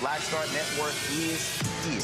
Black Star Network is here.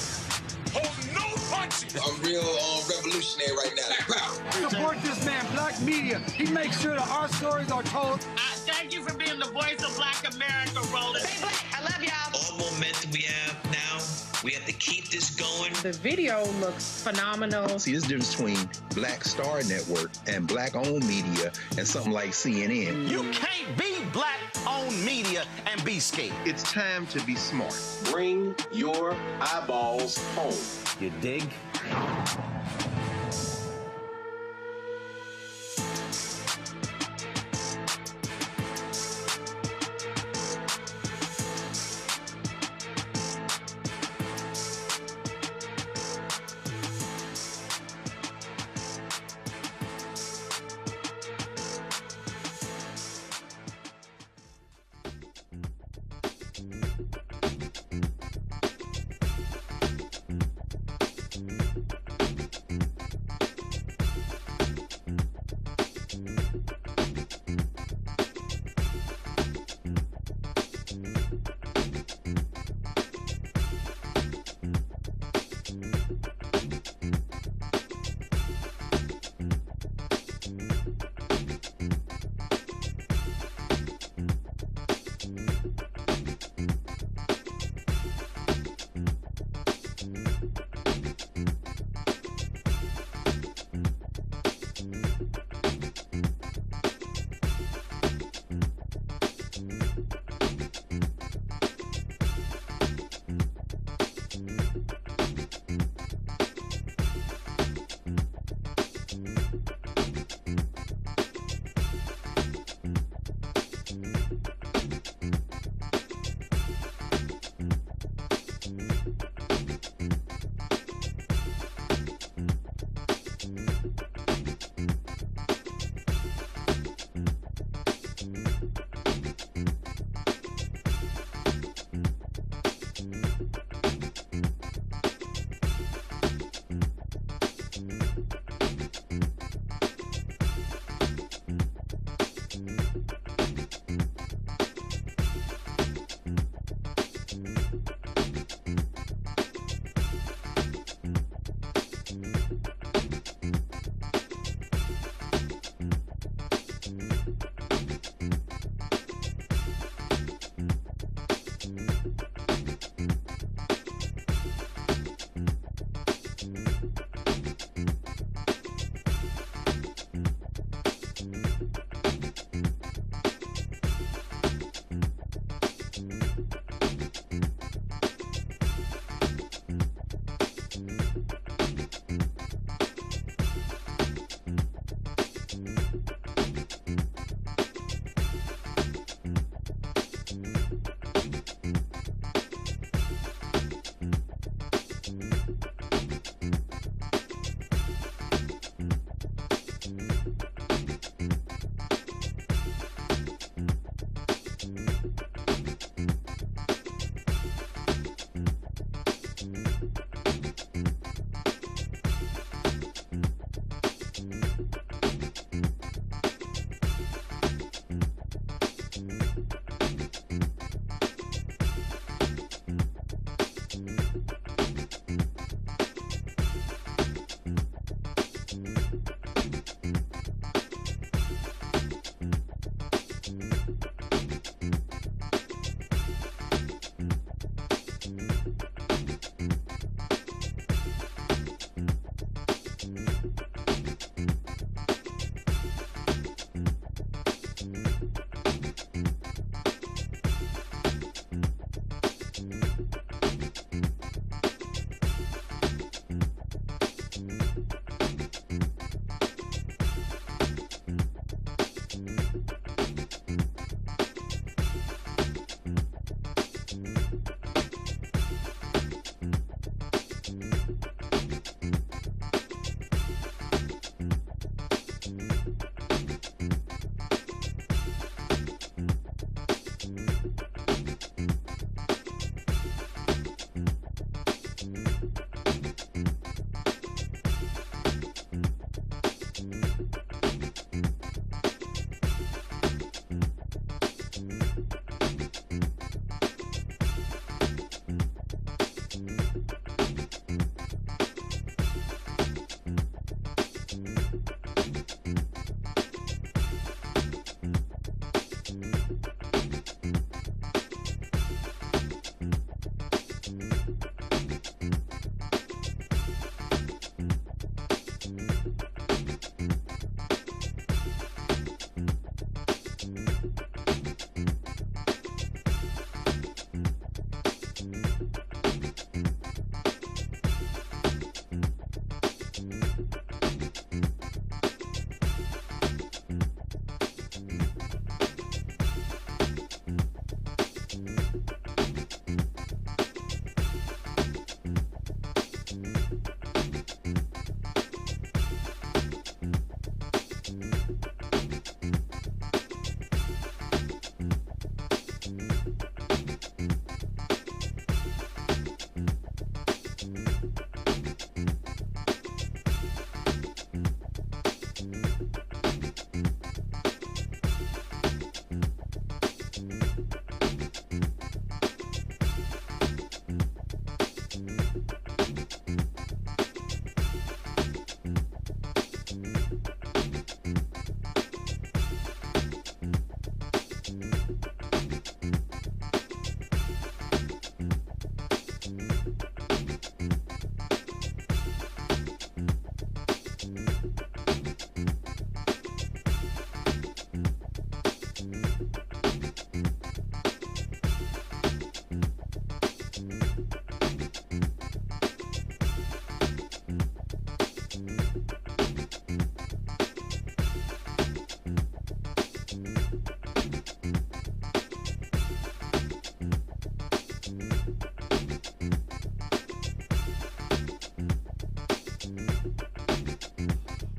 Hold no punches! I'm real revolutionary right now. Support this man, Black Media. He makes sure that our stories are told. Thank you for being the voice of Black America, Roland. Stay black. I love y'all. All momentum we have now, we have to keep this going. The video looks phenomenal. See, there's a difference between Black Star Network and Black-owned media and something like CNN. You can't be Black-owned media and be scared. It's time to be smart. Bring your eyeballs home. You dig?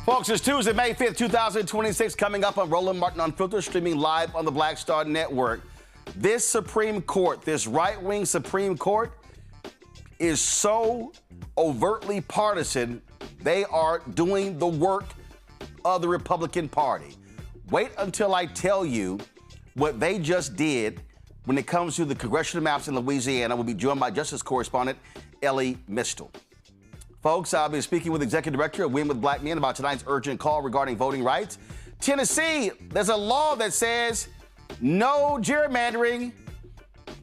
Folks, it's Tuesday, May 5th, 2026, coming up on Roland Martin Unfiltered, streaming live on the Black Star Network. This Supreme Court, this right-wing Supreme Court, is so overtly partisan, they are doing the work of the Republican Party. Wait until I tell you what they just did when it comes to the congressional maps in Louisiana. We'll be joined by Justice Correspondent Elie Mystal. Folks, I'll be speaking with Executive Director of Win with Black Men about tonight's urgent call regarding voting rights. Tennessee, there's a law that says no gerrymandering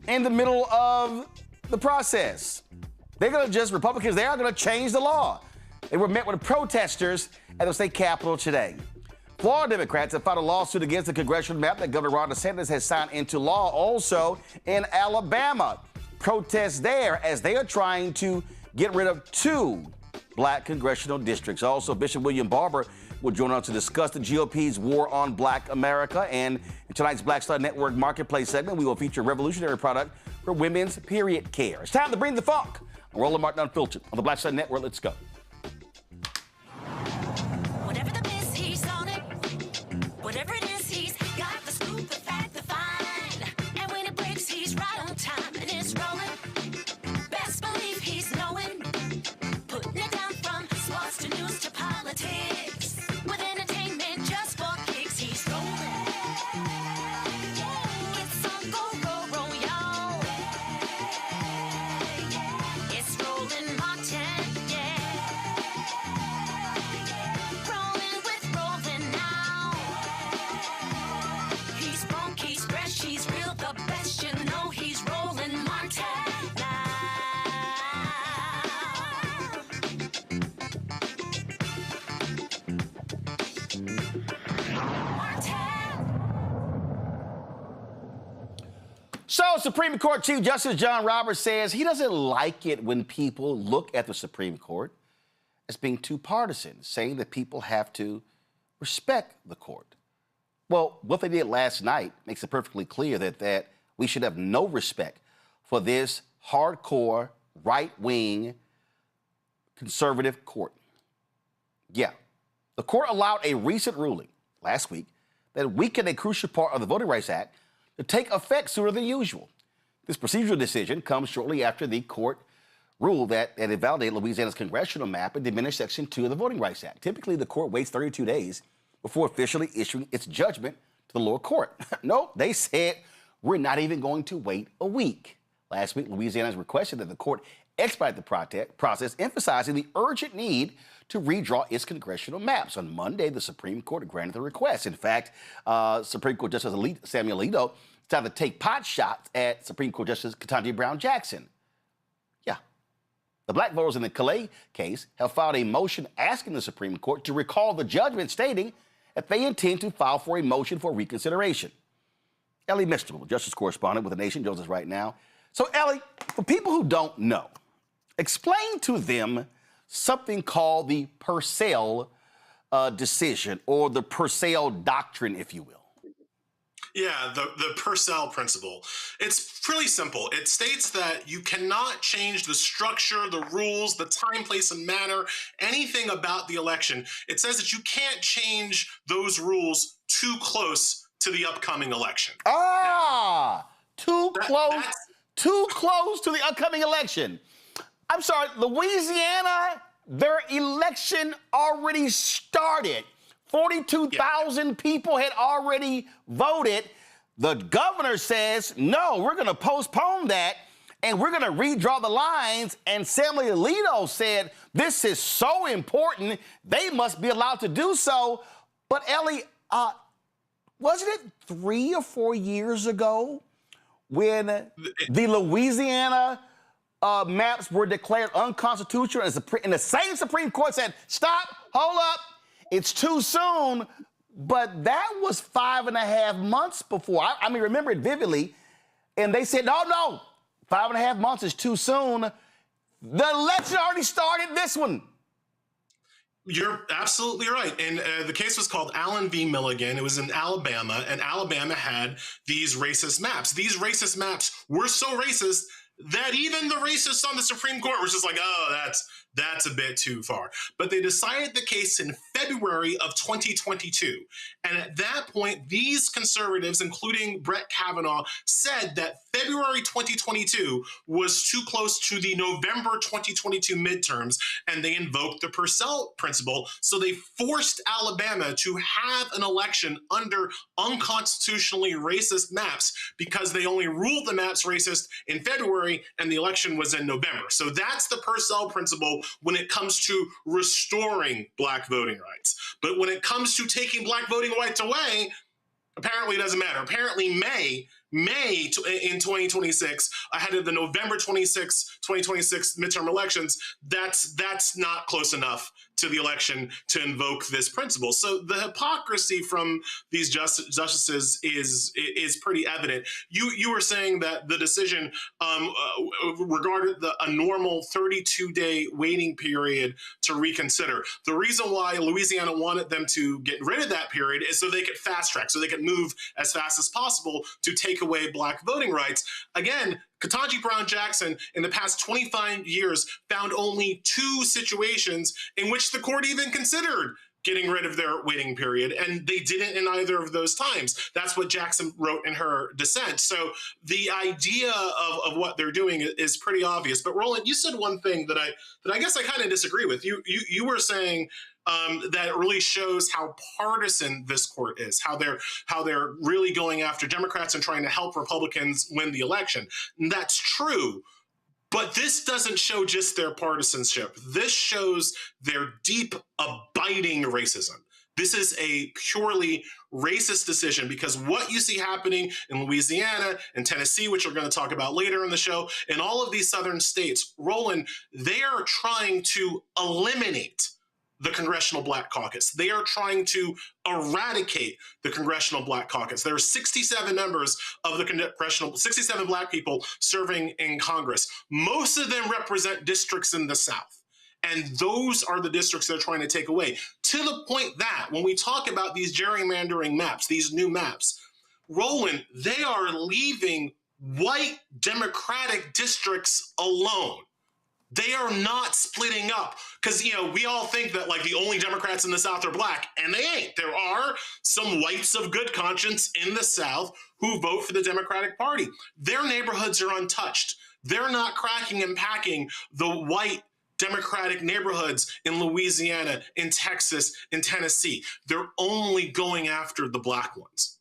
in the middle of the process. They're going to just, Republicans, they are going to change the law. They were met with protesters at the state capitol today. Florida Democrats have filed a lawsuit against the congressional map that Governor Ron DeSantis has signed into law. Also in Alabama, protests there as they are trying to get rid of 2 black congressional districts. Also, Bishop William Barber will join us to discuss the GOP's war on Black America. And in tonight's Black Star Network Marketplace segment, we will feature a revolutionary product for women's period care. It's time to bring the funk. I'm Roland Martin Unfiltered on the Black Star Network. Let's go. Whatever the miss, he's on it. Whatever it is, he's got the scoop, the fact, the find. And when it breaks, he's right on time and it's rolling. Best believe he's knowing. Putting it down from sports to news to politics. With entertainment just for kicks, he's rolling. It's on go, y'all. It's Roland Martin, yeah. Rolling with Roland now. He's funky, he's fresh, he's real, the best, you know he's Roland Martin now. So, Supreme Court Chief Justice John Roberts says he doesn't like it when people look at the Supreme Court as being too partisan, saying that people have to respect the court. Well, what they did last night makes it perfectly clear that we should have no respect for this hardcore, right-wing, conservative court. Yeah, the court allowed a recent ruling last week that weakened a crucial part of the Voting Rights Act to take effect sooner than usual. This procedural decision comes shortly after the court ruled that it invalidated Louisiana's congressional map and diminished Section 2 of the Voting Rights Act. Typically, the court waits 32 days before officially issuing its judgment to the lower court. No, they said, we're not even going to wait a week. Last week, Louisiana has requested that the court expedite the process, emphasizing the urgent need to redraw its congressional maps. On Monday, the Supreme Court granted the request. In fact, Supreme Court Justice Samuel Alito decided to take pot shots at Supreme Court Justice Ketanji Brown Jackson. Yeah. The black voters in the Calais case have filed a motion asking the Supreme Court to recall the judgment, stating that they intend to file for a motion for reconsideration. Elie Mystal, Justice Correspondent with The Nation, joins us right now. So, Elie, for people who don't know, explain to them something called the Purcell decision, or the Purcell doctrine, if you will. Yeah, the Purcell principle. It's pretty simple. It states that you cannot change the structure, the rules, the time, place, and manner, anything about the election. It says that you can't change those rules too close to the upcoming election. Too close to the upcoming election. I'm sorry, Louisiana, their election already started. 42,000 people had already voted. The governor says, no, we're going to postpone that, and we're going to redraw the lines. And Samuel Alito said, this is so important, they must be allowed to do so. But, Elie, wasn't it 3 or 4 years ago when the Louisiana maps were declared unconstitutional, and the same Supreme Court said, stop, hold up, it's too soon? But that was 5.5 months before. I mean, remember it vividly. And they said, no, 5.5 months is too soon. The election already started, this one. You're absolutely right. And the case was called Allen v. Milligan. It was in Alabama, and Alabama had these racist maps. These racist maps were so racist that even the racists on the Supreme Court were just like, oh, that's a bit too far. But they decided the case in February of 2022. And at that point, these conservatives, including Brett Kavanaugh, said that February 2022 was too close to the November 2022 midterms, and they invoked the Purcell principle. So they forced Alabama to have an election under unconstitutionally racist maps because they only ruled the maps racist in February and the election was in November. So that's the Purcell principle when it comes to restoring Black voting rights. But when it comes to taking Black voting rights away, apparently it doesn't matter. Apparently May in 2026, ahead of the November 2026 midterm elections, that's not close enough to the election to invoke this principle. So the hypocrisy from these justices is pretty evident. You were saying that the decision regarded a normal 32-day waiting period to reconsider. The reason why Louisiana wanted them to get rid of that period is so they could fast track, so they could move as fast as possible to take away Black voting rights. Again, Ketanji Brown Jackson in the past 25 years found only 2 situations in which the court even considered getting rid of their waiting period, and they didn't in either of those times. That's what Jackson wrote in her dissent. So the idea of what they're doing is pretty obvious. But Roland, you said one thing that I guess I kind of disagree with. You were saying that it really shows how partisan this court is, how they're really going after Democrats and trying to help Republicans win the election. And that's true. But this doesn't show just their partisanship. This shows their deep, abiding racism. This is a purely racist decision because what you see happening in Louisiana and Tennessee, which we're going to talk about later in the show, and all of these southern states, Roland, they are trying to eliminate the Congressional Black Caucus. They are trying to eradicate the Congressional Black Caucus. There are 67 members of the Congressional, 67 Black people serving in Congress. Most of them represent districts in the South. And those are the districts they're trying to take away. To the point that when we talk about these gerrymandering maps, these new maps, Roland, they are leaving white Democratic districts alone. They are not splitting up because, we all think that like the only Democrats in the South are Black, and they ain't. There are some whites of good conscience in the South who vote for the Democratic Party. Their neighborhoods are untouched. They're not cracking and packing the white Democratic neighborhoods in Louisiana, in Texas, in Tennessee. They're only going after the Black ones.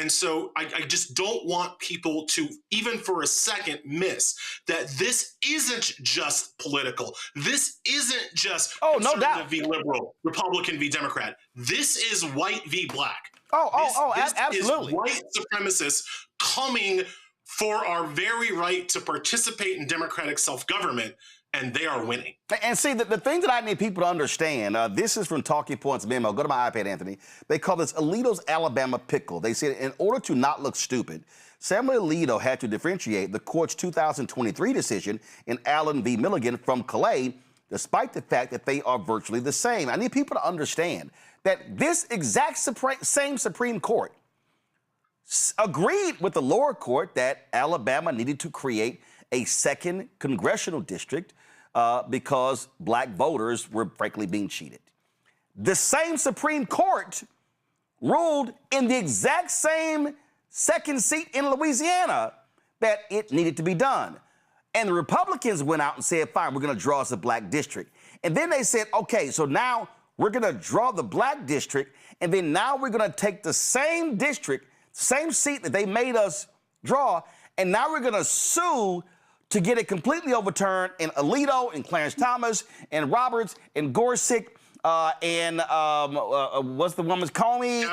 And so I just don't want people to, even for a second, miss that this isn't just political. This isn't just conservative v. liberal, Republican v. Democrat. This is white v. Black. Absolutely. This is white supremacists coming for our very right to participate in democratic self-government, and they are winning. And see, the thing that I need people to understand, this is from Talking Points Memo. Go to my iPad, Anthony. They call this Alito's Alabama pickle. They said in order to not look stupid, Samuel Alito had to differentiate the court's 2023 decision in Allen v. Milligan from Calais, despite the fact that they are virtually the same. I need people to understand that this exact same Supreme Court agreed with the lower court that Alabama needed to create a second congressional district because Black voters were frankly being cheated. The same Supreme Court ruled in the exact same second seat in Louisiana that it needed to be done. And the Republicans went out and said, fine, we're going to draw us a Black district. And then they said, okay, so now we're going to draw the Black district, and then now we're going to take the same district, same seat that they made us draw, and now we're going to sue to get it completely overturned in Alito and Clarence Thomas and Roberts and Gorsuch and what's the woman's Comey?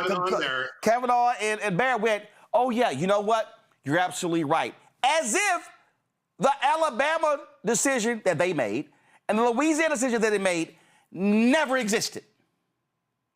Kavanaugh and Barrett went, oh yeah, you know what? You're absolutely right. As if the Alabama decision that they made and the Louisiana decision that they made never existed.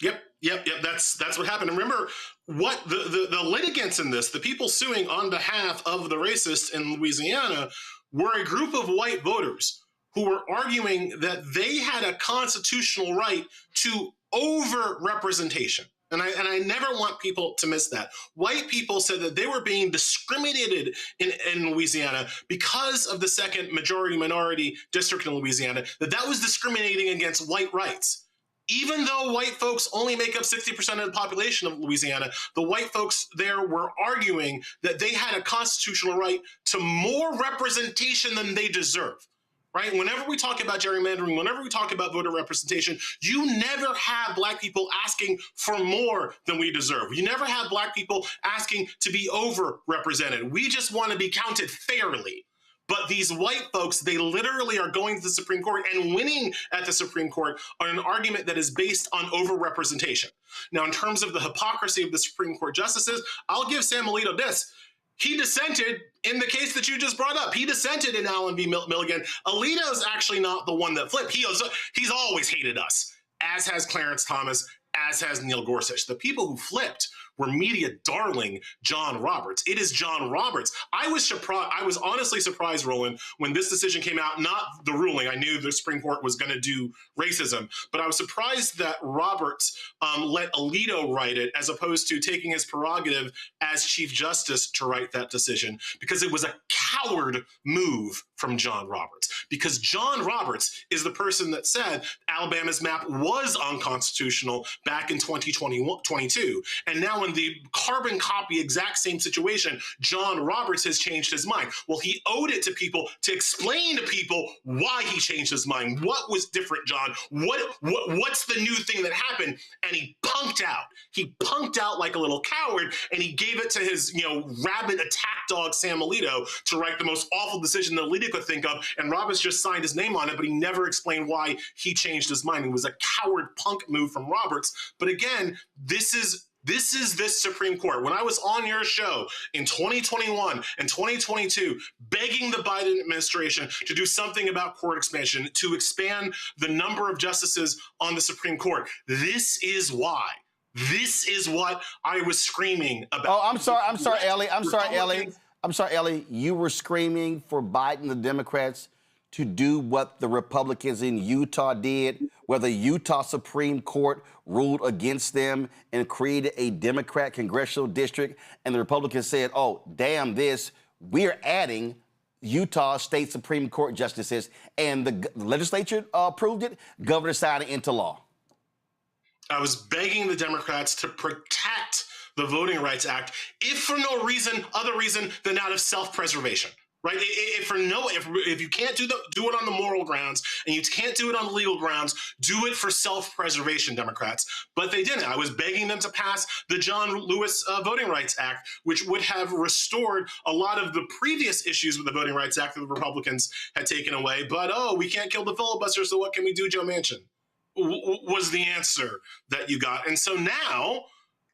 Yep. That's what happened. And remember, what the litigants in this, the people suing on behalf of the racists in Louisiana, were a group of white voters who were arguing that they had a constitutional right to over-representation. And I never want people to miss that. White people said that they were being discriminated in Louisiana because of the second majority-minority district in Louisiana, that was discriminating against white rights. Even though white folks only make up 60% of the population of Louisiana, the white folks there were arguing that they had a constitutional right to more representation than they deserve. Right? Whenever we talk about gerrymandering, whenever we talk about voter representation, you never have Black people asking for more than we deserve. You never have Black people asking to be overrepresented. We just want to be counted fairly. But these white folks, they literally are going to the Supreme Court and winning at the Supreme Court on an argument that is based on overrepresentation. Now, in terms of the hypocrisy of the Supreme Court justices, I'll give Sam Alito this. He dissented in the case that you just brought up. He dissented in Allen v. Milligan. Alito's actually not the one that flipped. He's always hated us, as has Clarence Thomas, as has Neil Gorsuch. The people who flipped were media darling John Roberts. It is John Roberts. I was honestly surprised, Roland, when this decision came out, not the ruling. I knew the Supreme Court was going to do racism, but I was surprised that Roberts let Alito write it as opposed to taking his prerogative as Chief Justice to write that decision, because it was a coward move from John Roberts. Because John Roberts is the person that said Alabama's map was unconstitutional back in 2022. And now in the carbon copy exact same situation, John Roberts has changed his mind. Well, he owed it to people to explain to people why he changed his mind. What was different, John? What's the new thing that happened? And he punked out. He punked out like a little coward, and he gave it to his, rabid attack dog, Sam Alito, to write the most awful decision that Alito could think of. And Roberts just signed his name on it, but he never explained why he changed his mind. It was a coward punk move from Roberts. But again, this is this Supreme Court. When I was on your show in 2021 and 2022, begging the Biden administration to do something about court expansion, to expand the number of justices on the Supreme Court, this is why. This is what I was screaming about. Oh, I'm sorry, Elie. You were screaming for Biden, the Democrats, to do what the Republicans in Utah did, where the Utah Supreme Court ruled against them and created a Democrat congressional district, and the Republicans said, oh, damn this, we're adding Utah State Supreme Court justices, and the legislature approved it, governor signed it into law. I was begging the Democrats to protect the Voting Rights Act, if for no other reason than out of self-preservation. Right? If you can't do it on the moral grounds and you can't do it on the legal grounds, do it for self-preservation, Democrats. But they didn't. I was begging them to pass the John Lewis Voting Rights Act, which would have restored a lot of the previous issues with the Voting Rights Act that the Republicans had taken away. But, we can't kill the filibuster, so what can we do, Joe Manchin? Was the answer that you got. And so now,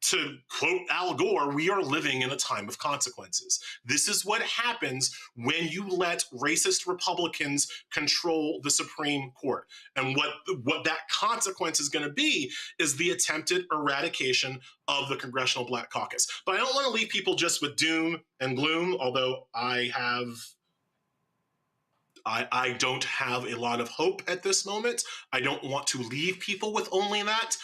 to quote Al Gore, we are living in a time of consequences. This is what happens when you let racist Republicans control the Supreme Court. And what that consequence is going to be is the attempted eradication of the Congressional Black Caucus. But I don't want to leave people just with doom and gloom, although I don't have a lot of hope at this moment. I don't want to leave people with only that.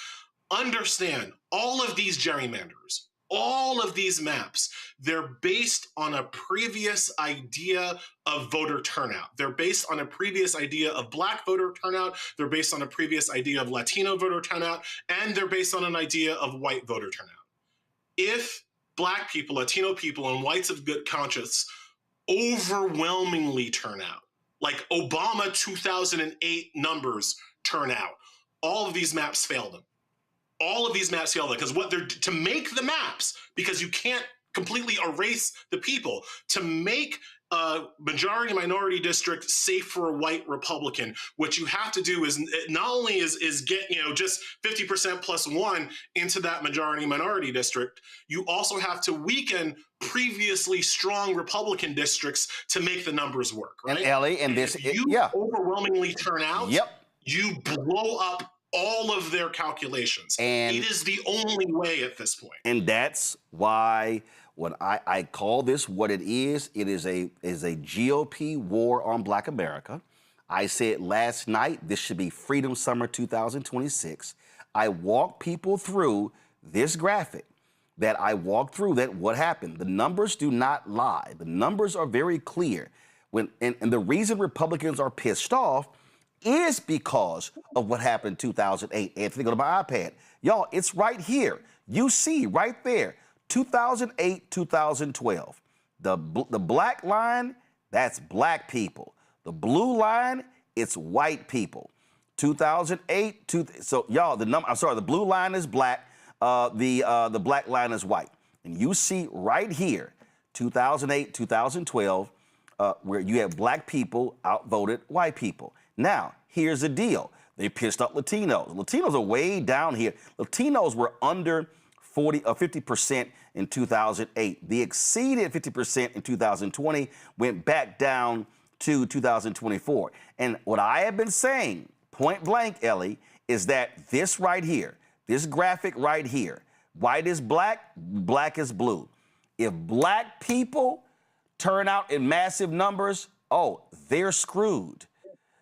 Understand, all of these gerrymanders, all of these maps, they're based on a previous idea of voter turnout. They're based on a previous idea of Black voter turnout. They're based on a previous idea of Latino voter turnout, and they're based on an idea of white voter turnout. If Black people, Latino people, and whites of good conscience overwhelmingly turn out, like Obama 2008 numbers turn out, all of these maps fail them. All of these maps fail them because to make the maps, because you can't completely erase the people, to make a majority minority district safe for a white Republican, what you have to do is not only is get just 50% plus one into that majority minority district, you also have to weaken previously strong Republican districts to make the numbers work. Right? And Elie, and this, if you overwhelmingly turn out, you blow up all of their calculations. And it is the only way at this point. And that's why when I call this what it is a GOP war on Black America. I said last night, this should be Freedom Summer 2026. I walked people through this graphic that I walked through, that what happened, the numbers do not lie. The numbers are very clear. And the reason Republicans are pissed off is because of what happened in 2008. Anthony, go to my iPad. Y'all, it's right here. You see right there, 2008, 2012. The black line, that's black people. The blue line, it's white people. 2008, so y'all, the blue line is black, the black line is white. And you see right here, 2008, 2012, where you have black people outvoted white people. Now, here's the deal. They pissed off Latinos. Latinos are way down here. Latinos were under 50% in 2008. They exceeded 50% in 2020, went back down to 2024. And what I have been saying, point blank, Elie, is that this right here, this graphic right here, white is black, black is blue. If black people turn out in massive numbers, oh, they're screwed.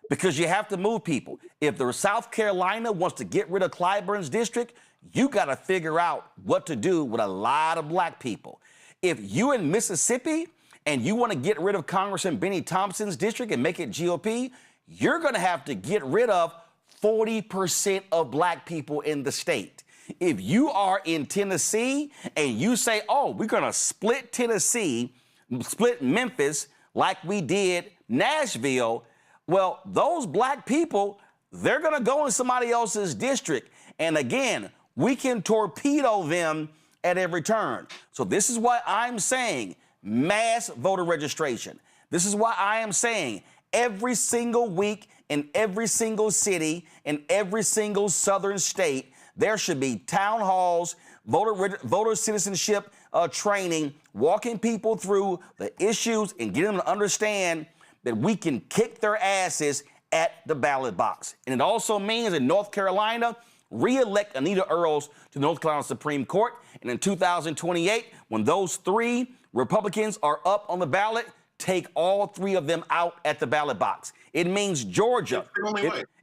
Because you have to move people. If the South Carolina wants to get rid of Clyburn's district, you got to figure out what to do with a lot of black people. If you in Mississippi and you want to get rid of Congressman Benny Thompson's district and make it GOP, you're going to have to get rid of 40% of black people in the state. If you are in Tennessee and you say, oh, we're going to split Tennessee, split Memphis like we did Nashville, well, those black people, they're going to go in somebody else's district. And again, we can torpedo them at every turn. So this is why I'm saying mass voter registration. This is why I am saying every single week in every single city, in every single southern state, there should be town halls, voter citizenship training, walking people through the issues and getting them to understand that we can kick their asses at the ballot box. And it also means in North Carolina, re-elect Anita Earls to the North Carolina Supreme Court. And in 2028, when those 3 Republicans are up on the ballot, take all 3 of them out at the ballot box. It means Georgia.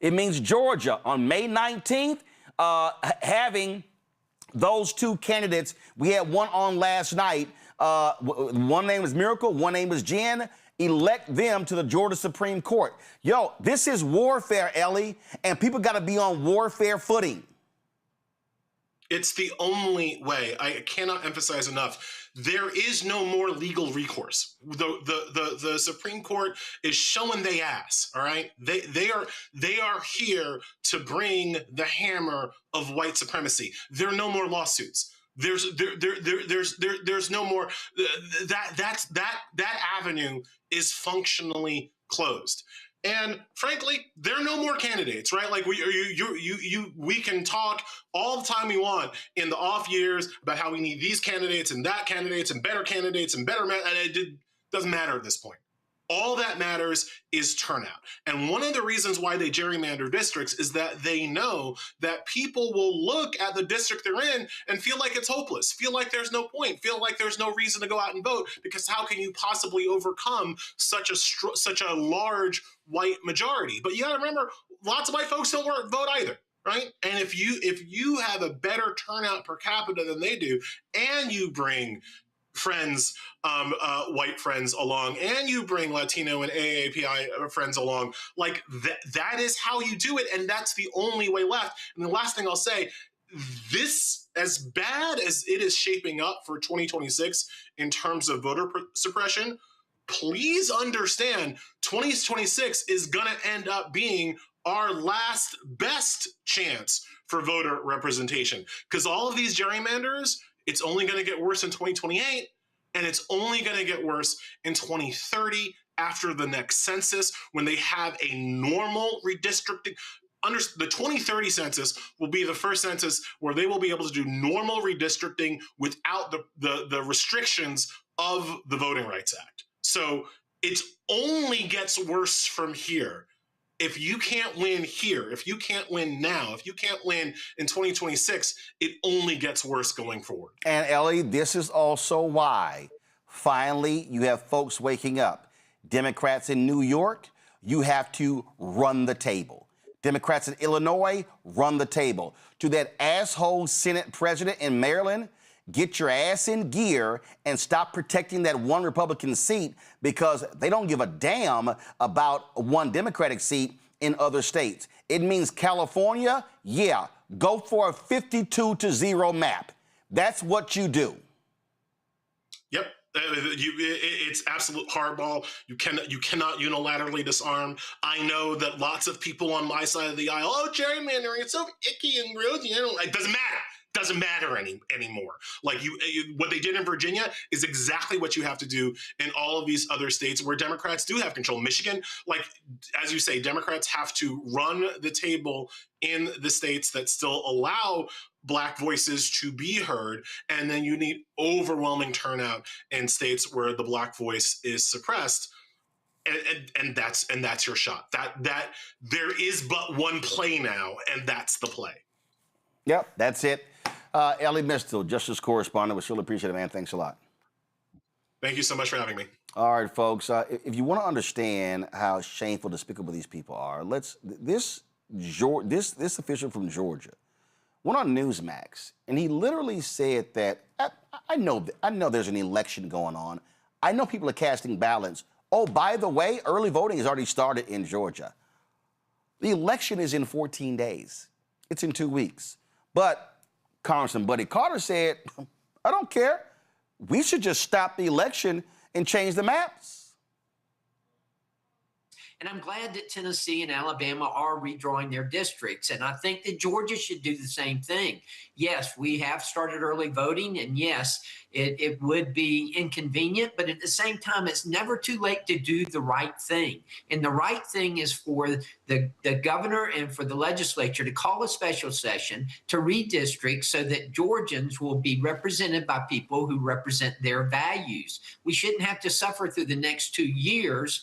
It means Georgia on May 19th, having those 2 candidates. We had one on last night. One name is Miracle, one name is Jen. Elect them to the Georgia Supreme Court. Yo, this is warfare, Elie, and people got to be on warfare footing. It's the only way. I cannot emphasize enough. There is no more legal recourse. The Supreme Court is showing they ass. All right, they are here to bring the hammer of white supremacy. There are no more lawsuits. There's no more. That avenue is functionally closed. And frankly, there are no more candidates, right? Like we can talk all the time we want in the off years about how we need these candidates and that candidates and better candidates and better, and it doesn't matter at this point. All that matters is turnout. And one of the reasons why they gerrymander districts is that they know that people will look at the district they're in and feel like it's hopeless, feel like there's no point, feel like there's no reason to go out and vote, because how can you possibly overcome such a large white majority? But you got to remember, lots of white folks don't vote either. Right? And if you have a better turnout per capita than they do, and you bring friends, white friends along, and you bring Latino and AAPI friends along, like that is how you do it, and that's the only way left. And the last thing I'll say, this, as bad as it is shaping up for 2026 in terms of voter suppression, please understand 2026 is going to end up being our last best chance for voter representation, because all of these gerrymanders, it's only going to get worse in 2028, and it's only going to get worse in 2030 after the next census, when they have a normal redistricting. The 2030 census will be the first census where they will be able to do normal redistricting without the restrictions of the Voting Rights Act. So it only gets worse from here. If you can't win here, if you can't win now, if you can't win in 2026, it only gets worse going forward. And Elie, this is also why finally you have folks waking up. Democrats in New York, you have to run the table. Democrats in Illinois, run the table. To that asshole Senate president in Maryland, get your ass in gear and stop protecting that one Republican seat because they don't give a damn about one Democratic seat in other states. It means California, yeah, go for a 52-0 map. That's what you do. Yep. It's absolute hardball. You cannot unilaterally disarm. I know that lots of people on my side of the aisle, oh, gerrymandering, it's so icky and gross. It doesn't matter. Doesn't matter anymore. Like what they did in Virginia is exactly what you have to do in all of these other states where Democrats do have control. Michigan, like as you say, Democrats have to run the table in the states that still allow Black voices to be heard, and then you need overwhelming turnout in states where the Black voice is suppressed. And that's your shot. That there is but one play now, and that's the play. Yep, that's it. Elie Mystal, Justice Correspondent. We sure appreciate it, man. Thanks a lot. Thank you so much for having me. All right, folks. If you want to understand how shameful, despicable these people are, this official from Georgia went on Newsmax, and he literally said that I know there's an election going on. I know people are casting ballots. Oh, by the way, early voting has already started in Georgia. The election is in 14 days. It's in 2 weeks. But Congressman Buddy Carter said, I don't care. We should just stop the election and change the maps. And I'm glad that Tennessee and Alabama are redrawing their districts. And I think that Georgia should do the same thing. Yes, we have started early voting. And yes, it would be inconvenient. But at the same time, it's never too late to do the right thing. And the right thing is for the governor and for the legislature to call a special session to redistrict so that Georgians will be represented by people who represent their values. We shouldn't have to suffer through the next 2 years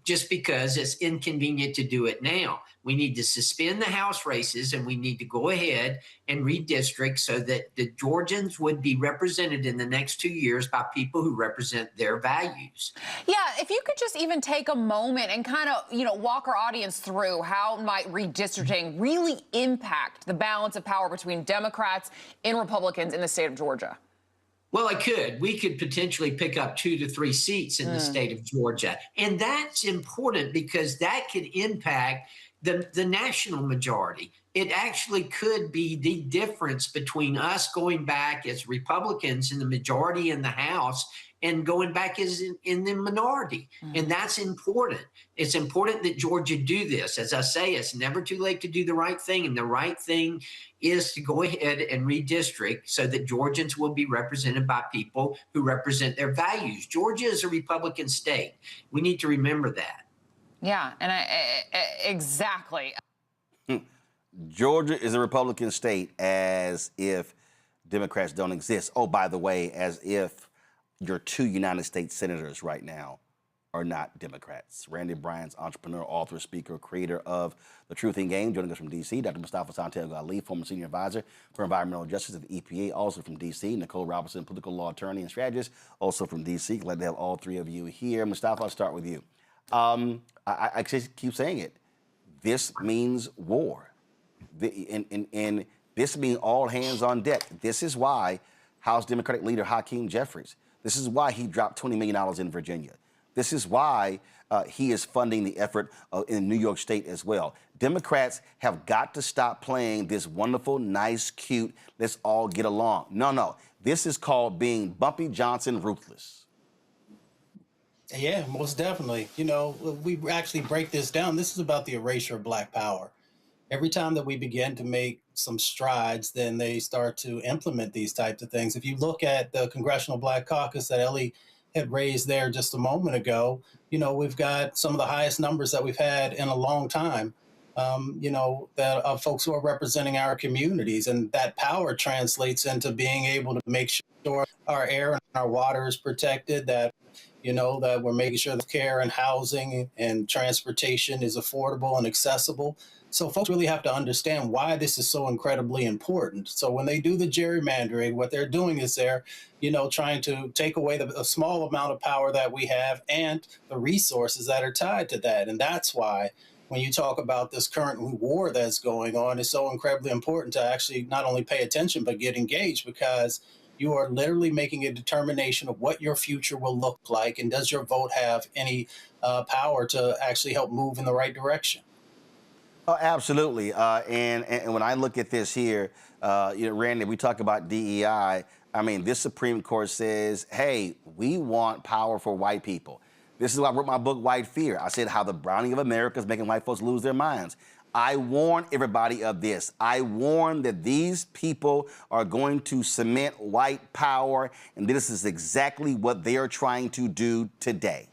just because it's inconvenient to do it now. We need to suspend the House races, and we need to go ahead and redistrict so that the Georgians would be represented in the next 2 years by people who represent their values. Yeah, if you could just even take a moment and kind of, walk our audience through how might redistricting really impact the balance of power between Democrats and Republicans in the state of Georgia. Well, we could potentially pick up 2 to 3 seats in the state of Georgia. And that's important because that could impact the national majority. It actually could be the difference between us going back as Republicans in the majority in the House and going back as in the minority. And that's important. It's important that Georgia do this. As I say, it's never too late to do the right thing. And the right thing is to go ahead and redistrict so that Georgians will be represented by people who represent their values. Georgia is a Republican state. We need to remember that. Yeah, and exactly. Georgia is a Republican state, as if Democrats don't exist. Oh, by the way, as if your 2 United States senators right now are not Democrats. Randy Bryan's entrepreneur, author, speaker, creator of The Truth in Game, joining us from D.C. Dr. Mustafa Santiago Ali, former senior advisor for environmental justice at the EPA, also from D.C. Nicole Robinson, political law attorney and strategist, also from D.C. Glad to have all 3 of you here. Mustafa, I'll start with you. I just keep saying it. This means war. And this means all hands on deck. This is why House Democratic leader Hakeem Jeffries, this is why he dropped $20 million in Virginia. This is why he is funding the effort in New York State as well. Democrats have got to stop playing this wonderful, nice, cute, let's all get along. No. This is called being Bumpy Johnson ruthless. Yeah, most definitely. We actually break this down. This is about the erasure of Black power. Every time that we begin to make some strides, then they start to implement these types of things. If you look at the Congressional Black Caucus that Elie had raised there just a moment ago, we've got some of the highest numbers that we've had in a long time, that of folks who are representing our communities. And that power translates into being able to make sure our air and our water is protected, that that we're making sure the care and housing and transportation is affordable and accessible. So folks really have to understand why this is so incredibly important. So when they do the gerrymandering, what they're doing is they're, trying to take away the small amount of power that we have and the resources that are tied to that. And that's why, when you talk about this current war that's going on, it's so incredibly important to actually not only pay attention, but get engaged, because you are literally making a determination of what your future will look like. And does your vote have any power to actually help move in the right direction? Oh, absolutely. And when I look at this here, Randy, we talk about DEI. I mean, this Supreme Court says, hey, we want power for white people. This is why I wrote my book, White Fear. I said how the browning of America is making white folks lose their minds. I warn everybody of this. I warn that these people are going to cement white power, and this is exactly what they are trying to do today.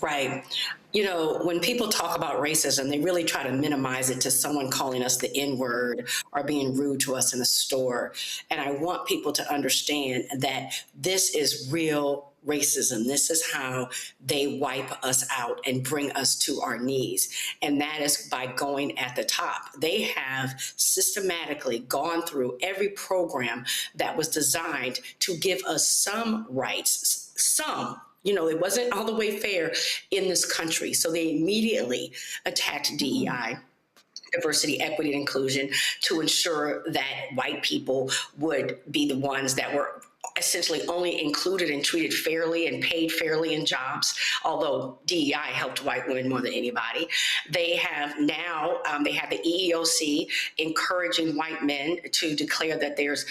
Right. You know, when people talk about racism, they really try to minimize it to someone calling us the N-word or being rude to us in a store. And I want people to understand that this is real racism. This is how they wipe us out and bring us to our knees. And that is by going at the top. They have systematically gone through every program that was designed to give us some rights, some. You know, it wasn't all the way fair in this country. So they immediately attacked DEI, diversity, equity, and inclusion, to ensure that white people would be the ones that were essentially only included and treated fairly and paid fairly in jobs, although DEI helped white women more than anybody. They have now, they have the EEOC encouraging white men to declare that there's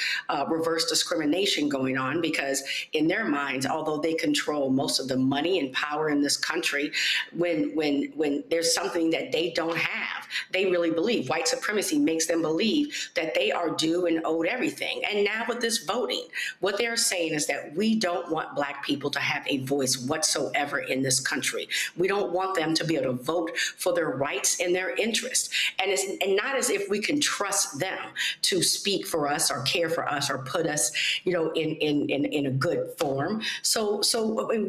reverse discrimination going on, because in their minds, although they control most of the money and power in this country, when there's something that they don't have, they really believe white supremacy makes them believe that they are due and owed everything. And now with this voting, what they're saying is that we don't want Black people to have a voice whatsoever in this country. We don't want them to be able to vote for their rights and their interests. And not as if we can trust them to speak for us or care for us or put us, you know, in a good form. So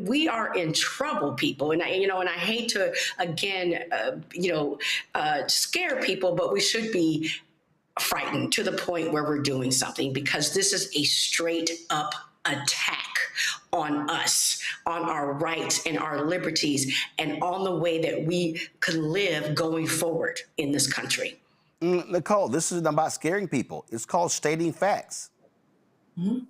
we are in trouble, people. And I hate to again, scare people, but we should be frightened to the point where we're doing something, because this is a straight up attack on us, on our rights and our liberties, and on the way that we can live going forward in this country. Nicole, this isn't about scaring people. It's called stating facts. Mm-hmm.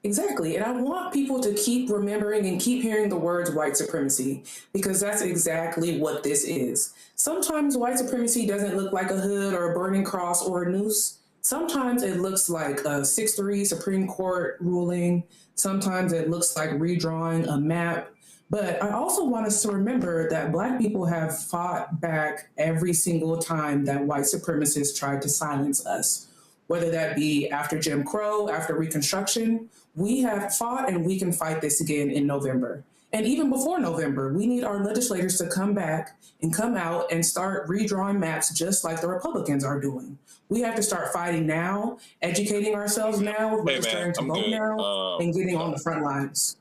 Exactly. And I want people to keep remembering and keep hearing the words white supremacy, because that's exactly what this is. Sometimes white supremacy doesn't look like a hood or a burning cross or a noose. Sometimes it looks like a 6-3 Supreme Court ruling. Sometimes it looks like redrawing a map. But I also want us to remember that Black people have fought back every single time that white supremacists tried to silence us, whether that be after Jim Crow, after Reconstruction. We have fought, and we can fight this again in November. And even before November, we need our legislators to come back and come out and start redrawing maps just like the Republicans are doing. We have to start fighting now, educating ourselves now, registering to vote now, and getting on the front lines.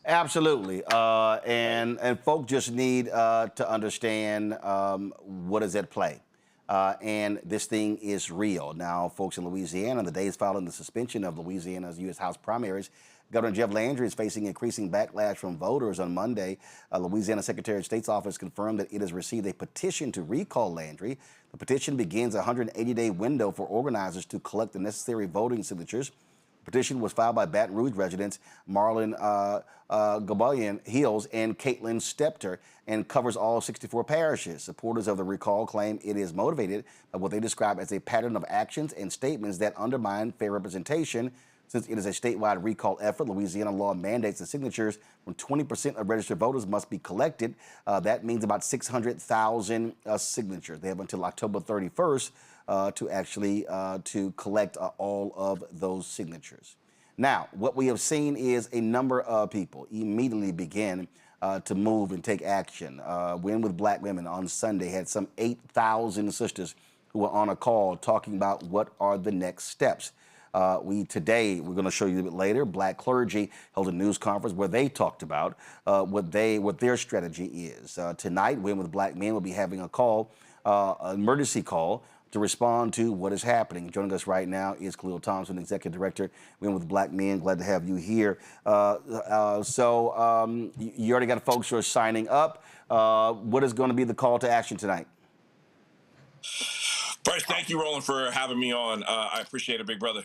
Absolutely. And folk just need to understand what is at play. And this thing is real. Now, folks in Louisiana, the days following the suspension of Louisiana's U.S. House primaries, Governor Jeff Landry is facing increasing backlash from voters. On Monday, Louisiana Secretary of State's office confirmed that it has received a petition to recall Landry. The petition begins a 180-day window for organizers to collect the necessary voting signatures. The petition was filed by Baton Rouge residents Marlon Gabalian Hills and Caitlin Stepter, and covers all 64 parishes. Supporters of the recall claim it is motivated by what they describe as a pattern of actions and statements that undermine fair representation. Since it is a statewide recall effort, Louisiana law mandates the signatures from 20% of registered voters must be collected. That means about 600,000 signatures. They have until October 31st to actually to collect all of those signatures. Now, what we have seen is a number of people immediately begin to move and take action. Win with Black Women on Sunday had some 8,000 sisters who were on a call talking about what are the next steps. Today, we're going to show you a bit later, Black clergy held a news conference where they talked about what their strategy is. Tonight, Win with Black Men will be having a call, an emergency call, to respond to what is happening. Joining us right now is Khalil Thompson, Executive Director, Women with Black Men. Glad to have you here. You already got folks who are signing up. What is going to be the call to action tonight? First, thank you, Roland, for having me on. I appreciate it, big brother.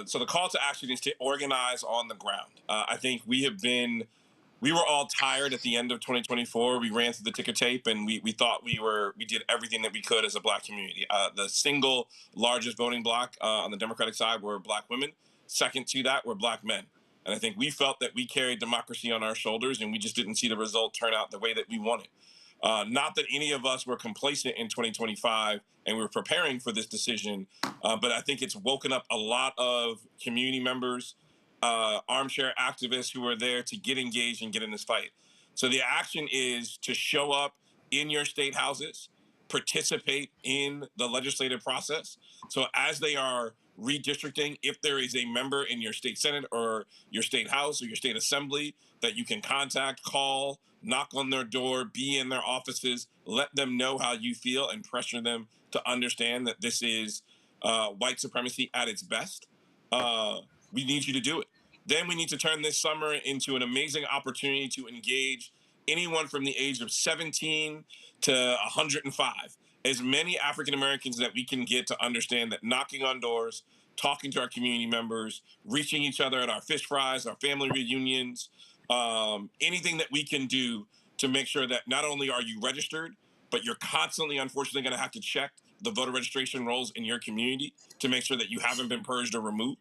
So the call to action is to organize on the ground. I think we were all tired at the end of 2024. We ran through the ticker tape, and we thought we did everything that we could as a Black community. The single largest voting bloc on the Democratic side were Black women. Second to that were Black men. And I think we felt that we carried democracy on our shoulders, and we just didn't see the result turn out the way that we wanted. Not that any of us were complacent in 2025 and we were preparing for this decision, but I think it's woken up a lot of community members, armchair activists who are there to get engaged and get in this fight. So the action is to show up in your state houses, participate in the legislative process. So as they are redistricting, if there is a member in your state senate or your state house or your state assembly that you can contact, call, knock on their door, be in their offices, let them know how you feel and pressure them to understand that this is white supremacy at its best. We need you to do it. Then we need to turn this summer into an amazing opportunity to engage anyone from the age of 17 to 105. As many African Americans that we can get to understand that knocking on doors, talking to our community members, reaching each other at our fish fries, our family reunions, anything that we can do to make sure that not only are you registered, but you're constantly, unfortunately, going to have to check the voter registration rolls in your community to make sure that you haven't been purged or removed.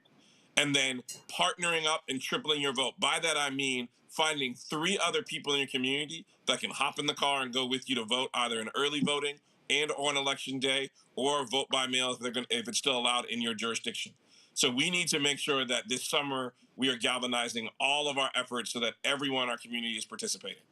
And then partnering up and tripling your vote. By that, I mean finding 3 other people in your community that can hop in the car and go with you to vote either in early voting and on election day, or vote by mail if it's still allowed in your jurisdiction. So we need to make sure that this summer we are galvanizing all of our efforts so that everyone in our community is participating.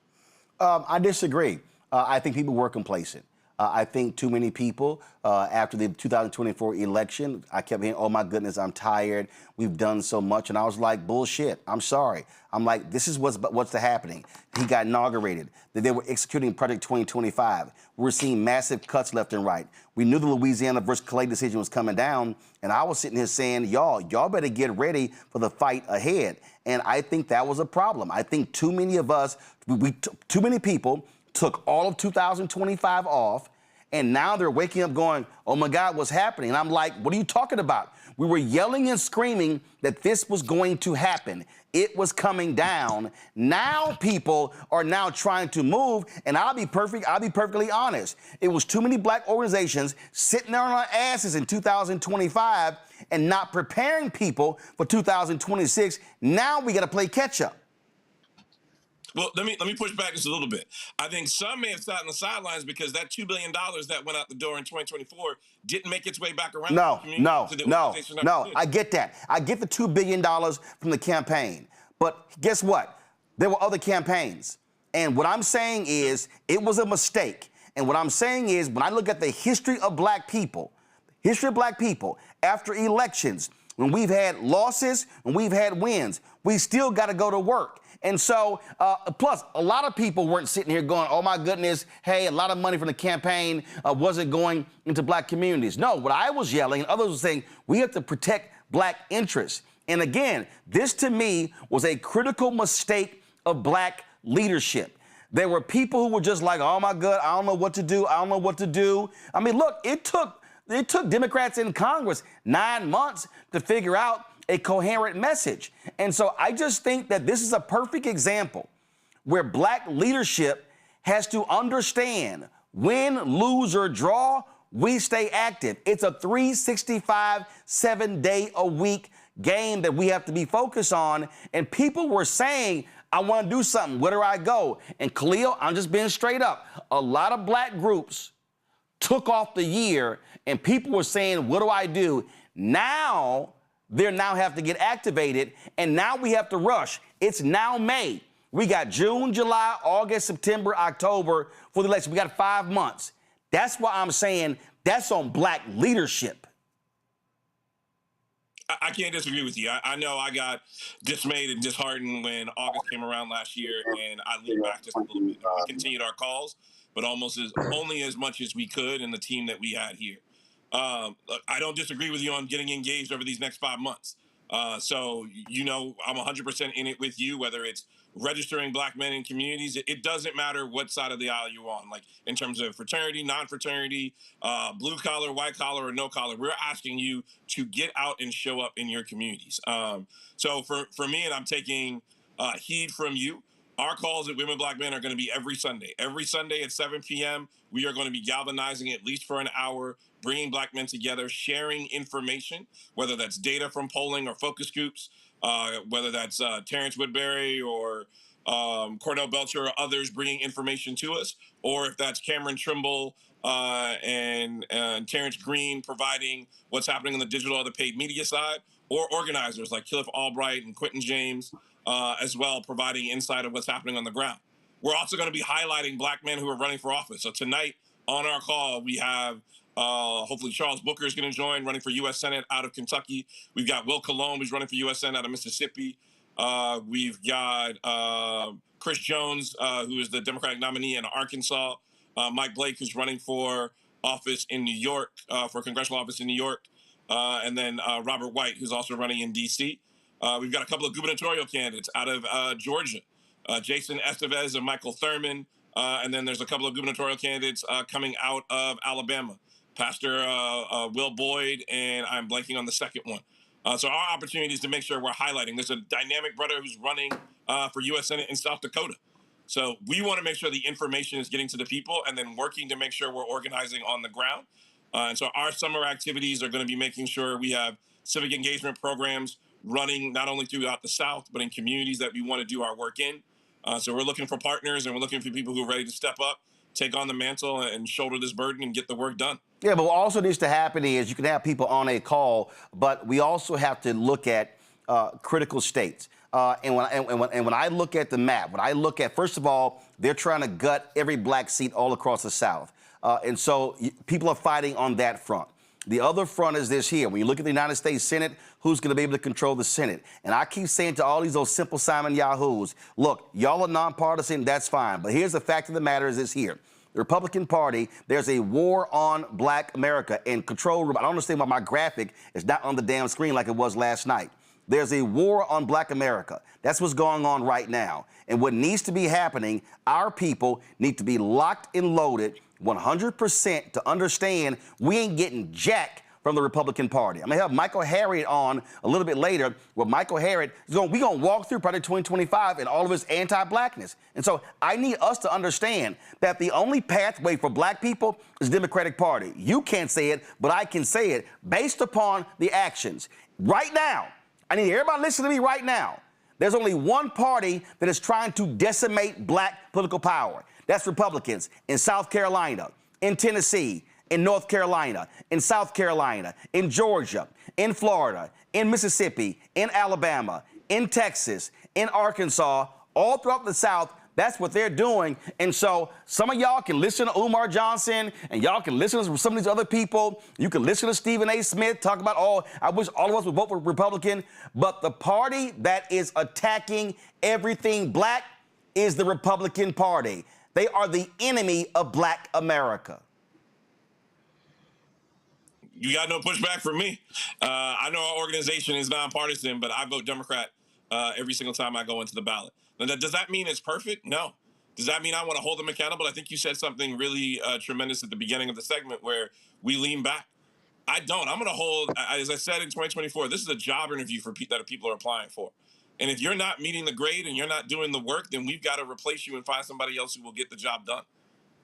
I disagree. I think people were complacent. I think too many people, after the 2024 election, I kept hearing, oh my goodness, I'm tired. We've done so much. And I was like, bullshit. I'm sorry. I'm like, this is what's happening. He got inaugurated. They were executing Project 2025. We're seeing massive cuts left and right. We knew the Louisiana versus Clay decision was coming down. And I was sitting here saying, y'all better get ready for the fight ahead. And I think that was a problem. I think too many of us, too many people took all of 2025 off, and now they're waking up going, oh my God, what's happening? And I'm like, what are you talking about? We were yelling and screaming that this was going to happen. It was coming down. Now people are now trying to move, and I'll be perfectly honest. It was too many Black organizations sitting there on our asses in 2025 and not preparing people for 2026. Now we got to play catch up. Well, let me push back just a little bit. I think some may have sat on the sidelines because that $2 billion that went out the door in 2024 didn't make its way back around. No. I get that. I get the $2 billion from the campaign. But guess what? There were other campaigns. And what I'm saying is it was a mistake. And what I'm saying is when I look at the history of Black people, after elections, when we've had losses and we've had wins, we still got to go to work. And so, plus, a lot of people weren't sitting here going, oh, my goodness, hey, a lot of money from the campaign wasn't going into Black communities. No, what I was yelling and others were saying, we have to protect Black interests. And again, this to me was a critical mistake of Black leadership. There were people who were just like, oh, my God, I don't know what to do. I mean, look, it took Democrats in Congress 9 months to figure out a coherent message. And so I just think that this is a perfect example where Black leadership has to understand win, lose, or draw, we stay active. It's a 365, 7-day-a-week game that we have to be focused on. And people were saying, I want to do something. Where do I go? And Khalil, I'm just being straight up. A lot of Black groups took off the year and people were saying, what do I do? Now, they now have to get activated, and now we have to rush. It's now May. We got June, July, August, September, October for the election. We got 5 months. That's why I'm saying that's on Black leadership. I can't disagree with you. I know I got dismayed and disheartened when August came around last year, and I leaned back just a little bit. We continued our calls, but only as much as we could in the team that we had here. I don't disagree with you on getting engaged over these next 5 months. So, I'm 100% in it with you, whether it's registering Black men in communities. It doesn't matter what side of the aisle you're on, like in terms of fraternity, non-fraternity, blue collar, white collar, or no collar. We're asking you to get out and show up in your communities. So for me, and I'm taking heed from you, our calls at Women Black Men are going to be every Sunday. Every Sunday at 7 p.m., we are going to be galvanizing at least for an hour, bringing Black men together, sharing information, whether that's data from polling or focus groups, whether that's Terrence Woodbury or Cornell Belcher or others bringing information to us, or if that's Cameron Trimble and Terrence Green providing what's happening on the digital or the paid media side, or organizers like Cliff Albright and Quentin James, as well, providing insight of what's happening on the ground. We're also going to be highlighting Black men who are running for office. So tonight on our call, we have hopefully Charles Booker is going to join, running for U.S. Senate out of Kentucky. We've got Will Colomb, who's running for U.S. Senate out of Mississippi. We've got Chris Jones, who is the Democratic nominee in Arkansas. Mike Blake, who's running for office in New York, for congressional office in New York. And then Robert White, who's also running in D.C. We've got a couple of gubernatorial candidates out of Georgia, Jason Estevez and Michael Thurman. And then there's a couple of gubernatorial candidates coming out of Alabama, Pastor Will Boyd, and I'm blanking on the second one. So our opportunity is to make sure we're highlighting. There's a dynamic brother who's running for U.S. Senate in South Dakota. So we want to make sure the information is getting to the people and then working to make sure we're organizing on the ground. And so our summer activities are going to be making sure we have civic engagement programs running not only throughout the South, but in communities that we want to do our work in. So we're looking for partners and we're looking for people who are ready to step up, take on the mantle and shoulder this burden and get the work done. Yeah, but what also needs to happen is you can have people on a call, but we also have to look at critical states. And when I look at the map, when I look at, first of all, they're trying to gut every Black seat all across the South. And so people are fighting on that front. The other front is this here. When you look at the United States Senate, who's going to be able to control the Senate? And I keep saying to all those simple Simon Yahoos, look, y'all are nonpartisan, that's fine. But here's the fact of the matter is this here. The Republican Party, there's a war on Black America and control room. I don't understand why my graphic is not on the damn screen like it was last night. There's a war on Black America. That's what's going on right now. And what needs to be happening, our people need to be locked and loaded 100% to understand we ain't getting jack from the Republican Party. I'm going to have Michael Harriot on a little bit later, where Michael Harriot is we're going to walk through Project 2025 and all of his anti-Blackness. And so I need us to understand that the only pathway for Black people is the Democratic Party. You can't say it, but I can say it based upon the actions. Right now, I need everybody listen to me right now. There's only one party that is trying to decimate Black political power. That's Republicans in South Carolina, in Tennessee, in North Carolina, in South Carolina, in Georgia, in Florida, in Mississippi, in Alabama, in Texas, in Arkansas, all throughout the South. That's what they're doing. And so some of y'all can listen to Umar Johnson and y'all can listen to some of these other people. You can listen to Stephen A. Smith talk about, I wish all of us would vote for Republican. But the party that is attacking everything Black is the Republican Party. They are the enemy of Black America. You got no pushback from me. I know our organization is nonpartisan, but I vote Democrat every single time I go into the ballot. Now, does that mean it's perfect? No. Does that mean I want to hold them accountable? I think you said something really tremendous at the beginning of the segment where we lean back. I don't. I'm going to hold, as I said in 2024, this is a job interview for that people are applying for. And if you're not meeting the grade and you're not doing the work, then we've got to replace you and find somebody else who will get the job done.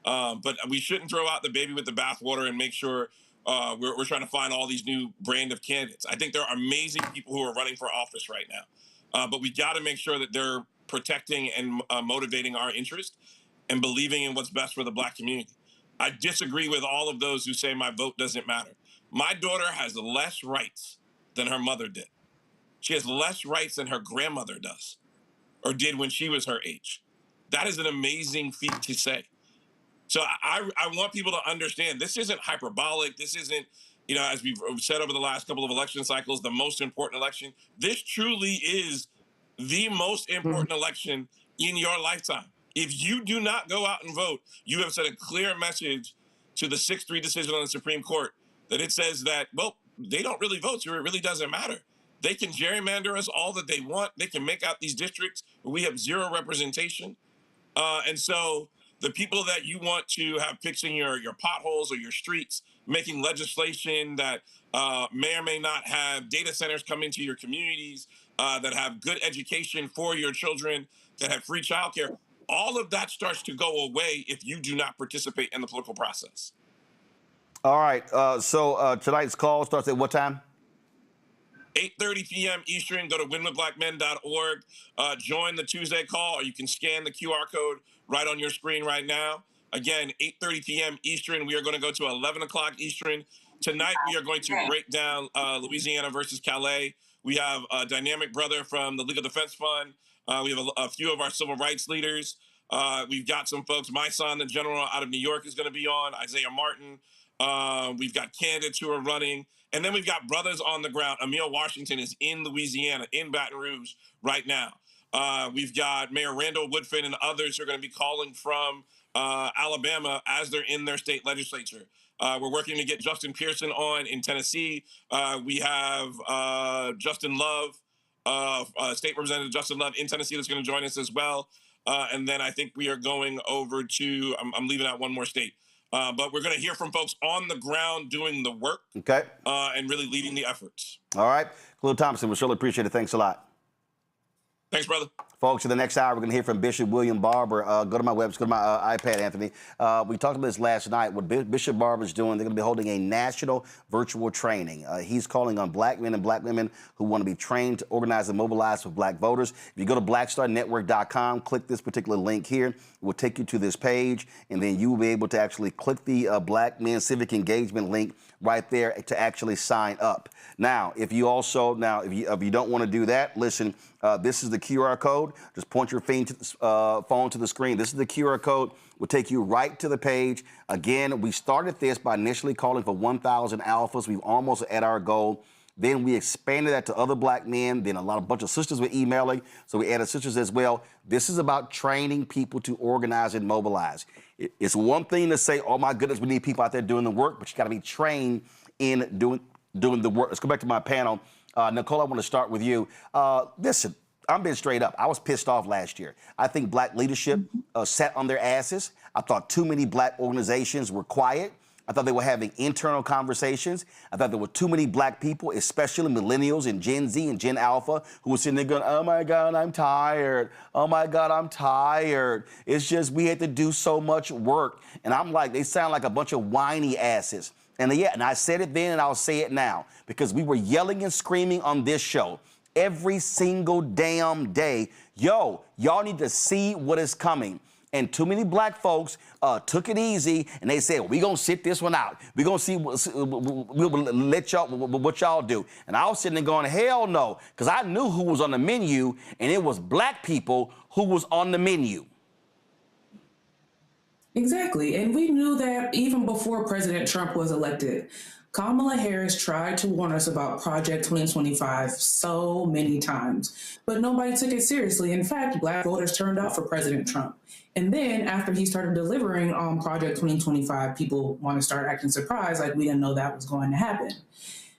But we shouldn't throw out the baby with the bathwater and make sure we're trying to find all these new brand of candidates. I think there are amazing people who are running for office right now. But we got to make sure that they're protecting and motivating our interest and believing in what's best for the Black community. I disagree with all of those who say my vote doesn't matter. My daughter has less rights than her mother did. She has less rights than her grandmother does or did when she was her age. That is an amazing feat to say. So I want people to understand this isn't hyperbolic. This isn't, as we've said over the last couple of election cycles, the most important election. This truly is the most important election in your lifetime. If you do not go out and vote, you have sent a clear message to the 6-3 decision on the Supreme Court that it says that, well, they don't really vote, so it really doesn't matter. They can gerrymander us all that they want. They can make out these districts where we have zero representation. And so the people that you want to have fixing your potholes or your streets, making legislation that may or may not have data centers come into your communities, that have good education for your children, that have free childcare, all of that starts to go away if you do not participate in the political process. All right. So tonight's call starts at what time? 8:30 p.m. Eastern. Go to winwithblackmen.org. Join the Tuesday call, or you can scan the QR code right on your screen right now. Again, 8:30 p.m. Eastern. We are going to go to 11 o'clock Eastern. Tonight, we are going to break down Louisiana versus Calais. We have a dynamic brother from the Legal Defense Fund. We have a few of our civil rights leaders. We've got some folks. My son, the general out of New York, is going to be on. Isaiah Martin. We've got candidates who are running. And then we've got brothers on the ground. Emil Washington is in Louisiana, in Baton Rouge right now. We've got Mayor Randall Woodfin and others who are going to be calling from Alabama as they're in their state legislature. We're working to get Justin Pearson on in Tennessee. We have Justin Love, State Representative Justin Love in Tennessee that's going to join us as well. And then I think we are going over to, I'm leaving out one more state. But we're going to hear from folks on the ground doing the work, okay, and really leading the efforts. All right. Khalil Thompson, we surely appreciate it. Thanks a lot. Thanks, brother. Folks, in the next hour, we're going to hear from Bishop William Barber. Go to my website, go to my iPad, Anthony. We talked about this last night. What Bishop Barber's doing, they're going to be holding a national virtual training. He's calling on black men and black women who want to be trained to organize and mobilize for black voters. If you go to blackstarnetwork.com, click this particular link here. It will take you to this page, and then you will be able to actually click the Black Men Civic Engagement link right there to actually sign up. Now, if you don't want to do that, listen, this is the QR code. Just point your phone to the screen. This is the QR code. Will take you right to the page. Again, we started this by initially calling for 1,000 alphas. We've almost at our goal. Then we expanded that to other black men. Then a bunch of sisters were emailing, so we added sisters as well. This is about training people to organize and mobilize. It's one thing to say, oh my goodness, we need people out there doing the work, but you got to be trained in doing the work. Let's go back to my panel. Nicole, I want to start with you. Listen, I'm being straight up. I was pissed off last year. I think black leadership sat on their asses. I thought too many black organizations were quiet. I thought they were having internal conversations. I thought there were too many black people, especially millennials and Gen Z and Gen Alpha, who were sitting there going, oh my God, I'm tired. Oh my God, I'm tired. It's just we had to do so much work. And I'm like, they sound like a bunch of whiny asses. And I said it then and I'll say it now, because we were yelling and screaming on this show every single damn day. Yo, y'all need to see what is coming. And too many black folks took it easy, and they said, we going to sit this one out. We're going to see, we'll let y'all, what y'all do. And I was sitting there going, hell no, because I knew who was on the menu, and it was black people who was on the menu. Exactly. And we knew that even before President Trump was elected. Kamala Harris tried to warn us about Project 2025 so many times, but nobody took it seriously. In fact, black voters turned out for President Trump. And then after he started delivering on Project 2025, people want to start acting surprised, like we didn't know that was going to happen.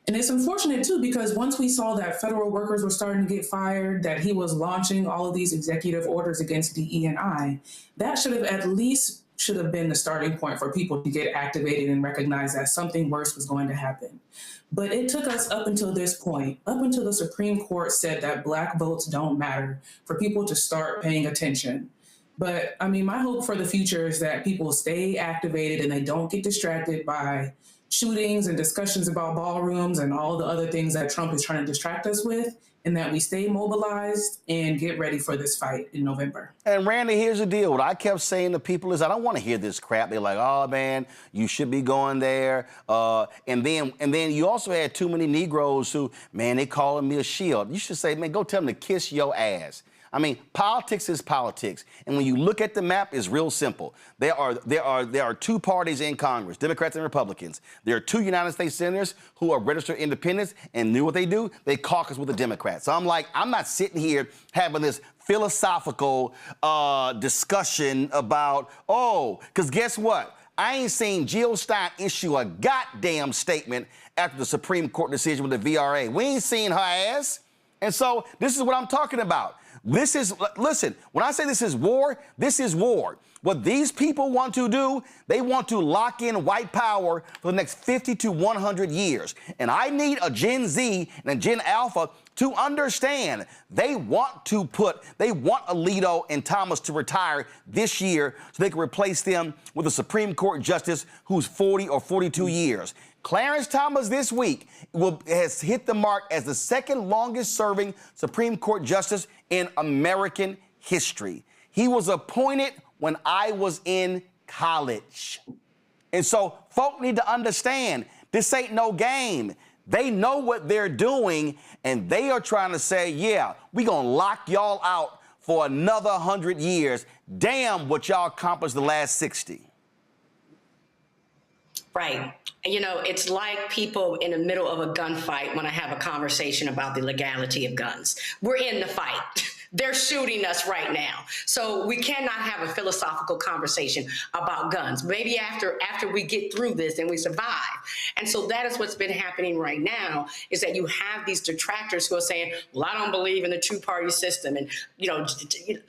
And it's unfortunate, too, because once we saw that federal workers were starting to get fired, that he was launching all of these executive orders against DE&I, that should have been the starting point for people to get activated and recognize that something worse was going to happen. But it took us up until this point, up until the Supreme Court said that black votes don't matter, for people to start paying attention. But I mean, my hope for the future is that people stay activated and they don't get distracted by shootings and discussions about ballrooms and all the other things that Trump is trying to distract us with, and that we stay mobilized and get ready for this fight in November. And Randy, here's the deal. What I kept saying to people is, I don't want to hear this crap. They're like, oh man, you should be going there. And then you also had too many Negroes who, man, they calling me a shield. You should say, man, go tell them to kiss your ass. I mean, politics is politics. And when you look at the map, it's real simple. There are two parties in Congress, Democrats and Republicans. There are two United States senators who are registered independents, and knew what they do? They caucus with the Democrats. So I'm like, I'm not sitting here having this philosophical discussion about, because guess what? I ain't seen Jill Stein issue a goddamn statement after the Supreme Court decision with the VRA. We ain't seen her ass. And so this is what I'm talking about. Listen, when I say this is war, this is war. What these people want to do, they want to lock in white power for the next 50 to 100 years. And I need a Gen Z and a Gen Alpha to understand they want Alito and Thomas to retire this year so they can replace them with a Supreme Court justice who's 40 or 42 years. Clarence Thomas this week has hit the mark as the second longest serving Supreme Court justice in American history. He was appointed when I was in college. And so folk need to understand this ain't no game. They know what they're doing, and they are trying to say, yeah, we gonna lock y'all out for another 100 years. Damn what y'all accomplished the last 60. Right. You know, it's like people in the middle of a gunfight when I have a conversation about the legality of guns. We're in the fight. They're shooting us right now. So we cannot have a philosophical conversation about guns. Maybe after we get through this and we survive. And so that is what's been happening right now, is that you have these detractors who are saying, well, I don't believe in the two-party system. And, you know,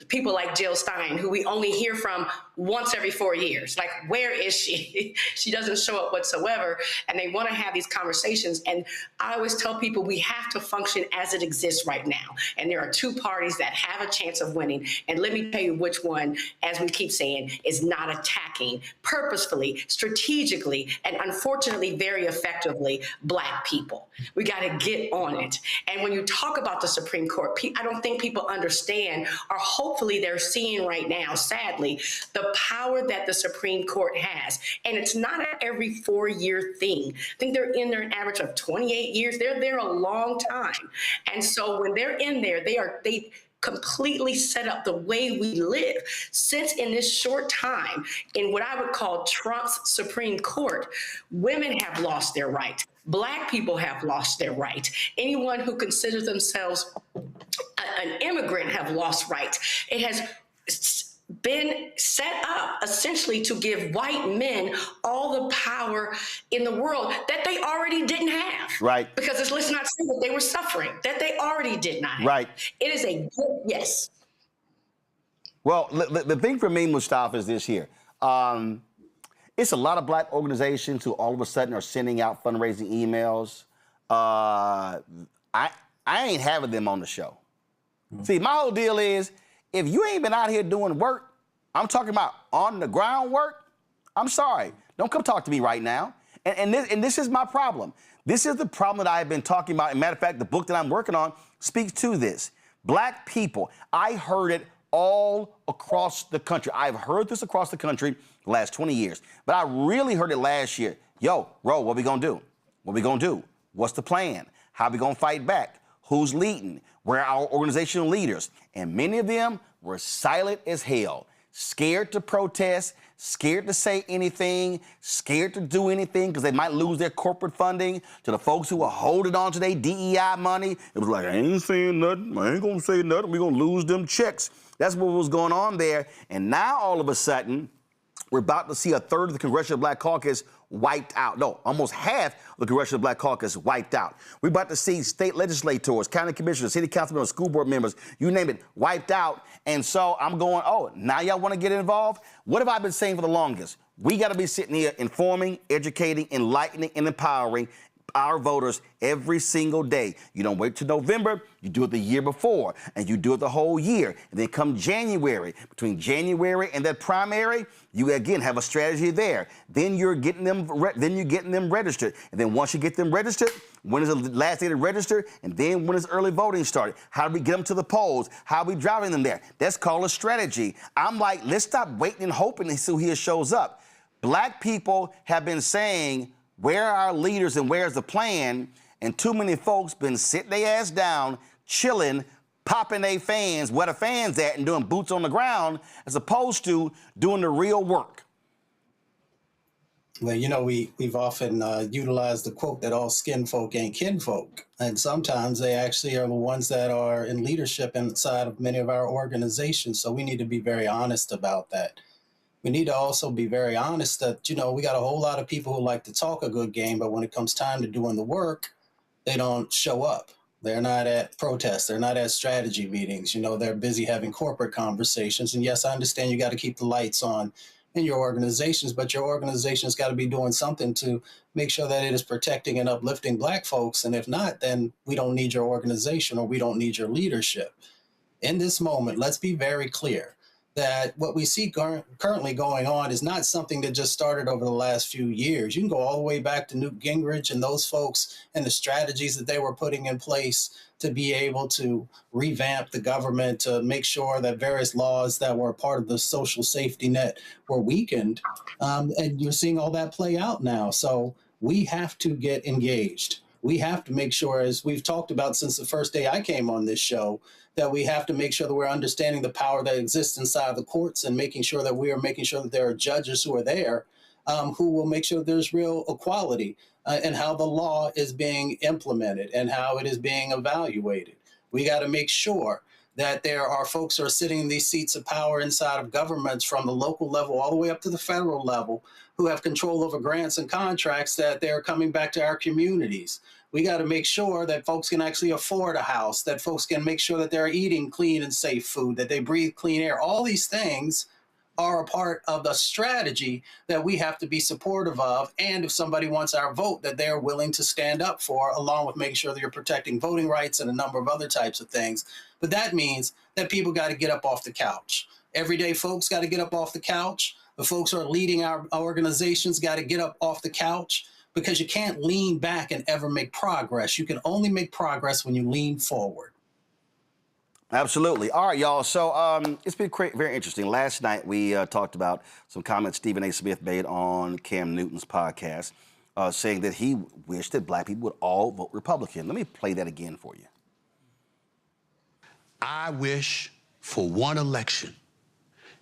people like Jill Stein, who we only hear from once every 4 years. Like, where is she? She doesn't show up whatsoever. And they want to have these conversations. And I always tell people we have to function as it exists right now. And there are two parties that have a chance of winning. And let me tell you which one, as we keep saying, is not attacking purposefully, strategically, and unfortunately very effectively Black people. We got to get on it. And when you talk about the Supreme Court, I don't think people understand, or hopefully they're seeing right now, sadly, the power that the Supreme Court has. And it's not an every 4-year thing. I think they're in there an average of 28 years. They're there a long time. And so when they're in there, they completely set up the way we live. Since in this short time, in what I would call Trump's Supreme Court, women have lost their right. Black people have lost their right. Anyone who considers themselves an immigrant have lost rights. It has been set up essentially to give white men all the power in the world that they already didn't have. Right. Because let's not say that they were suffering, that they already did not have. Right. It is a good, yes. Well, the thing for me, Mustafa, is this here. It's a lot of Black organizations who all of a sudden are sending out fundraising emails. I ain't having them on the show. See, my whole deal is, if you ain't been out here doing work, I'm talking about on the ground work, I'm sorry. Don't come talk to me right now. And this is my problem. This is the problem that I've been talking about. As a matter of fact, the book that I'm working on speaks to this. Black people, I heard it all across the country. I've heard this across the country the last 20 years. But I really heard it last year. Yo, Ro, what we gonna do? What we gonna do? What's the plan? How we gonna fight back? Who's leading? Where are our organizational leaders? And many of them were silent as hell, scared to protest, scared to say anything, scared to do anything because they might lose their corporate funding. To the folks who were holding on to their DEI money, it was like, I ain't saying nothing. I ain't going to say nothing. We're going to lose them checks. That's what was going on there. And now all of a sudden, we're about to see a third of the Congressional Black Caucus wiped out. No, almost half of the Congressional Black Caucus wiped out. We're about to see state legislators, county commissioners, city council members, school board members, you name it, wiped out. And so I'm going, oh, now y'all want to get involved? What have I been saying for the longest? We got to be sitting here informing, educating, enlightening, and empowering our voters every single day. You don't wait till November, you do it the year before, and you do it the whole year. And then come January, between January and that primary, you again have a strategy there. Then you're getting them registered. And then once you get them registered, when is the last day to register? And then when is early voting started? How do we get them to the polls? How are we driving them there? That's called a strategy. I'm like, let's stop waiting and hoping until he shows up. Black people have been saying, where are our leaders and where's the plan? And too many folks been sitting their ass down, chilling, popping their fans, where the fans at, and doing boots on the ground, as opposed to doing the real work. Well, you know, we've often utilized the quote that all skin folk ain't kinfolk. And sometimes they actually are the ones that are in leadership inside of many of our organizations. So we need to be very honest about that. we need to also be very honest that, we got a whole lot of people who like to talk a good game, but when it comes time to doing the work, they don't show up. They're not at protests. They're not at strategy meetings. They're busy having corporate conversations. And yes, I understand you got to keep the lights on in your organizations, but your organization's got to be doing something to make sure that it is protecting and uplifting Black folks. And if not, then we don't need your organization or we don't need your leadership. In this moment, let's be very clear that what we see currently going on is not something that just started over the last few years. You can go all the way back to Newt Gingrich and those folks and the strategies that they were putting in place to be able to revamp the government, to make sure that various laws that were a part of the social safety net were weakened. And you're seeing all that play out now. So we have to get engaged. We have to make sure, as we've talked about since the first day I came on this show, that we have to make sure that we're understanding the power that exists inside the courts and making sure that we are making sure that there are judges who are there who will make sure there's real equality and how the law is being implemented and how it is being evaluated. We got to make sure that there are folks who are sitting in these seats of power inside of governments from the local level all the way up to the federal level who have control over grants and contracts, that they're coming back to our communities. We got to make sure that folks can actually afford a house, that folks can make sure that they're eating clean and safe food, that they breathe clean air. All these things are a part of the strategy that we have to be supportive of. And if somebody wants our vote, that they're willing to stand up for, along with making sure that you're protecting voting rights and a number of other types of things. But that means that people got to get up off the couch. Everyday folks got to get up off the couch. The folks who are leading our organizations got to get up off the couch, because you can't lean back and ever make progress. You can only make progress when you lean forward. Absolutely. All right, y'all. So it's been very interesting. Last night we talked about some comments Stephen A. Smith made on Cam Newton's podcast, saying that he wished that Black people would all vote Republican. Let me play that again for you. I wish for one election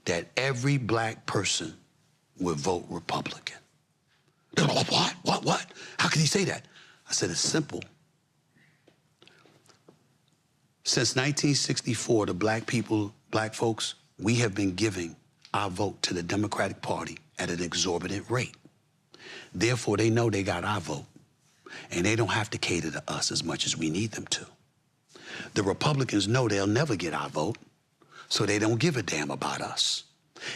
that every Black person would vote Republican. What? How can he say that? I said, it's simple. Since 1964, the Black people, Black folks, we have been giving our vote to the Democratic Party at an exorbitant rate. Therefore, they know they got our vote, and they don't have to cater to us as much as we need them to. The Republicans know they'll never get our vote, so they don't give a damn about us.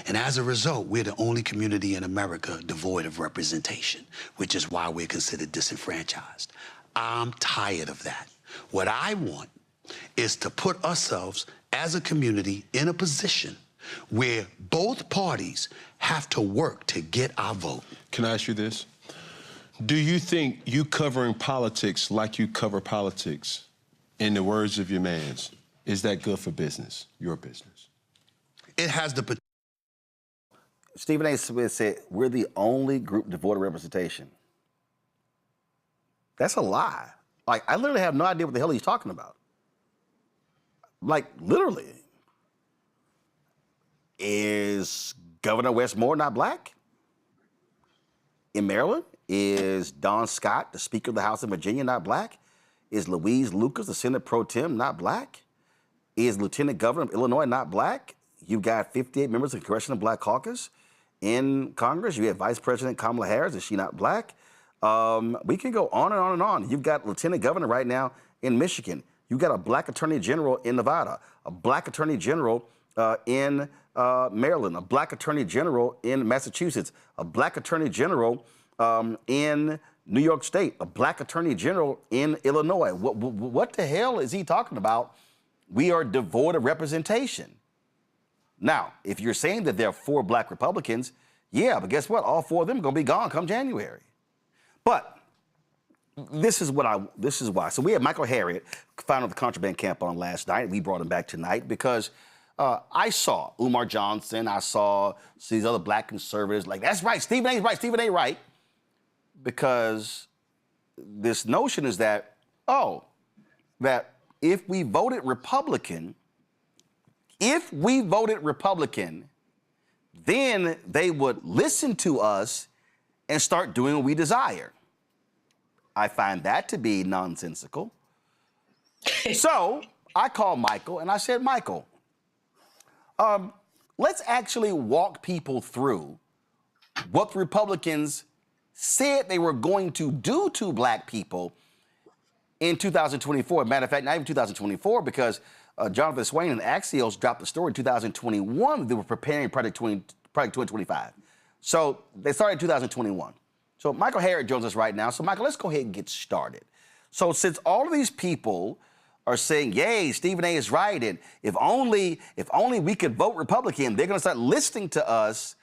And as a result, we're the only community in America devoid of representation, which is why we're considered disenfranchised. I'm tired of that. What I want is to put ourselves as a community in a position where both parties have to work to get our vote. Can I ask you this? Do you think you covering politics like you cover politics, in the words of your mans, is that good for business, your business? It has the potential. Stephen A. Smith said, we're the only group devoid of representation. That's a lie. Like, I literally have no idea what the hell he's talking about. Like, literally. Is Governor Wes Moore not Black? In Maryland? Is Don Scott, the Speaker of the House of Virginia, not Black? Is Louise Lucas, the Senate Pro Tem, not Black? Is Lieutenant Governor of Illinois not Black? You've got 58 members of the Congressional Black Caucus in Congress. You have Vice President Kamala Harris. Is she not Black? We can go on and on and on. You've got Lieutenant Governor right now in Michigan. You've got a Black Attorney General in Nevada, a Black Attorney General in Maryland, a Black Attorney General in Massachusetts, a Black Attorney General in New York State, a Black Attorney General in Illinois. What the hell is he talking about? We are devoid of representation. Now, if you're saying that there are 4 Black Republicans, yeah, but guess what? All 4 of them are going to be gone come January. But this is why. So we had Michael Harriot, founder of the Contraband Camp, on last night. We brought him back tonight because I saw Umar Johnson. I saw these other Black conservatives like, that's right, Stephen A. right, Stephen A. right. Because this notion is that, that if we voted Republican, then they would listen to us and start doing what we desire. I find that to be nonsensical. So I called Michael and I said, Michael, let's actually walk people through what the Republicans said they were going to do to black people in 2024. Matter of fact, not even 2024, because Jonathan Swain and Axios dropped the story in 2021. They were preparing Project 2025. So they started in 2021. So Michael Herod joins us right now. So Michael, let's go ahead and get started. So since all of these people are saying, yay, Stephen A is right, and if only we could vote Republican, they're going to start listening to us.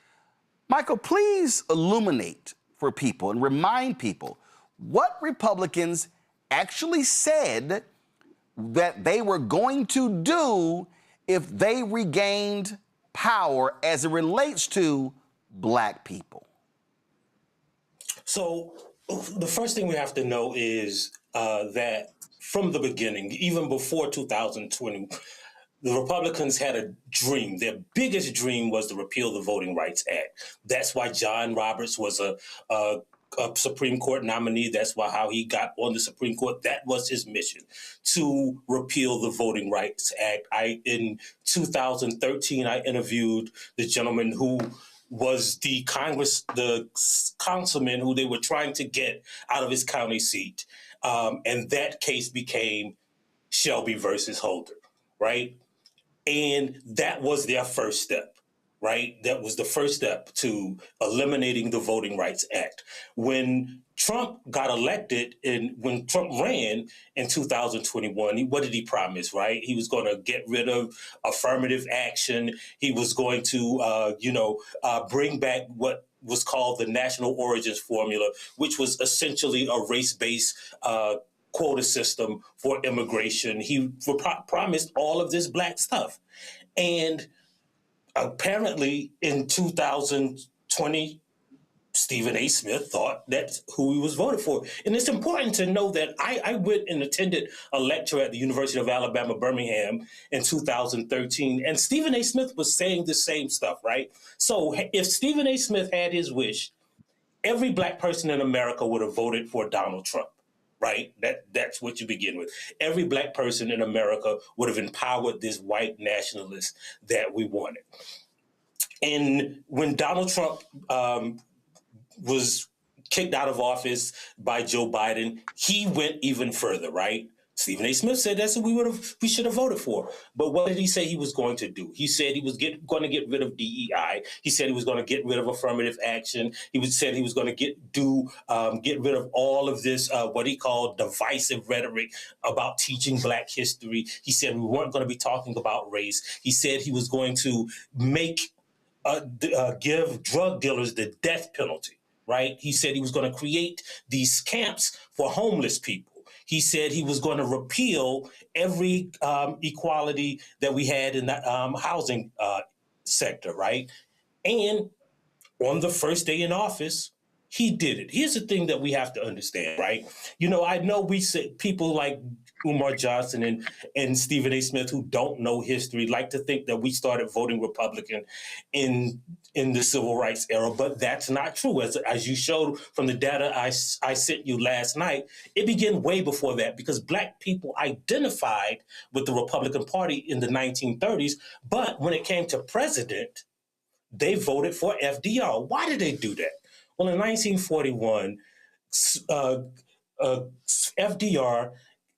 Michael, please illuminate for people and remind people what Republicans actually said that they were going to do if they regained power as it relates to black people. So the first thing we have to know is that from the beginning, even before 2020, the Republicans had a dream. Their biggest dream was to repeal the Voting Rights Act. That's why John Roberts was a Supreme Court nominee. That's why how he got on the Supreme Court. That was his mission, to repeal the Voting Rights Act. In 2013, I interviewed the gentleman who was the councilman who they were trying to get out of his county seat. And that case became Shelby versus Holder, right? And that was their first step, right? That was the first step to eliminating the Voting Rights Act. When Trump got elected and when Trump ran in 2021, what did he promise, right? He was going to get rid of affirmative action. He was going to, bring back what was called the National Origins Formula, which was essentially a race-based quota system for immigration. He promised all of this black stuff. And apparently in 2020, Stephen A. Smith thought that's who he was voted for. And it's important to know that I went and attended a lecture at the University of Alabama, Birmingham in 2013, and Stephen A. Smith was saying the same stuff, right? So if Stephen A. Smith had his wish, every black person in America would have voted for Donald Trump, right? That's what you begin with. Every black person in America would have empowered this white nationalist that we wanted. And when Donald Trump was kicked out of office by Joe Biden, he went even further, right? Stephen A. Smith said that's what we should have voted for. But what did he say he was going to do? He said he was going to get rid of DEI. He said he was going to get rid of affirmative action. Said he was going to get rid of all of this, what he called divisive rhetoric about teaching black history. He said we weren't going to be talking about race. He said he was going to give drug dealers the death penalty. Right? He said he was going to create these camps for homeless people. He said he was going to repeal every equality that we had in the housing sector, right? And on the first day in office, he did it. Here's the thing that we have to understand, right? I know we say people like Umar Johnson and Stephen A. Smith, who don't know history, like to think that we started voting Republican in the civil rights era, but that's not true. As you showed from the data I sent you last night, it began way before that because black people identified with the Republican Party in the 1930s, but when it came to president, they voted for FDR. Why did they do that? Well, in 1941, FDR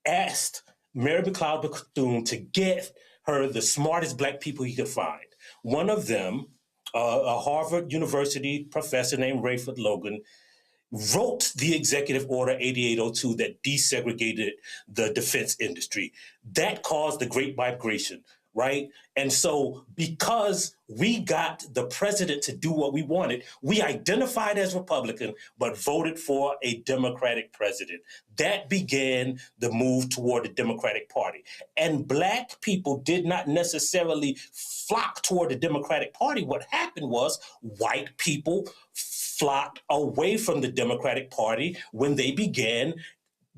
asked Mary McLeod Bethune to get her the smartest black people he could find. One of them, a Harvard University professor named Rayford Logan, wrote the executive order 8802 that desegregated the defense industry. That caused the Great Migration, right? And so because we got the president to do what we wanted, we identified as Republican, but voted for a Democratic president. That began the move toward the Democratic Party. And black people did not necessarily flock toward the Democratic Party. What happened was white people flocked away from the Democratic Party when they began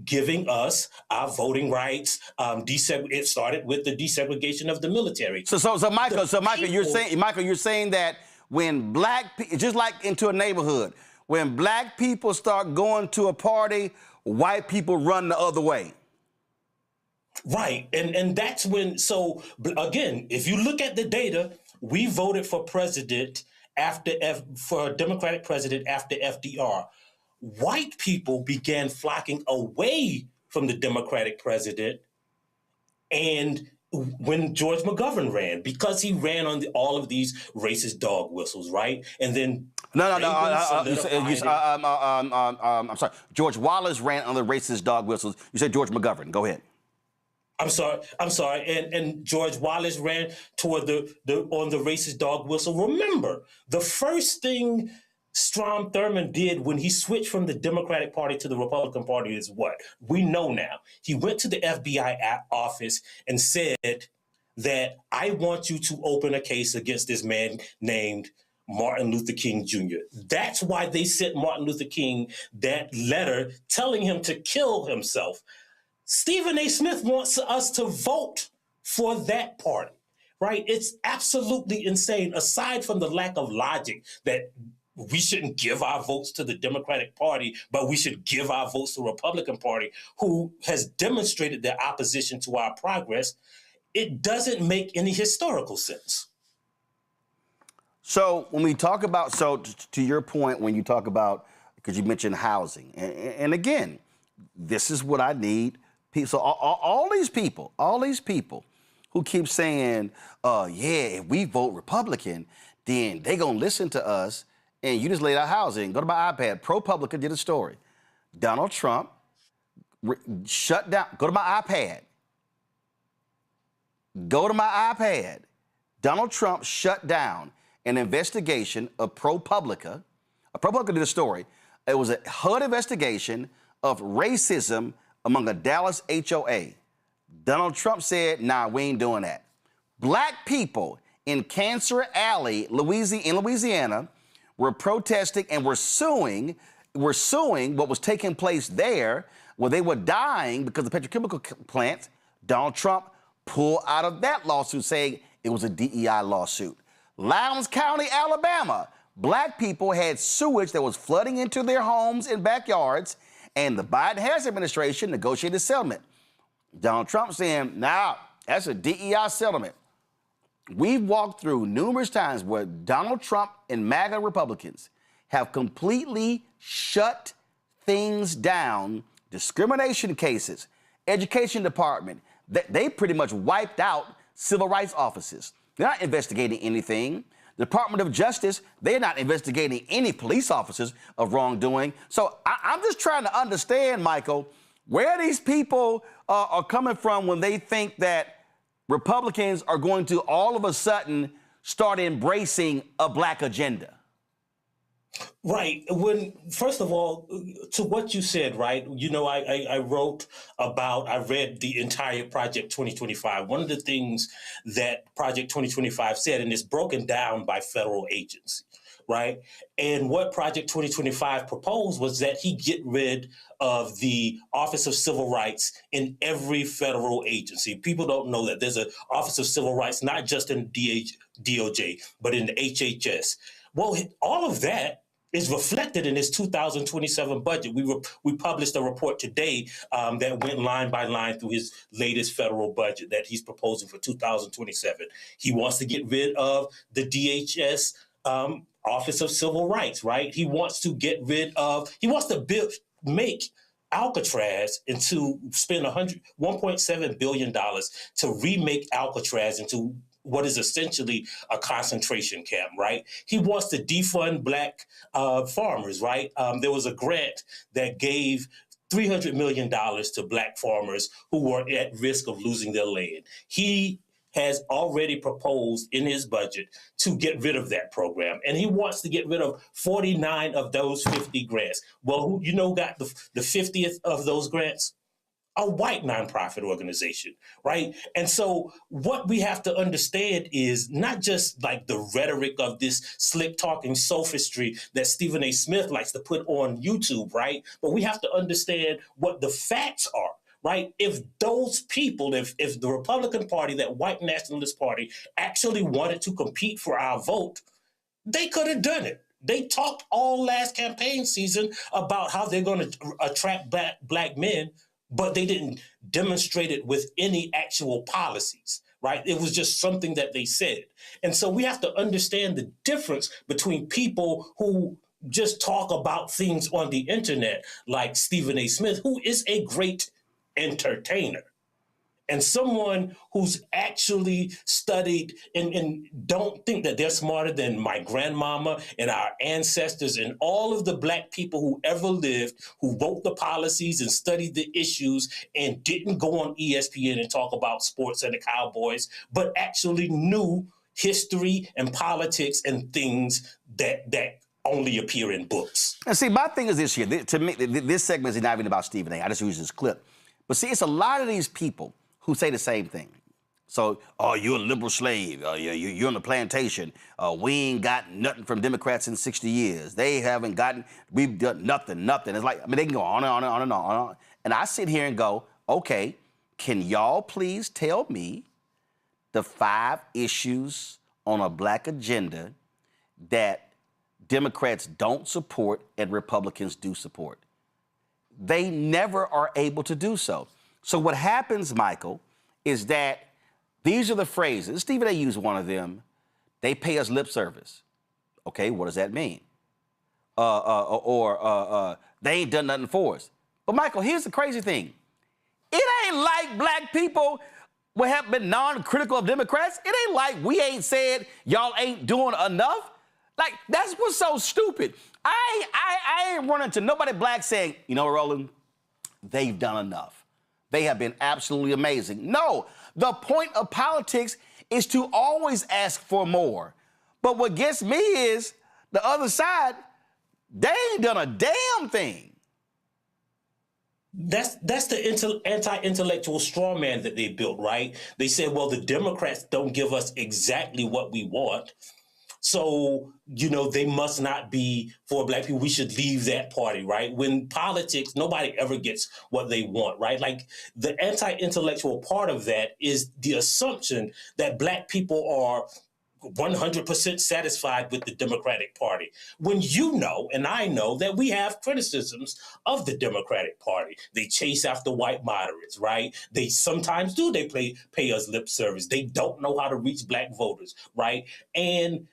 giving us our voting rights. It started with the desegregation of the military. So Michael, you're saying that when just like into a neighborhood, when black people start going to a party, white people run the other way. Right, and that's when, so again, if you look at the data, We voted for president for a Democratic president after FDR. White people began flocking away from the Democratic president, and when George McGovern ran, because he ran on all of these racist dog whistles, right? And then I'm sorry. George Wallace ran on the racist dog whistles. You said George McGovern. Go ahead. I'm sorry. And George Wallace ran toward on the racist dog whistle. Remember, the first thing Strom Thurmond did when he switched from the Democratic Party to the Republican Party is what? We know now. He went to the FBI office and said that I want you to open a case against this man named Martin Luther King Jr. That's why they sent Martin Luther King that letter telling him to kill himself. Stephen A. Smith wants us to vote for that party, right? It's absolutely insane, aside from the lack of logic that we shouldn't give our votes to the Democratic Party, but we should give our votes to the Republican Party, who has demonstrated their opposition to our progress. It doesn't make any historical sense. So when we talk about, to your point, when you talk about, because you mentioned housing, and again, this is what I need. So all these people who keep saying, yeah, if we vote Republican, then they gonna listen to us. And you just laid out housing. Go to my iPad. ProPublica did a story. Donald Trump shut down. Go to my iPad. Go to my iPad. Donald Trump shut down an investigation of ProPublica. ProPublica did a story. It was a HUD investigation of racism among a Dallas HOA. Donald Trump said, nah, we ain't doing that. Black people in Cancer Alley, Louisiana, were protesting and were suing what was taking place there, where they were dying because of the petrochemical plants. Donald Trump pulled out of that lawsuit, saying it was a DEI lawsuit. Lowndes County, Alabama, black people had sewage that was flooding into their homes and backyards, and the Biden-Harris administration negotiated a settlement. Donald Trump saying, nah, that's a DEI settlement. We've walked through numerous times where Donald Trump and MAGA Republicans have completely shut things down, discrimination cases, education department. They pretty much wiped out civil rights offices. They're not investigating anything. The Department of Justice, they're not investigating any police officers of wrongdoing. So I'm just trying to understand, Michael, where these people are coming from when they think that Republicans are going to all of a sudden start embracing a black agenda. Right. First of all, to what you said, right? You know, I read the entire Project 2025. One of the things that Project 2025 said, and it's broken down by federal agency, right? And what Project 2025 proposed was that he get rid of the Office of Civil Rights in every federal agency. People don't know that there's an Office of Civil Rights, not just in DOJ, but in the HHS. Well, all of that is reflected in his 2027 budget. We published a report today that went line by line through his latest federal budget that he's proposing for 2027. He wants to get rid of the DHS Office of Civil Rights, right? He wants to make Alcatraz spend $1.7 billion to remake Alcatraz into what is essentially a concentration camp, right? He wants to defund black farmers, right? There was a grant that gave $300 million to black farmers who were at risk of losing their land. He has already proposed in his budget to get rid of that program. And he wants to get rid of 49 of those 50 grants. Well, who got the 50th of those grants? A white nonprofit organization, right? And so what we have to understand is not just like the rhetoric of this slick talking sophistry that Stephen A. Smith likes to put on YouTube, right? But we have to understand what the facts are, right? If those people, if the Republican Party, that white nationalist party, actually wanted to compete for our vote, they could have done it. They talked all last campaign season about how they're going to attract black men, but they didn't demonstrate it with any actual policies, right? It was just something that they said. And so we have to understand the difference between people who just talk about things on the internet, like Stephen A. Smith, who is a great entertainer, and someone who's actually studied and don't think that they're smarter than my grandmama and our ancestors and all of the Black people who ever lived, who wrote the policies and studied the issues and didn't go on ESPN and talk about sports and the Cowboys, but actually knew history and politics and things that only appear in books. And see, my thing is this here. To me, this segment is not even about Stephen A. I just use this clip. But see, it's a lot of these people who say the same thing. So, oh, you're a liberal slave. You're on the plantation. We ain't got nothing from Democrats in 60 years. They haven't gotten, we've done nothing. It's like, I mean, they can go on and on and on and on. And I sit here and go, okay, can y'all please tell me the 5 issues on a Black agenda that Democrats don't support and Republicans do support? They never are able to do so. So what happens, Michael, is that these are the phrases. Stephen A. used one of them. They pay us lip service. Okay, what does that mean? They ain't done nothing for us. But Michael, here's the crazy thing. It ain't like Black people have been non-critical of Democrats. It ain't like we ain't said y'all ain't doing enough. Like, that's what's so stupid. I ain't running to nobody Black saying, you know, Roland, they've done enough. They have been absolutely amazing. No, the point of politics is to always ask for more. But what gets me is the other side, they ain't done a damn thing. That's the anti-intellectual straw man that they built, right? They said, well, the Democrats don't give us exactly what we want. So, you know, they must not be for Black people. We should leave that party, right? When politics, nobody ever gets what they want, right? Like, the anti-intellectual part of that is the assumption that Black people are 100% satisfied with the Democratic Party. When you know, and I know, that we have criticisms of the Democratic Party. They chase after white moderates, right? They sometimes do. They pay us lip service. They don't know how to reach Black voters, right? And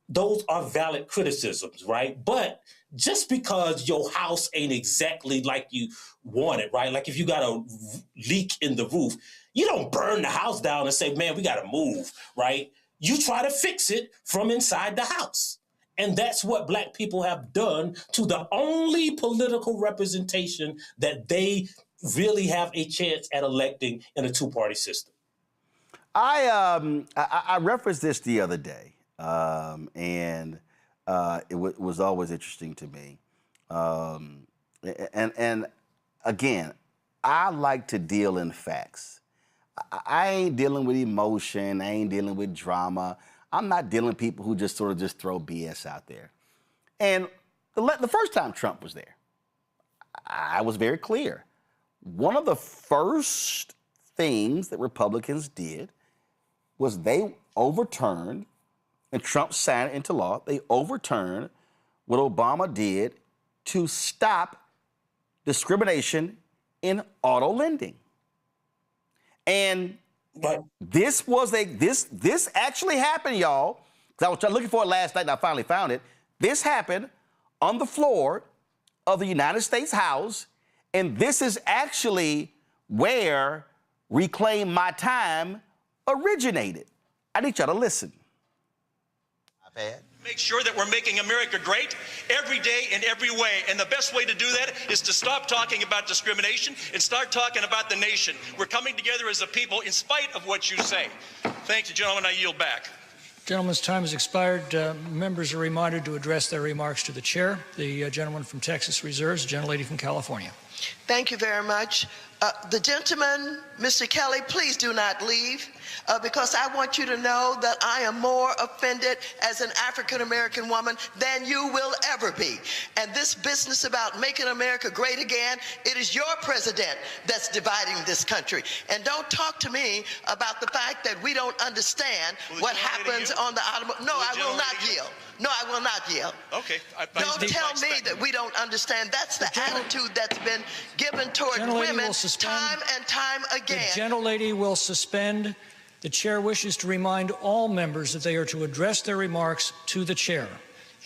those are valid criticisms, right? But just because your house ain't exactly like you want it, right? Like if you got a leak in the roof, you don't burn the house down and say, man, we got to move, right? You try to fix it from inside the house. And that's what Black people have done to the only political representation that they really have a chance at electing in a two-party system. I referenced this the other day. It was always interesting to me. And again, I like to deal in facts. I ain't dealing with emotion. I ain't dealing with drama. I'm not dealing with people who just sort of just throw BS out there. And the first time Trump was there, I was very clear. One of the first things that Republicans did was they overturned, and Trump signed it into law, they overturned what Obama did to stop discrimination in auto lending. And this actually happened, y'all, because I was looking for it last night and I finally found it. This happened on the floor of the United States House, and this is actually where Reclaim My Time originated. I need y'all to listen. Make sure that we're making America great every day in every way. And the best way to do that is to stop talking about discrimination and start talking about the nation. We're coming together as a people in spite of what you say. Thank you, gentlemen. I yield back. Gentleman's time has expired. Members are reminded to address their remarks to the chair. The gentleman from Texas reserves, the gentlelady from California. Thank you very much. The gentleman, Mr. Kelly, please do not leave because I want you to know that I am more offended as an African-American woman than you will ever be. And this business about making America great again, it is your president that's dividing this country. And don't talk to me about the fact that we don't understand what happens on the automobile. No, I will not yield. No, I will not yield. Okay. Don't tell me that we don't understand. That's the attitude that's been given toward women time and time again. The gentlelady will suspend The chair wishes to remind all members that they are to address their remarks to the chair.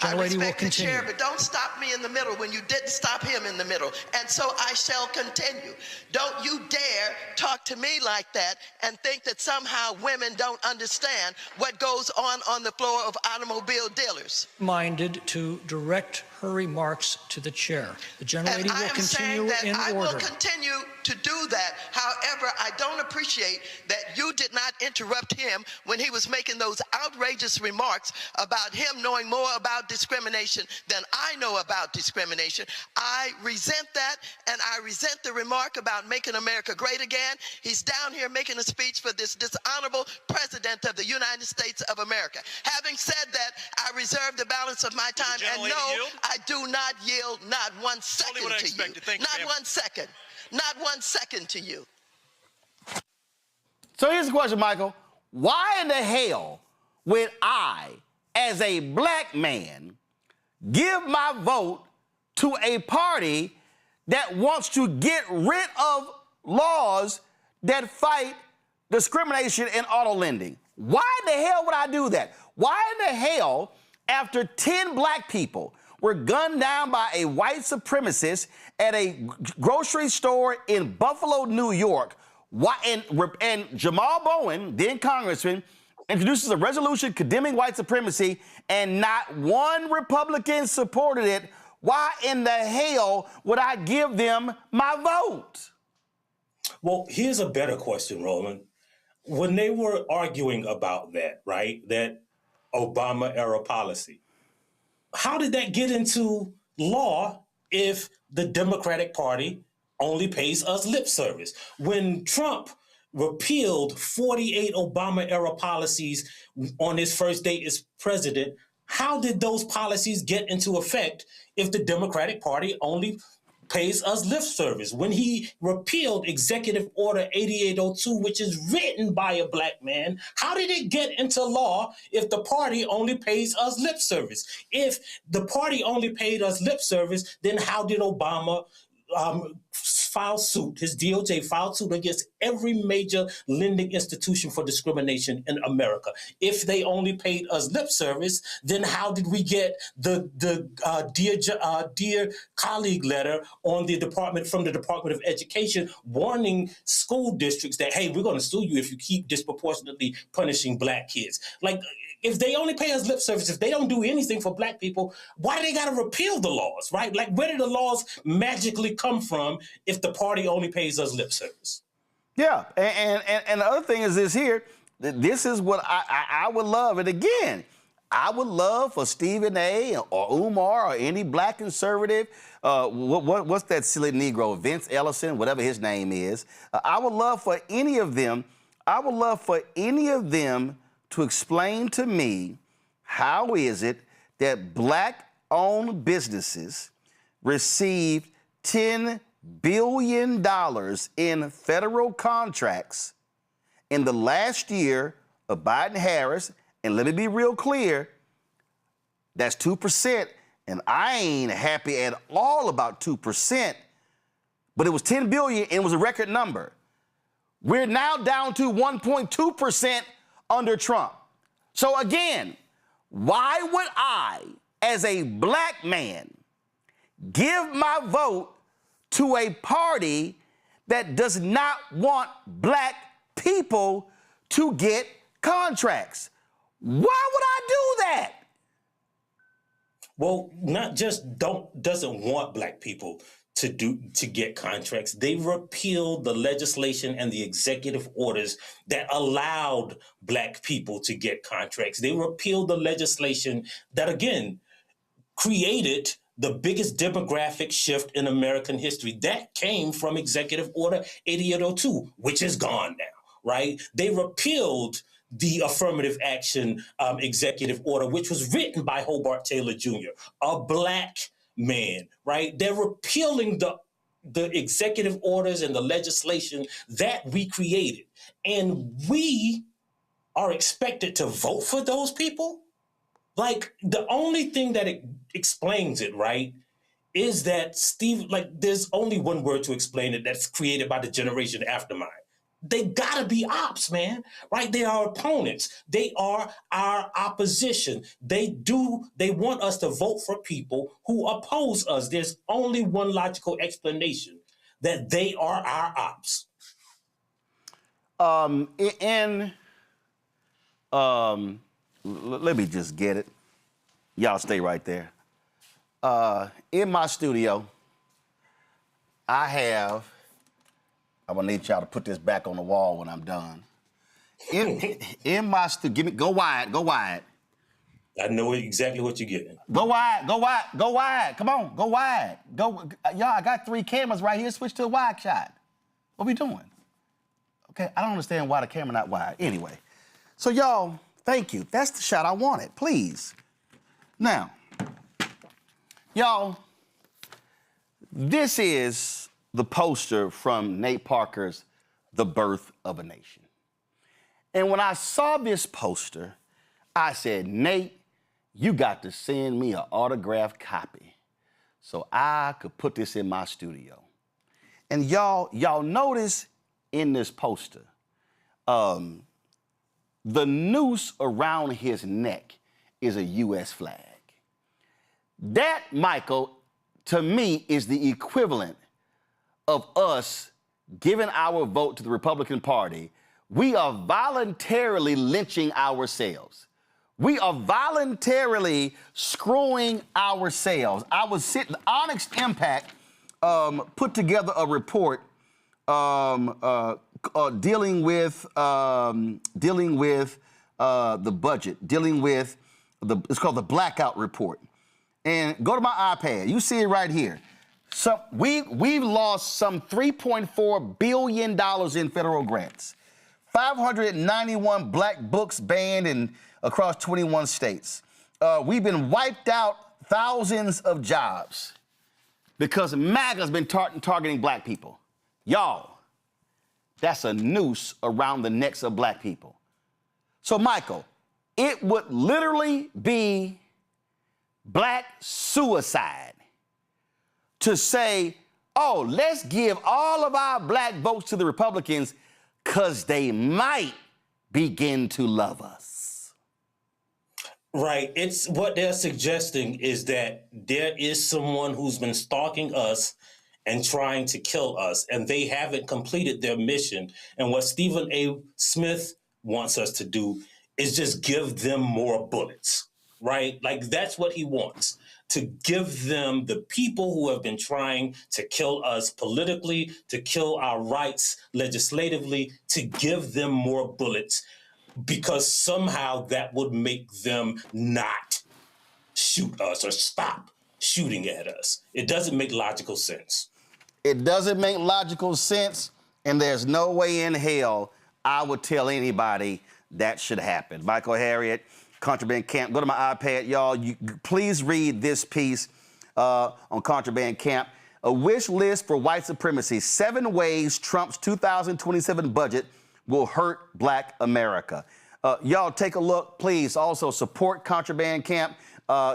I Gentlelady will respect the continue. chair, but don't stop me in the middle when you didn't stop him in the middle. And so I shall continue. Don't you dare talk to me like that and think that somehow women don't understand what goes on the floor of automobile dealers. Minded to direct her remarks to the chair. The gentlelady will continue in I order. will continue to do that. However, I don't appreciate that you did not interrupt him when he was making those outrageous remarks about him knowing more about discrimination than I know about discrimination. I resent that, and I resent the remark about making America great again. He's down here making a speech for this dishonorable president of the United States of America. Having said that, I reserve the balance of my time, and no, I do not yield not 1 second to you. Not 1 second. Not 1 second to you. So here's the question, Michael. Why in the hell would I, as a black man, give my vote to a party that wants to get rid of laws that fight discrimination in auto lending? Why in the hell would I do that? Why in the hell, after 10 black people were gunned down by a white supremacist at a grocery store in Buffalo, New York, and Jamal Bowen, then congressman, introduces a resolution condemning white supremacy, and not one Republican supported it, why in the hell would I give them my vote? Well, here's a better question, Roland. When they were arguing about that, right, that Obama-era policy, how did that get into law if the Democratic Party only pays us lip service? When Trump repealed 48 Obama-era policies on his first day as president, how did those policies get into effect if the Democratic Party only pays us lip service? When he repealed Executive Order 8802, which is written by a black man, how did it get into law if the party only pays us lip service? If the party only paid us lip service, then how did Obama file suit, his DOJ filed suit against every major lending institution for discrimination in America? If they only paid us lip service, then how did we get the dear colleague letter on the department from the Department of Education warning school districts that, hey, we're going to sue you if you keep disproportionately punishing black kids? Like, if they only pay us lip service, if they don't do anything for black people, why do they got to repeal the laws, right? Like, where did the laws magically come from if the party only pays us lip service? Yeah, and the other thing is this here, this is what I would love. And again, I would love for Stephen A. or Umar or any black conservative, what's that silly Negro, Vince Ellison, whatever his name is. I would love for any of them, to explain to me how is it that black-owned businesses received $10 billion in federal contracts in the last year of Biden-Harris. And let me be real clear, that's 2%, and I ain't happy at all about 2%, but it was $10 billion and it was a record number. We're now down to 1.2% under Trump. So again, why would I, as a black man, give my vote to a party that does not want black people to get contracts? Why would I do that? Well, not just doesn't want black people to get contracts. They repealed the legislation and the executive orders that allowed black people to get contracts. They repealed the legislation that, again, created the biggest demographic shift in American history. That came from Executive Order 8802, which is gone now, right? They repealed the affirmative action executive order, which was written by Hobart Taylor Jr., a black man, right? They're repealing the executive orders and the legislation that we created. And we are expected to vote for those people? Like, the only thing that explains it, right, is that there's only one word to explain it that's created by the generation after mine. They gotta be ops, man, right? They are opponents. They are our opposition. They want us to vote for people who oppose us. There's only one logical explanation, that they are our ops. Let me just get it. Y'all stay right there. In my studio, I'm gonna need y'all to put this back on the wall when I'm done. In my studio, go wide. I know exactly what you're getting. Go wide. Come on, go wide. Y'all, I got 3 cameras right here. Switch to a wide shot. What we doing? Okay, I don't understand why the camera not wide. Anyway, so y'all, thank you. That's the shot I wanted, please. Now, y'all, this is the poster from Nate Parker's The Birth of a Nation. And when I saw this poster, I said, Nate, you got to send me an autographed copy so I could put this in my studio. And y'all notice in this poster, the noose around his neck is a U.S. flag. That, Michael, to me, is the equivalent of us giving our vote to the Republican Party. We are voluntarily lynching ourselves. We are voluntarily screwing ourselves. Onyx Impact put together a report dealing with the budget, it's called the Blackout Report. And go to my iPad. You see it right here. So we've lost some $3.4 billion in federal grants. 591 black books banned across 21 states. We've been wiped out thousands of jobs because MAGA's been targeting black people. Y'all, that's a noose around the necks of black people. So, Michael, it would literally be black suicide to say, oh, let's give all of our black votes to the Republicans because they might begin to love us. Right. It's what they're suggesting is that there is someone who's been stalking us and trying to kill us, and they haven't completed their mission. And what Stephen A. Smith wants us to do is just give them more bullets, right? Like, that's what he wants, to give them, the people who have been trying to kill us politically, to kill our rights legislatively, to give them more bullets, because somehow that would make them not shoot us or stop shooting at us. It doesn't make logical sense. It doesn't make logical sense, and there's no way in hell I would tell anybody that should happen. Michael Harriot, Contraband Camp. Go to my iPad, y'all. Please read this piece on Contraband Camp. A wish list for white supremacy. 7 ways Trump's 2027 budget will hurt black America. Y'all take a look, please. Also support Contraband Camp.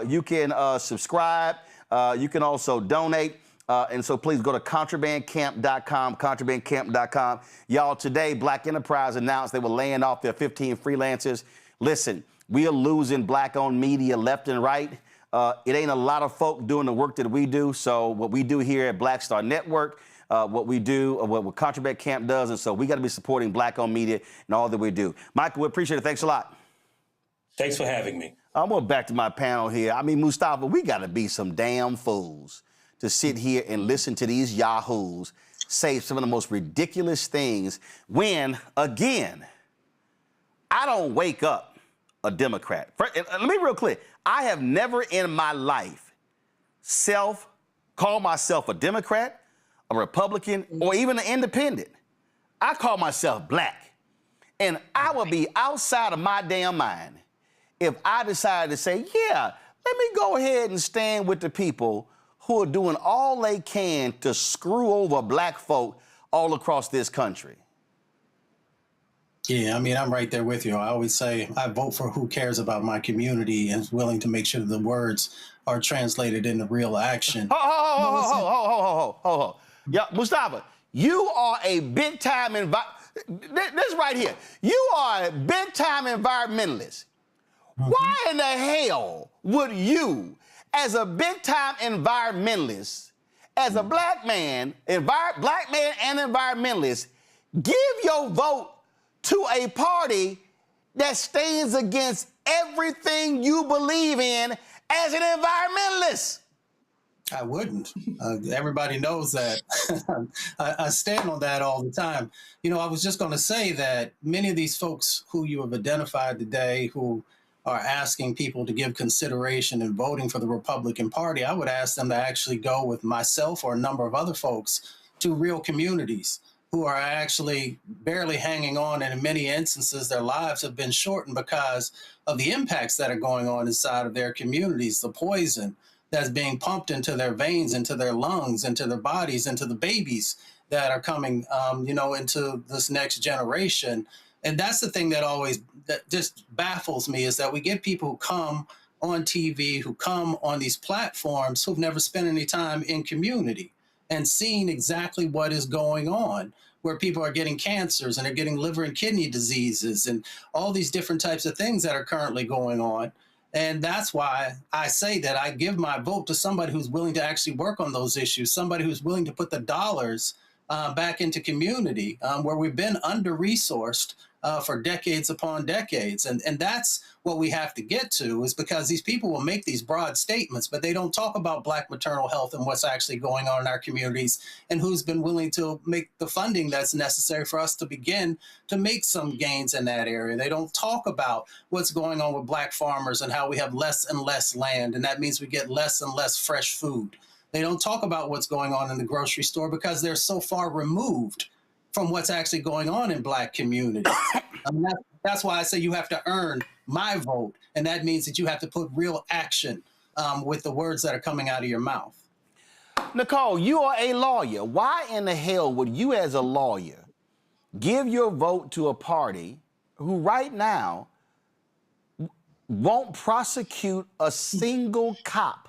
You can subscribe. You can also donate. And so please go to contrabandcamp.com, contrabandcamp.com. Y'all, today, Black Enterprise announced they were laying off their 15 freelancers. Listen, we are losing black-owned media left and right. It ain't a lot of folk doing the work that we do. So what we do here at Black Star Network, what we do, what Contraband Camp does, and so we got to be supporting black-owned media and all that we do. Michael, we appreciate it. Thanks a lot. Thanks for having me. I'm going back to my panel here. I mean, Mustafa, we got to be some damn fools to sit here and listen to these yahoos say some of the most ridiculous things when, again, I don't wake up a Democrat. Let me be real clear. I have never in my life called myself a Democrat, a Republican, or even an independent. I call myself black. And I would be outside of my damn mind if I decided to say, yeah, let me go ahead and stand with the people who are doing all they can to screw over black folk all across this country. Yeah, I mean, I'm right there with you. I always say I vote for who cares about my community and is willing to make sure the words are translated into real action. Yeah, Mustafa, you are a big time this right here. You are a big-time environmentalist. Why in the hell would you, as a big-time environmentalist, as a black man and environmentalist, give your vote to a party that stands against everything you believe in as an environmentalist? I wouldn't. Everybody knows that. I stand on that all the time. You know, I was just going to say that many of these folks who you have identified today who are asking people to give consideration in voting for the Republican Party, I would ask them to actually go with myself or a number of other folks to real communities who are actually barely hanging on, and in many instances, their lives have been shortened because of the impacts that are going on inside of their communities, the poison that's being pumped into their veins, into their lungs, into their bodies, into the babies that are coming, into this next generation. And that's the thing that just baffles me, is that we get people who come on TV, who come on these platforms, who've never spent any time in community and seen exactly what is going on, where people are getting cancers and are getting liver and kidney diseases and all these different types of things that are currently going on. And that's why I say that I give my vote to somebody who's willing to actually work on those issues, somebody who's willing to put the dollars back into community, where we've been under-resourced for decades upon decades. And that's what we have to get to, is because these people will make these broad statements, but they don't talk about Black maternal health and what's actually going on in our communities and who's been willing to make the funding that's necessary for us to begin to make some gains in that area. They don't talk about what's going on with Black farmers and how we have less and less land, and that means we get less and less fresh food. They don't talk about what's going on in the grocery store because they're so far removed from what's actually going on in Black communities. That's why I say you have to earn my vote, and that means that you have to put real action with the words that are coming out of your mouth. Nicole, you are a lawyer. Why in the hell would you, as a lawyer, give your vote to a party who right now won't prosecute a single cop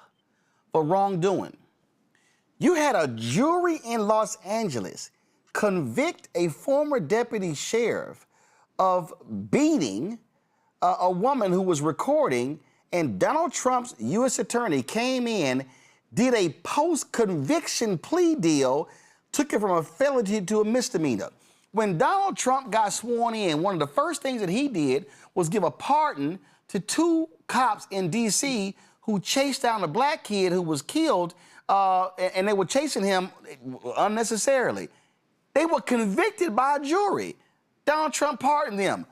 for wrongdoing? You had a jury in Los Angeles convict a former deputy sheriff of beating a woman who was recording, and Donald Trump's U.S. attorney came in, did a post-conviction plea deal, took it from a felony to a misdemeanor. When Donald Trump got sworn in, one of the first things that he did was give a pardon to 2 cops in D.C. who chased down a Black kid who was killed, and they were chasing him unnecessarily. They were convicted by a jury. Donald Trump pardoned them.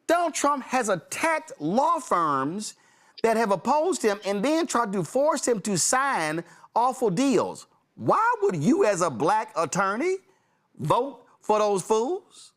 Donald Trump has attacked law firms that have opposed him and then tried to force him to sign awful deals. Why would you, as a Black attorney, vote for those fools?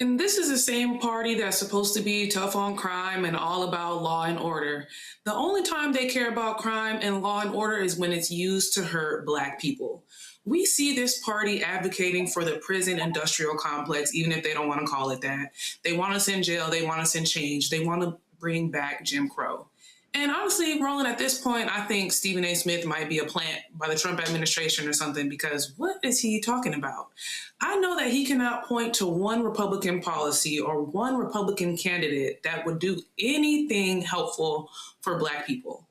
And this is the same party that's supposed to be tough on crime and all about law and order. The only time they care about crime and law and order is when it's used to hurt Black people. We see this party advocating for the prison industrial complex, even if they don't want to call it that. They want us in jail. They want us in change. They want to bring back Jim Crow. And honestly, Roland, at this point, I think Stephen A. Smith might be a plant by the Trump administration or something, because what is he talking about? I know that he cannot point to one Republican policy or one Republican candidate that would do anything helpful for Black people.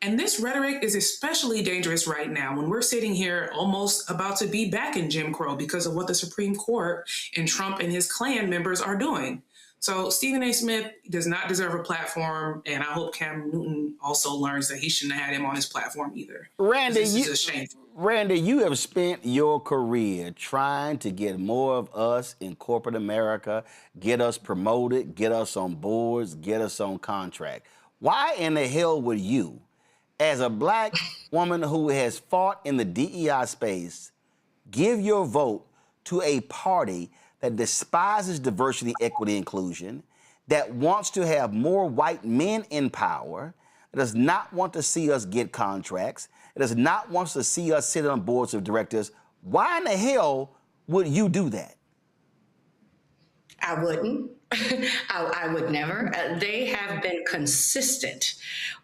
And this rhetoric is especially dangerous right now when we're sitting here almost about to be back in Jim Crow because of what the Supreme Court and Trump and his Klan members are doing. So Stephen A. Smith does not deserve a platform, and I hope Cam Newton also learns that he shouldn't have had him on his platform either. Randy, this is a shame. Randy, you have spent your career trying to get more of us in corporate America, get us promoted, get us on boards, get us on contract. Why in the hell would you, as a Black woman who has fought in the DEI space, give your vote to a party that despises diversity, equity, inclusion, that wants to have more white men in power, that does not want to see us get contracts, that does not want to see us sit on boards of directors? Why in the hell would you do that? I wouldn't. I would never. They have been consistent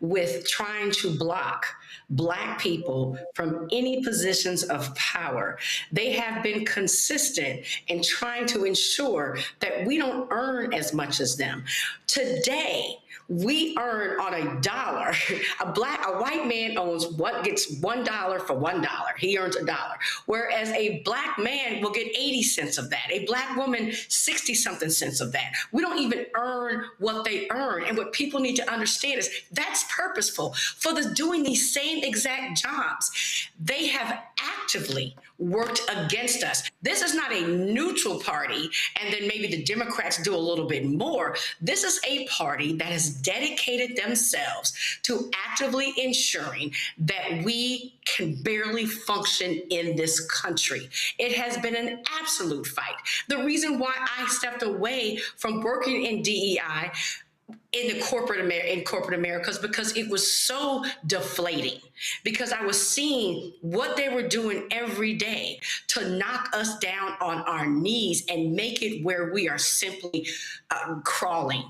with trying to block Black people from any positions of power. They have been consistent in trying to ensure that we don't earn as much as them. Today, we earn on $1. A white man gets $1 for $1. He earns $1. Whereas a Black man will get 80 cents of that. A Black woman, 60 something cents of that. We don't even earn what they earn. And what people need to understand is that's purposeful. For doing these same exact jobs, they have actively worked against us. This is not a neutral party, and then maybe the Democrats do a little bit more. This is a party that has dedicated themselves to actively ensuring that we can barely function in this country. It has been an absolute fight. The reason why I stepped away from working in DEI in corporate America is because it was so deflating, because I was seeing what they were doing every day to knock us down on our knees and make it where we are simply crawling.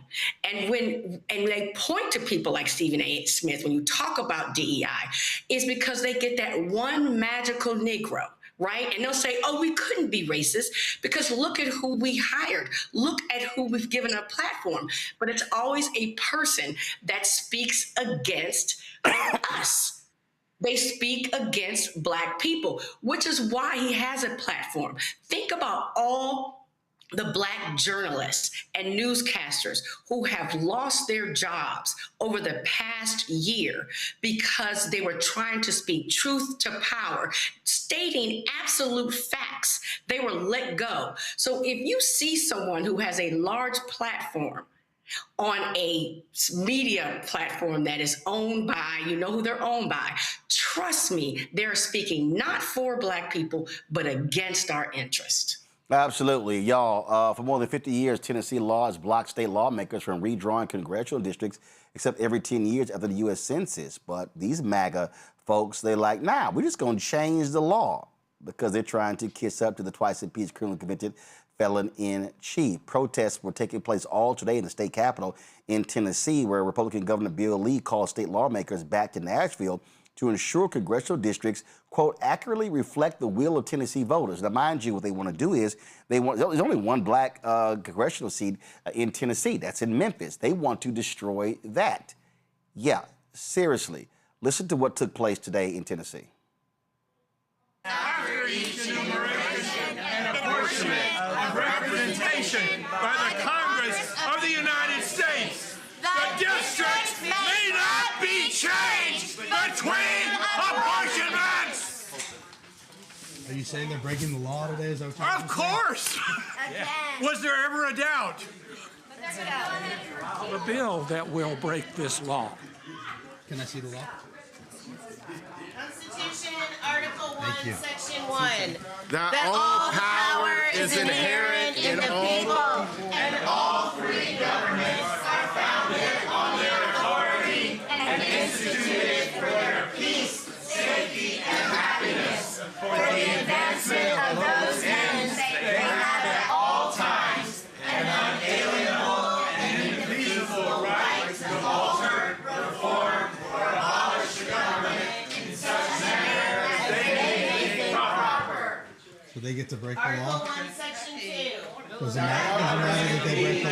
And when they point to people like Stephen A. Smith, when you talk about DEI, is because they get that one magical Negro, right? And they'll say, oh, we couldn't be racist because look at who we hired. Look at who we've given a platform. But it's always a person that speaks against us. They speak against Black people, which is why he has a platform. Think about all the Black journalists and newscasters who have lost their jobs over the past year because they were trying to speak truth to power, stating absolute facts. They were let go. So if you see someone who has a large platform on a media platform that is owned by, you know who they're owned by, trust me, they're speaking not for Black people, but against our interest. Absolutely. Y'all, for more than 50 years, Tennessee law has blocked state lawmakers from redrawing congressional districts except every 10 years after the U.S. Census. But these MAGA folks, they're like, nah, we're just going to change the law because they're trying to kiss up to the twice-impeached criminally convicted felon-in-chief. Protests were taking place all today in the state capitol in Tennessee, where Republican Governor Bill Lee called state lawmakers back to Nashville to ensure congressional districts, quote, accurately reflect the will of Tennessee voters. Now, mind you, what they want to do is there's only one Black congressional seat in Tennessee. That's in Memphis. They want to destroy that. Yeah, seriously. Listen to what took place today in Tennessee. After each enumeration and apportionment of representation by the Congress of the United States, the districts may not be changed between apportionments. Are you saying they're breaking the law today? Is that what you're Of course. Was there ever a doubt? A bill that will break this law. Can I see the law? Constitution, Article 1, you. Section 1. That all power is inherent in the people, and all free governments are founded on their authority and instituted for their peace, safety, and happiness, for the advancement of those ends they have at all times, an unalienable and indefeasible right to alter, reform, or abolish the government in such manner as they may think proper. So they get to break the Article law? 1, Section 2. Does it matter that they break the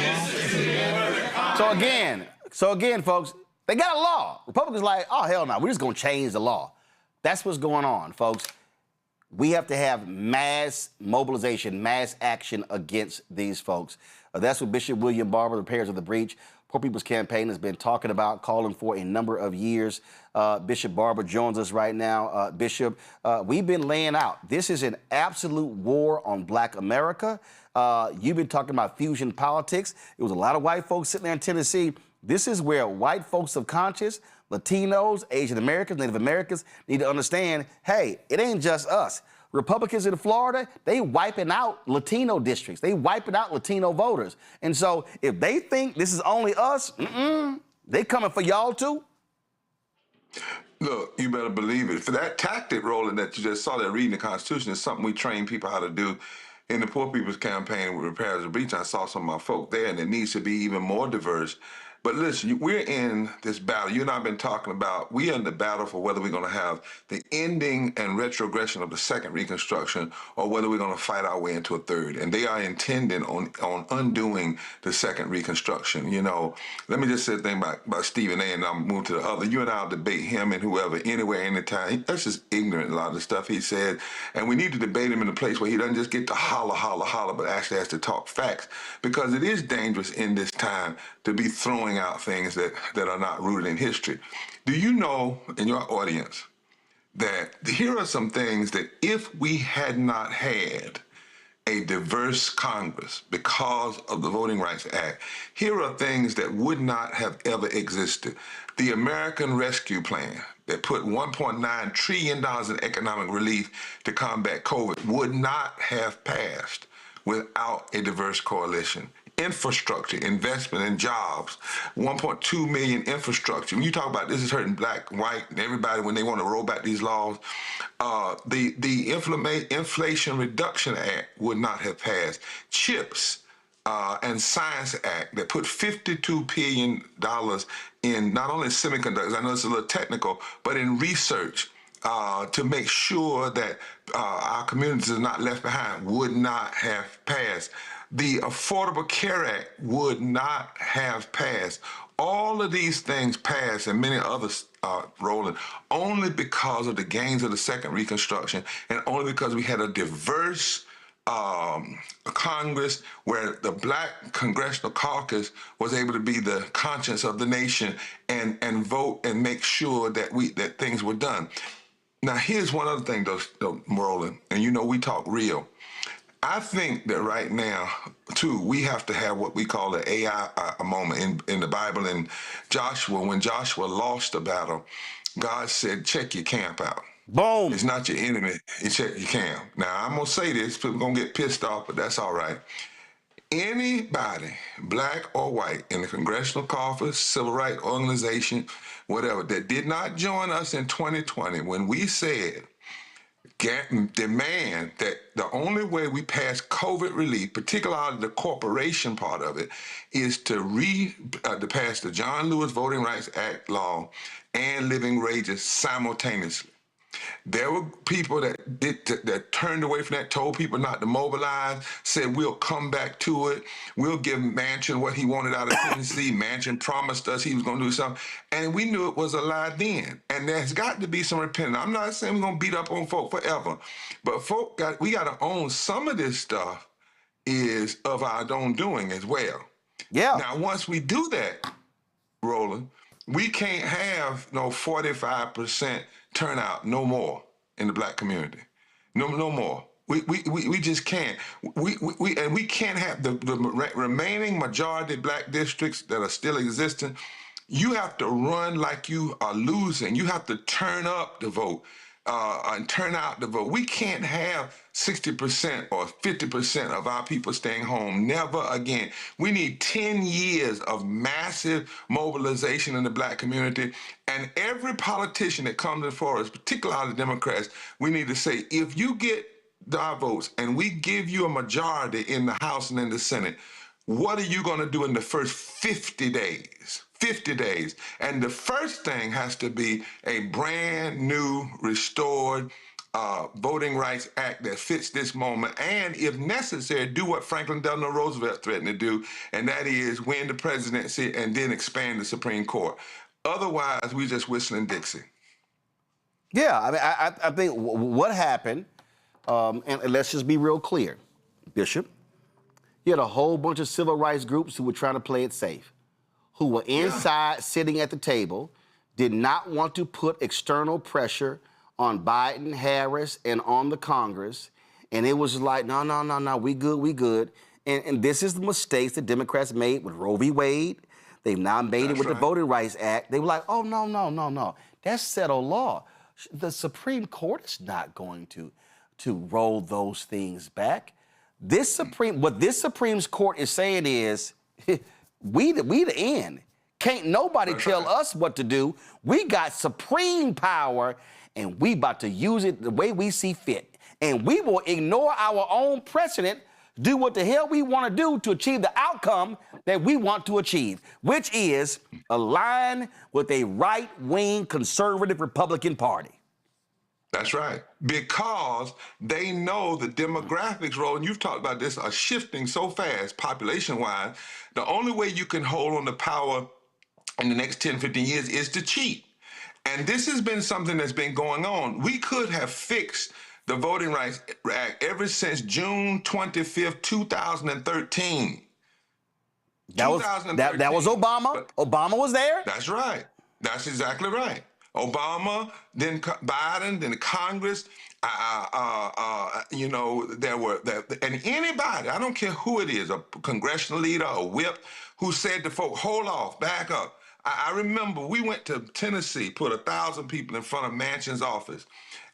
law? So again, folks, they got a law. Republicans like, oh, hell no, we're just going to change the law. That's what's going on, folks. We have to have mass mobilization, mass action against these folks. That's what Bishop William Barber, the Repairs of the Breach, Poor People's Campaign, has been talking about, calling for a number of years. Bishop Barber joins us right now. Bishop, we've been laying out, this is an absolute war on Black America. You've been talking about fusion politics. It was a lot of white folks sitting there in Tennessee. This is where white folks of conscience, Latinos, Asian Americans, Native Americans need to understand, hey, it ain't just us. Republicans in Florida, they wiping out Latino districts. They wiping out Latino voters. And so if they think this is only us, they coming for y'all too? Look, you better believe it. For that tactic, Roland, that you just saw there reading the Constitution is something we train people how to do in the Poor People's Campaign with Repairs of the Breach. I saw some of my folk there, and it needs to be even more diverse But listen, we're in this battle. You and I have been talking about, we are in the battle for whether we're going to have the ending and retrogression of the second Reconstruction or whether we're going to fight our way into a third. And they are intending on undoing the second Reconstruction. You know, let me just say a thing about Stephen A. and I'll move to the other. You and I will debate him and whoever, anywhere, anytime. That's just ignorant, a lot of the stuff he said. And we need to debate him in a place where he doesn't just get to holler, holler, holler, but actually has to talk facts. Because it is dangerous in this time to be throwing out things that are not rooted in history. Do you know, in your audience, that here are some things that if we had not had a diverse Congress because of the Voting Rights Act, here are things that would not have ever existed. The American Rescue Plan that put $1.9 trillion in economic relief to combat COVID would not have passed without a diverse coalition. Infrastructure, investment in jobs, 1.2 million infrastructure. When you talk about this is hurting black, white, and everybody when they want to roll back these laws, the Inflation Reduction Act would not have passed. CHIPS and Science Act that put $52 billion in not only semiconductors, I know it's a little technical, but in research to make sure that our communities are not left behind would not have passed. The Affordable Care Act would not have passed. All of these things passed, and many others, Roland, only because of the gains of the Second Reconstruction, and only because we had a diverse Congress where the Black Congressional Caucus was able to be the conscience of the nation and vote and make sure that things were done. Now, here's one other thing, though, Roland, and you know we talk real. I think that right now, too, we have to have what we call the AI moment in the Bible. In Joshua, when Joshua lost the battle, God said, check your camp out. Boom. It's not your enemy. You check your camp. Now, I'm going to say this. People are going to get pissed off, but that's all right. Anybody, black or white, in the Congressional Caucus, Civil Rights Organization, whatever, that did not join us in 2020 when we said, demand that the only way we pass COVID relief, particularly the corporation part of it, is to pass the John Lewis Voting Rights Act law and living wages simultaneously. There were people that turned away from that, told people not to mobilize, said we'll come back to it. We'll give Manchin what he wanted out of Tennessee. Manchin promised us he was going to do something. And we knew it was a lie then. And there's got to be some repentance. I'm not saying we're going to beat up on folk forever, but we got to own some of this stuff is of our own doing as well. Yeah. Now, once we do that, Roland, we can't have no 45% turnout no more in the black community. No more. We just can't. We can't have the remaining majority black districts that are still existing. You have to run like you are losing. You have to turn up the vote and turn out the vote. We can't have 60% or 50% of our people staying home. Never again. We need 10 years of massive mobilization in the black community. And every politician that comes before us, particularly the Democrats, we need to say, if you get our votes and we give you a majority in the House and in the Senate, what are you going to do in the first 50 days? 50 days. And the first thing has to be a brand new, restored Voting Rights Act that fits this moment. And if necessary, do what Franklin Delano Roosevelt threatened to do, and that is win the presidency and then expand the Supreme Court. Otherwise, we just whistling Dixie. Yeah, I mean, I think what happened, and let's just be real clear, Bishop, you had a whole bunch of civil rights groups who were trying to play it safe, who were inside sitting at the table, did not want to put external pressure on Biden, Harris, and on the Congress. And it was like, no, we good. And this is the mistakes the Democrats made with Roe v. Wade. They've now made it with the Voting Rights Act. They were like, oh, no. That's settled law. The Supreme Court is not going to roll those things back. What this Supreme Court is saying is, we the end. Can't nobody tell us what to do. We got supreme power, and we about to use it the way we see fit. And we will ignore our own precedent do what the hell we want to do to achieve the outcome that we want to achieve, which is align with a right-wing conservative Republican Party. That's right. Because they know the demographics, Roland, you've talked about this, are shifting so fast, population-wise. The only way you can hold on to power in the next 10, 15 years is to cheat. And this has been something that's been going on. We could have fixed the Voting Rights Act ever since June 25th, 2013. That was Obama. Obama was there. That's right. That's exactly right. Obama, then Biden, then Congress. There were and anybody, I don't care who it is, a congressional leader, a whip, who said to folks, hold off, back up. I remember we went to Tennessee, put 1,000 people in front of Manchin's office,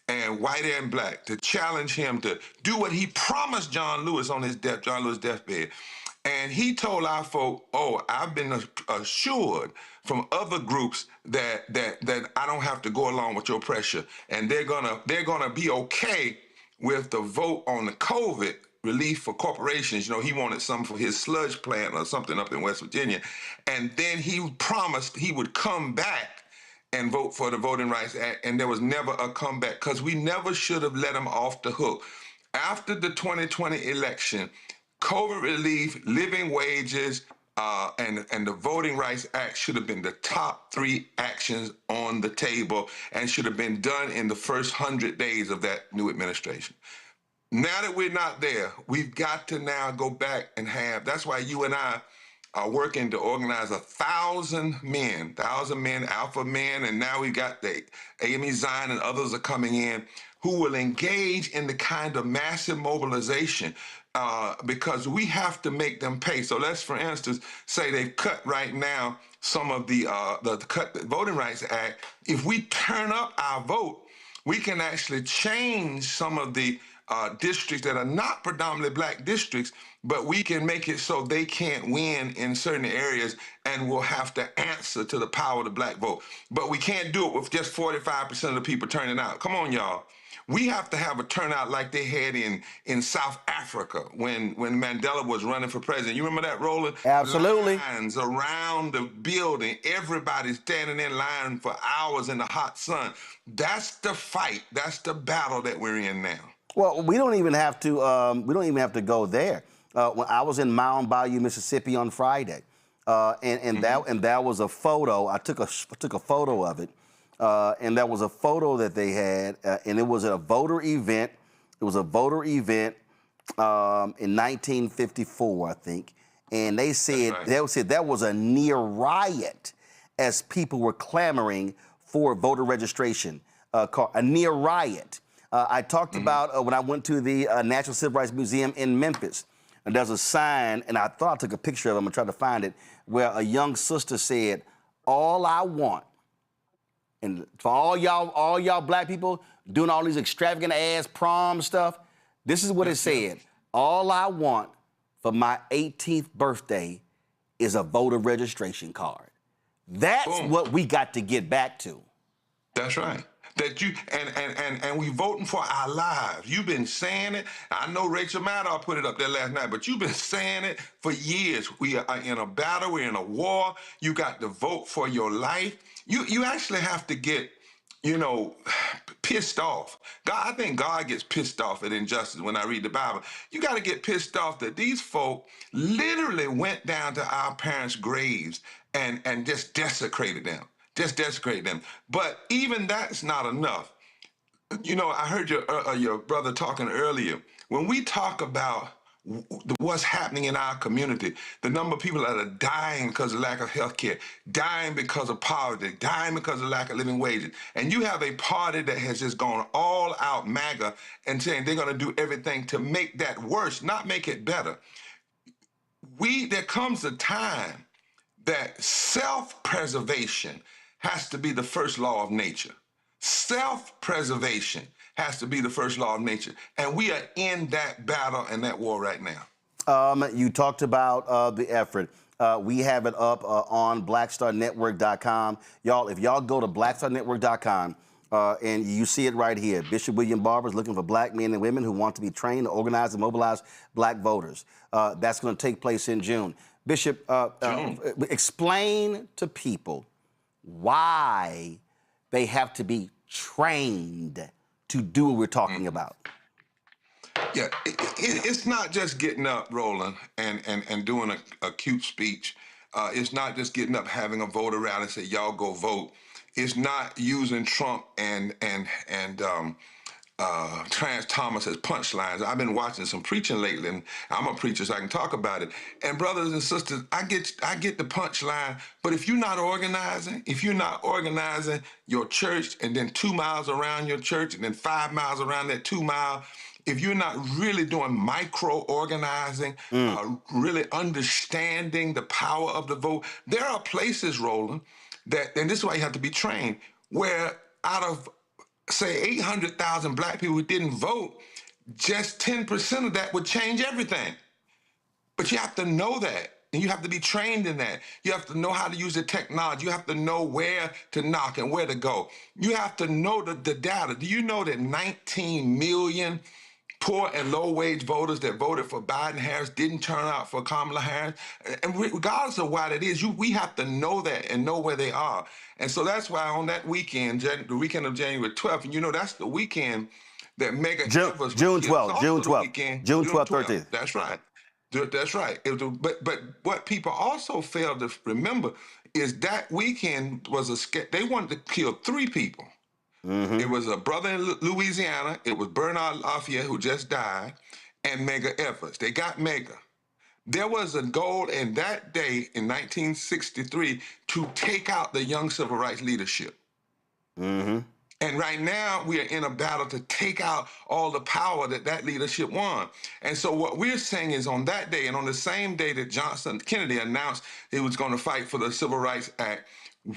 and white and black, to challenge him to do what he promised John Lewis on his deathbed. And he told our folk, oh, I've been assured from other groups that I don't have to go along with your pressure, and they're gonna be okay with the vote on the COVID relief for corporations. He wanted some for his sludge plant or something up in West Virginia, and then he promised he would come back and vote for the Voting Rights Act, and there was never a comeback because we never should have let him off the hook. After the 2020 election, COVID relief, living wages, and the Voting Rights Act should have been the top 3 actions on the table and should have been done in the first 100 days of that new administration. Now that we're not there, we've got to now go back and that's why you and I are working to organize 1,000 men, alpha men, and now we've got the Amy Zion and others are coming in who will engage in the kind of massive mobilization because we have to make them pay. So let's, for instance, say they've cut right now some of the Voting Rights Act. If we turn up our vote, we can actually change some of the districts that are not predominantly black districts, but we can make it so they can't win in certain areas and we'll have to answer to the power of the black vote. But we can't do it with just 45% of the people turning out. Come on, y'all. We have to have a turnout like they had in South Africa when Mandela was running for president. You remember that, Roland? Absolutely. Lines around the building, everybody standing in line for hours in the hot sun. That's the fight. That's the battle that we're in now. Well, we don't even have to go there. When I was in Mound Bayou, Mississippi on Friday, and that was a photo. I took a photo of it, and that was a photo that they had, and it was at a voter event. It was a voter event in 1954, I think, and they said that was a near riot as people were clamoring for voter registration. A near riot. I talked about when I went to the National Civil Rights Museum in Memphis. And there's a sign, and I thought I took a picture of it. I'm gonna try to find it, where a young sister said, "All I want," and for all y'all black people doing all these extravagant ass prom stuff, this is what it said: "All I want for my 18th birthday is a voter registration card." That's what we got to get back to. That's right. That you and we voting for our lives. You've been saying it. I know Rachel Maddow put it up there last night, but you've been saying it for years. We are in a battle. We're in a war. You got to vote for your life. You actually have to get, pissed off. I think God gets pissed off at injustice when I read the Bible. You got to get pissed off that these folk literally went down to our parents' graves and just desecrated them. But even that's not enough. I heard your brother talking earlier. When we talk about what's happening in our community, the number of people that are dying because of lack of health care, dying because of poverty, dying because of lack of living wages, and you have a party that has just gone all out MAGA and saying they're going to do everything to make that worse, not make it better. There comes a time that self-preservation has to be the first law of nature. Self-preservation has to be the first law of nature. And we are in that battle and that war right now. You talked about the effort. We have it up on blackstarnetwork.com. Y'all, if y'all go to blackstarnetwork.com, And you see it right here. Bishop William Barber is looking for black men and women who want to be trained to organize and mobilize black voters. That's going to take place in June. Bishop, explain to people why they have to be trained to do what we're talking about. Yeah, it's not just getting up, Roland, and doing a cute speech. It's not just getting up, having a voter rally and say, y'all go vote. It's not using Trump and Clarence Thomas as punchlines. I've been watching some preaching lately, and I'm a preacher, so I can talk about it. And brothers and sisters, I get the punchline, but if you're not organizing your church, and then 2 miles around your church, and then 5 miles around that 2 mile, if you're not really doing micro-organizing, really understanding the power of the vote, there are places, Roland, that, and this is why you have to be trained, where out of, say, 800,000 black people who didn't vote, just 10% of that would change everything. But you have to know that, and you have to be trained in that. You have to know how to use the technology. You have to know where to knock and where to go. You have to know the data. Do you know that 19 million poor and low-wage voters that voted for Biden-Harris didn't turn out for Kamala Harris? And regardless of why that is, we have to know that and know where they are. And so that's why on that weekend, the weekend of January 12th, and you know that's the weekend that Mega Evers... June 12th, June 12th, June 12th, 13th. That's right. That's right. But what people also fail to remember is that weekend was they wanted to kill 3 people. It was a brother in Louisiana. It was Bernard Lafayette, who just died, and Mega Evers. They got Mega. There was a goal in that day in 1963 to take out the young civil rights leadership. And right now, we are in a battle to take out all the power that leadership won. And so what we're saying is on that day, and on the same day that Kennedy announced he was going to fight for the Civil Rights Act,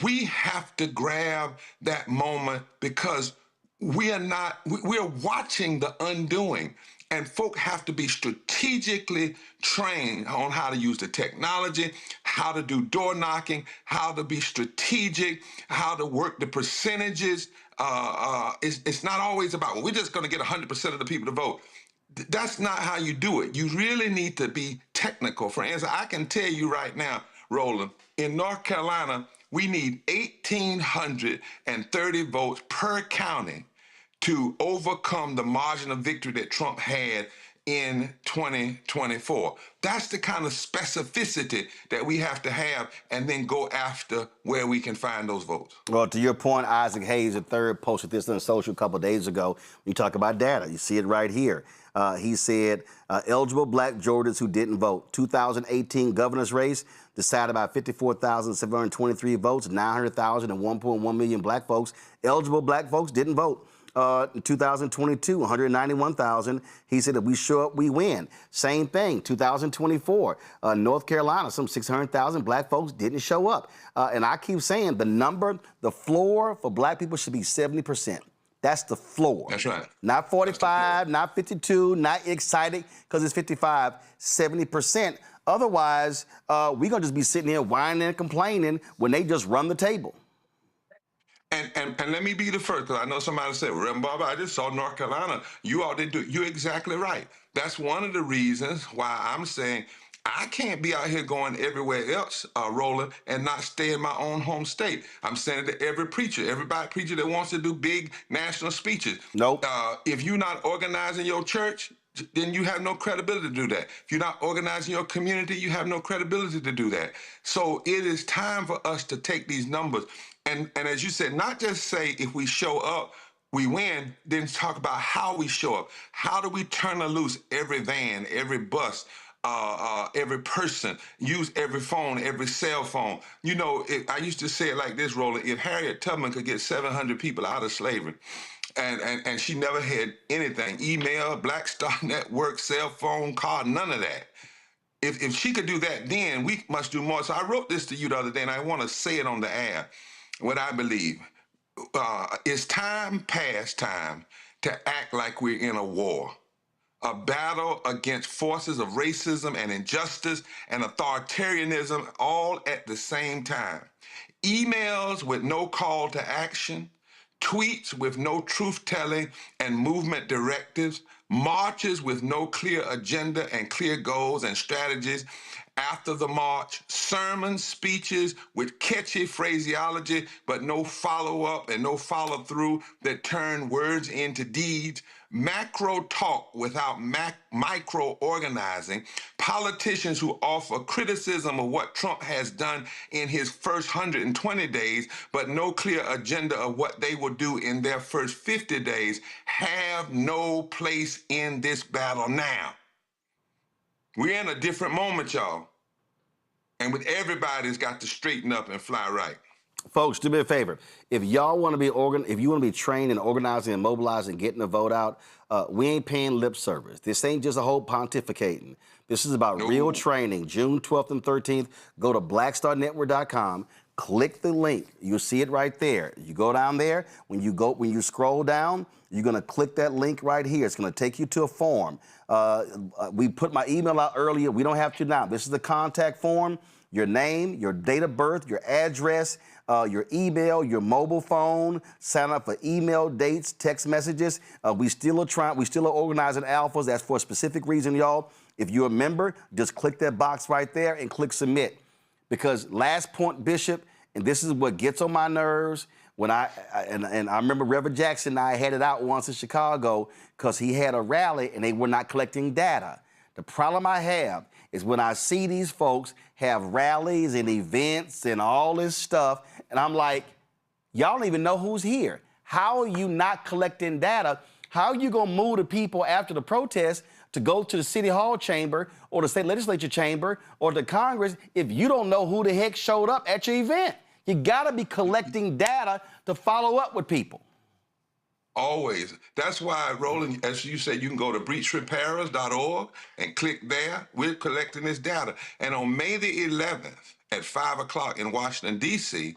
we have to grab that moment because we're watching the undoing. And folk have to be strategically trained on how to use the technology, how to do door knocking, how to be strategic, how to work the percentages. It's not always about, well, we're just going to get 100% of the people to vote. That's not how you do it. You really need to be technical. For instance, I can tell you right now, Roland, in North Carolina, we need 1,830 votes per county to overcome the margin of victory that Trump had in 2024. That's the kind of specificity that we have to have and then go after where we can find those votes. Well, to your point, Isaac Hayes, III, posted this on social a couple of days ago. You talk about data. You see it right here. He said, eligible black Georgians who didn't vote. 2018 governor's race decided by 54,723 votes, 900,000 and 1.1 million black folks. Eligible black folks didn't vote. In 2022, 191,000. He said, if we show up, we win. Same thing, 2024. North Carolina, some 600,000 black folks didn't show up. And I keep saying the floor for black people should be 70%. That's the floor. That's right. Not 45, not 52, not excited because it's 55, 70%. Otherwise, we're going to just be sitting here whining and complaining when they just run the table. And let me be the first, because I know somebody said, Reverend Barber, I just saw North Carolina. You all didn't do it. You're exactly right. That's one of the reasons why I'm saying I can't be out here going everywhere else, Roland, and not stay in my own home state. I'm saying it to every preacher that wants to do big national speeches. Nope. If you're not organizing your church, then you have no credibility to do that. If you're not organizing your community, you have no credibility to do that. So it is time for us to take these numbers and as you said, not just say if we show up, we win, then talk about how we show up. How do we turn loose every van, every bus, every person, use every phone, every cell phone? You know, I used to say it like this, Roland, if Harriet Tubman could get 700 people out of slavery, and she never had anything, email, Black Star Network, cell phone, car, none of that. If she could do that, then we must do more. So I wrote this to you the other day, and I want to say it on the air. What I believe, it's past time to act like we're in a war, a battle against forces of racism and injustice and authoritarianism all at the same time. Emails with no call to action, tweets with no truth-telling and movement directives, marches with no clear agenda and clear goals and strategies after the march, sermons, speeches with catchy phraseology, but no follow-up and no follow-through that turn words into deeds, macro talk without micro-organizing, politicians who offer criticism of what Trump has done in his first 120 days, but no clear agenda of what they will do in their first 50 days, have no place in this battle now. We're in a different moment, y'all. And with everybody's got to straighten up and fly right. Folks, do me a favor. If y'all want to be if you want to be trained in organizing and mobilizing and getting the vote out, we ain't paying lip service. This ain't just a whole pontificating. This is about real training. June 12th and 13th, go to blackstarnetwork.com. Click the link. You'll see it right there. You go down there. When you scroll down, you're going to click that link right here. It's going to take you to a form. We put my email out earlier. We don't have to now. This is the contact form. Your name, your date of birth, your address, your email, your mobile phone. Sign up for email, dates, text messages. We still are organizing alphas. That's for a specific reason, y'all. If you're a member, just click that box right there and click submit. Because last point, Bishop, and this is what gets on my nerves, when I remember Reverend Jackson and I had it out once in Chicago because he had a rally and they were not collecting data. The problem I have is when I see these folks have rallies and events and all this stuff, and I'm like, y'all don't even know who's here. How are you not collecting data? How are you going to move the people after the protest to go to the City Hall chamber or the state legislature chamber or the Congress if you don't know who the heck showed up at your event? You got to be collecting data to follow up with people. Always. That's why, Roland, as you said, you can go to breachrepairers.org and click there. We're collecting this data. And on May the 11th at 5 o'clock in Washington, D.C.,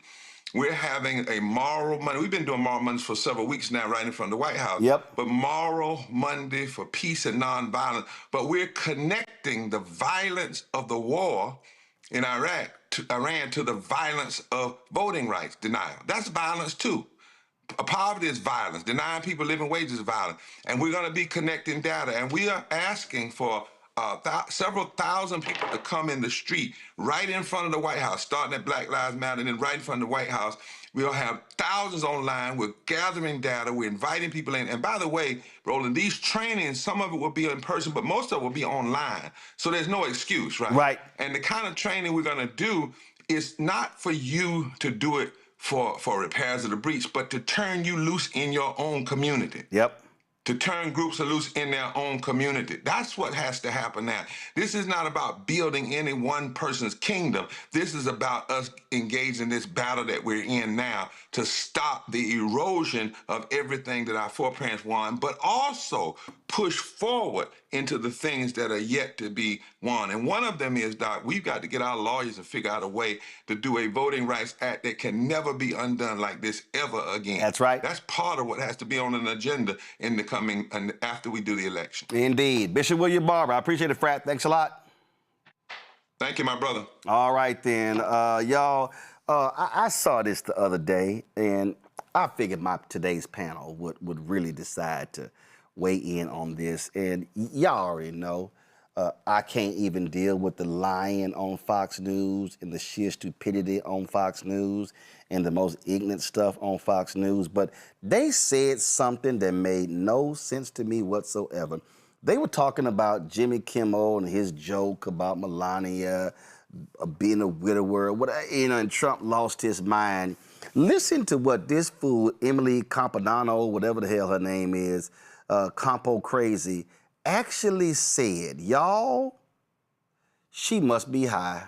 we're having a Moral Monday. We've been doing Moral Mondays for several weeks now, right in front of the White House. Yep. But Moral Monday for peace and nonviolence. But we're connecting the violence of the war in Iran to the violence of voting rights denial. That's violence too. Poverty is violence. Denying people living wages is violence. And we're going to be connecting data. And we are asking for several thousand people to come in the street right in front of the White House, starting at Black Lives Matter, and then right in front of the White House. We'll have thousands online. We're gathering data. We're inviting people in. And by the way, Roland, these trainings, some of it will be in person, but most of it will be online. So there's no excuse, right? Right. And the kind of training we're going to do is not for you to do it for repairs of the breach, but to turn you loose in your own community. Yep. To turn groups loose in their own community. That's what has to happen now. This is not about building any one person's kingdom. This is about us engaging this battle that we're in now to stop the erosion of everything that our foreparents won, but also push forward into the things that are yet to be won. And one of them is, Doc, we've got to get our lawyers and figure out a way to do a Voting Rights Act that can never be undone like this ever again. That's right. That's part of what has to be on an agenda in the coming, and after we do the election. Indeed. Bishop William Barber, I appreciate it, Frat. Thanks a lot. Thank you, my brother. All right, then. Y'all, I saw this the other day, and I figured today's panel would really decide to weigh in on this. And y'all already know I can't even deal with the lying on Fox News and the sheer stupidity on Fox News and the most ignorant stuff on Fox News. But they said something that made no sense to me whatsoever. They were talking about Jimmy Kimmel and his joke about Melania being a widower, and Trump lost his mind. Listen to what this fool, Emily Campanano, whatever the hell her name is, Campo Crazy, actually said. Y'all, she must be high.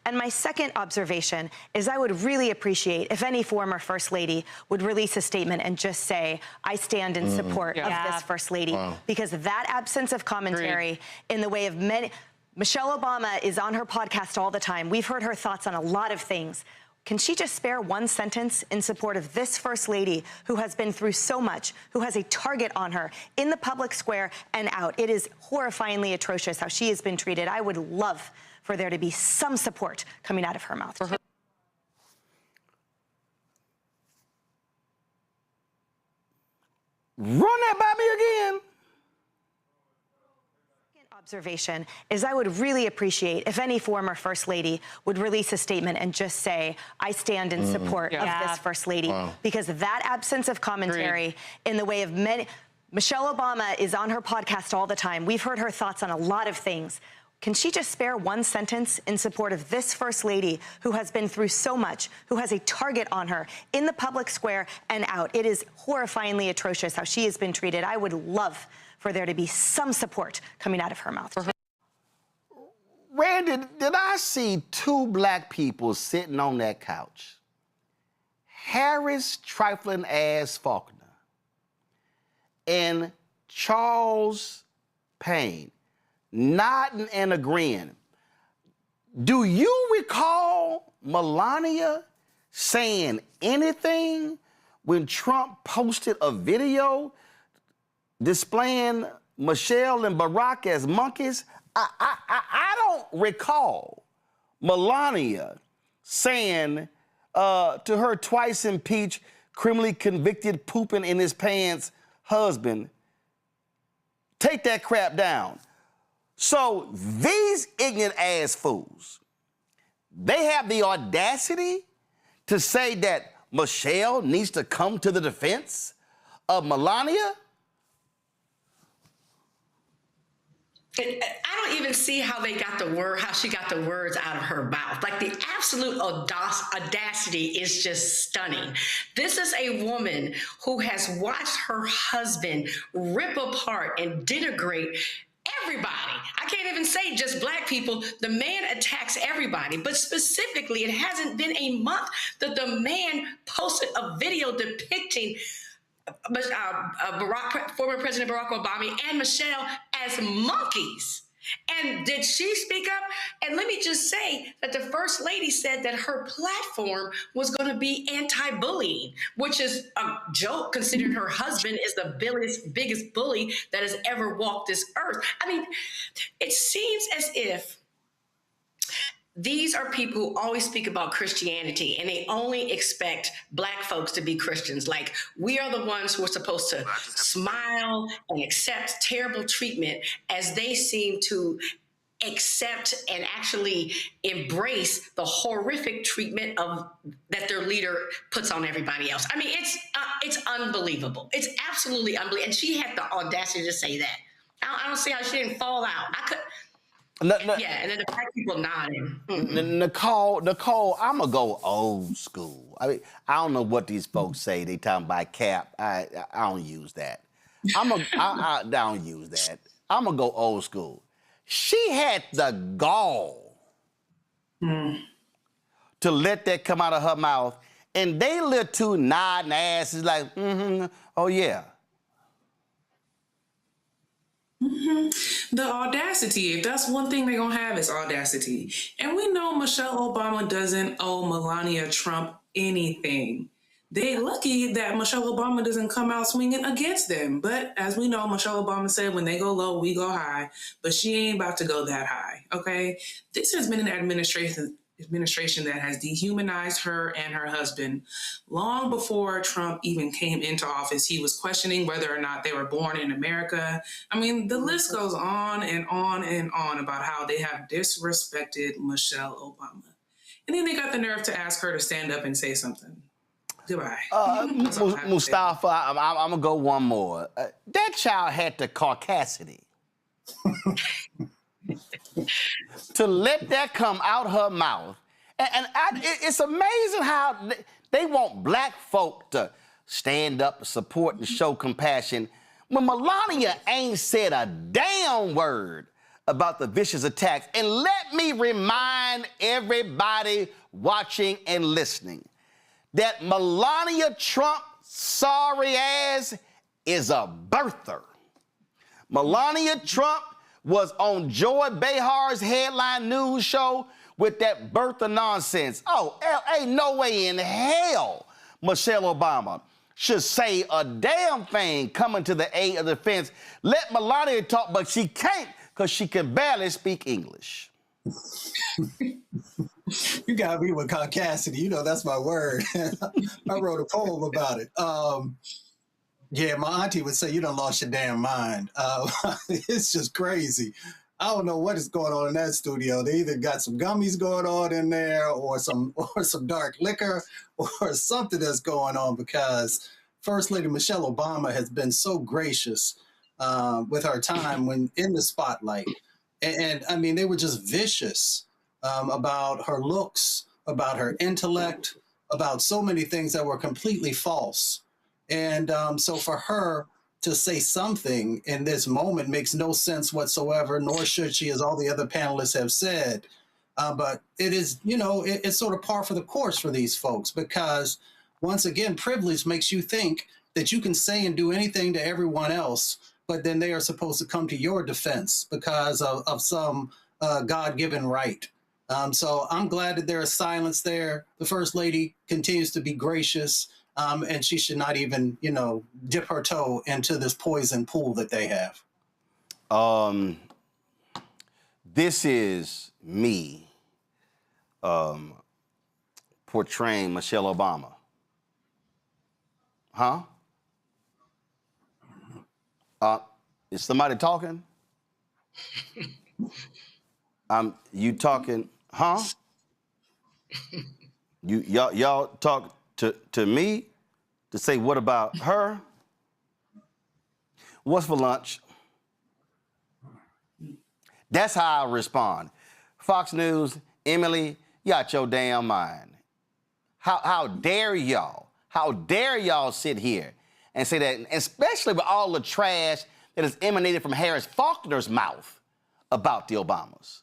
And my second observation is I would really appreciate if any former First Lady would release a statement and just say, I stand in support of this First Lady. Because that absence of commentary in the way of many... Michelle Obama is on her podcast all the time. We've heard her thoughts on a lot of things. Can she just spare one sentence in support of this First Lady who has been through so much, who has a target on her in the public square and out? It is horrifyingly atrocious how she has been treated. I would love for there to be some support coming out of her mouth. Run that by me again. Observation is I would really appreciate if any former First Lady would release a statement and just say, I stand in support of this First Lady, because that absence of commentary in the way of many. Michelle Obama is on her podcast all the time. We've heard her thoughts on a lot of things. Can she just spare one sentence in support of this First Lady who has been through so much, who has a target on her in the public square and out? It is horrifyingly atrocious how she has been treated. I would love for there to be some support coming out of her mouth. Randy, did I see two black people sitting on that couch? Harris trifling ass Faulkner and Charles Payne nodding and agreeing. Do you recall Melania saying anything when Trump posted a video displaying Michelle and Barack as monkeys? I don't recall Melania saying to her twice impeached, criminally convicted, pooping in his pants husband, take that crap down. So these ignorant ass fools, they have the audacity to say that Michelle needs to come to the defense of Melania? I don't even see how they got how she got the words out of her mouth. Like, the absolute audacity is just stunning. This is a woman who has watched her husband rip apart and denigrate everybody. I can't even say just black people. The man attacks everybody, but specifically, it hasn't been a month that the man posted a video depicting former President Barack Obama and Michelle as monkeys. And did she speak up? And let me just say that the First Lady said that her platform was going to be anti-bullying, which is a joke considering her husband is the biggest bully that has ever walked this earth. I mean, it seems as if these are people who always speak about Christianity and they only expect black folks to be Christians. Like, we are the ones who are supposed to smile and accept terrible treatment, as they seem to accept and actually embrace the horrific treatment that their leader puts on everybody else. I mean, it's unbelievable. It's absolutely unbelievable. And she had the audacity to say that. I don't see how she didn't fall out. Yeah, and then the black people nodding. Nicole, I'm going to go old school. I mean, I don't know what these folks say. They talking about cap. I don't use that. I don't use that. I'm going to go old school. She had the gall to let that come out of her mouth, and they little two nodding asses like, oh, yeah. The audacity, if that's one thing they're going to have, is audacity. And we know Michelle Obama doesn't owe Melania Trump anything. They're lucky that Michelle Obama doesn't come out swinging against them. But as we know, Michelle Obama said, when they go low, we go high. But she ain't about to go that high, okay? This has been an administration that has dehumanized her and her husband. Long before Trump even came into office, he was questioning whether or not they were born in America. I mean, the list goes on and on and on about how they have disrespected Michelle Obama. And then they got the nerve to ask her to stand up and say something. Goodbye. Mustafa, I'm going to go one more. That child had the caucasity to let that come out her mouth. And it's amazing how they want black folk to stand up, support, and show compassion when Melania ain't said a damn word about the vicious attacks. And let me remind everybody watching and listening that Melania Trump, sorry ass, is a birther. Melania Trump was on Joy Behar's headline news show with that birther nonsense. Oh, ain't no way in hell Michelle Obama should say a damn thing coming to the aid of the defense. Let Melania talk, but she can't because she can barely speak English. You got me with caucasity. You know, that's my word. I wrote a poem about it. Yeah, my auntie would say, you done lost your damn mind. It's just crazy. I don't know what is going on in that studio. They either got some gummies going on in there or some dark liquor or something that's going on, because First Lady Michelle Obama has been so gracious with her time when in the spotlight. And I mean, they were just vicious about her looks, about her intellect, about so many things that were completely false. And so for her to say something in this moment makes no sense whatsoever, nor should she, as all the other panelists have said. But it is, you know, it's sort of par for the course for these folks, because once again, privilege makes you think that you can say and do anything to everyone else, but then they are supposed to come to your defense because of some God-given right. So I'm glad that there is silence there. The First Lady continues to be gracious, and she should not even, you know, dip her toe into this poison pool that they have. This is me portraying Michelle Obama. Huh? Is somebody talking? You talking? Huh? Y'all talk to me to say what about her? What's for lunch? That's how I respond. Fox News, Emily, you out your damn mind. How dare y'all? How dare y'all sit here and say that, especially with all the trash that has emanated from Harris Faulkner's mouth about the Obamas.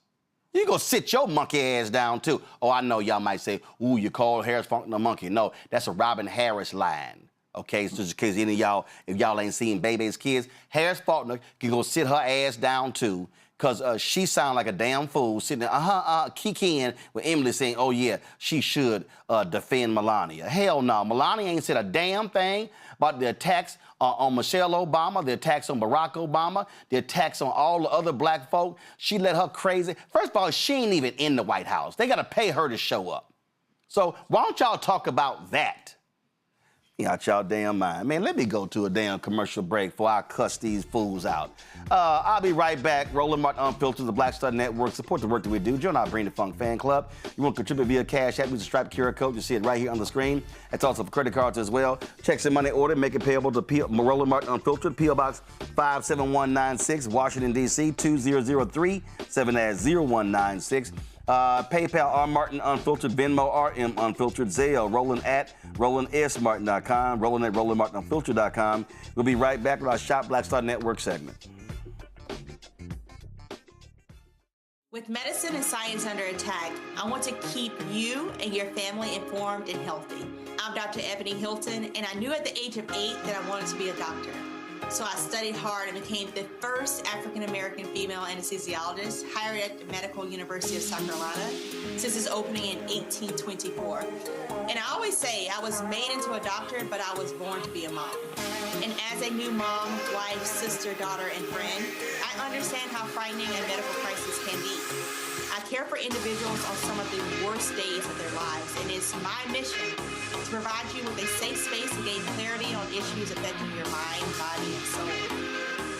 You go sit your monkey ass down too. Oh, I know y'all might say, ooh, you call Harris Faulkner a monkey. No, that's a Robin Harris line. Okay, so just in case any of y'all, if y'all ain't seen Baby's Kids, Harris Faulkner can go sit her ass down too, because she sound like a damn fool sitting there, kikiing with Emily saying, oh yeah, she should defend Melania. Hell no, Melania ain't said a damn thing about the attacks on Michelle Obama, the attacks on Barack Obama, the attacks on all the other black folk. She let her crazy. First of all, she ain't even in the White House. They gotta pay her to show up. So why don't y'all talk about that? You out y'all damn mind. Man, let me go to a damn commercial break before I cuss these fools out. I'll be right back. Roland Martin Unfiltered, the Black Star Network. Support the work that we do. Join our Bring the Funk fan club. You want to contribute via Cash App, use the Stripe QR code. You see it right here on the screen. It's also for credit cards as well. Checks and money order. Make it payable to Roland Martin Unfiltered, P.O. Box 57196, Washington, D.C. 2003 7-0196. PayPal, R. Martin Unfiltered, Venmo, RM Unfiltered, Zelle, Roland at RolandSMartin.com, Roland at RolandMartinUnfiltered.com. We'll be right back with our Shop Black Star Network segment. With medicine and science under attack, I want to keep you and your family informed and healthy. I'm Dr. Ebony Hilton, and I knew at the age of 8 that I wanted to be a doctor. So I studied hard and became the first African-American female anesthesiologist hired at the Medical University of South Carolina since its opening in 1824. And I always say I was made into a doctor, but I was born to be a mom. And as a new mom, wife, sister, daughter, and friend, I understand how frightening a medical crisis can be. I care for individuals on some of the worst days of their lives, and it's my mission to provide you with a safe space to gain clarity on issues affecting your mind, body, and soul.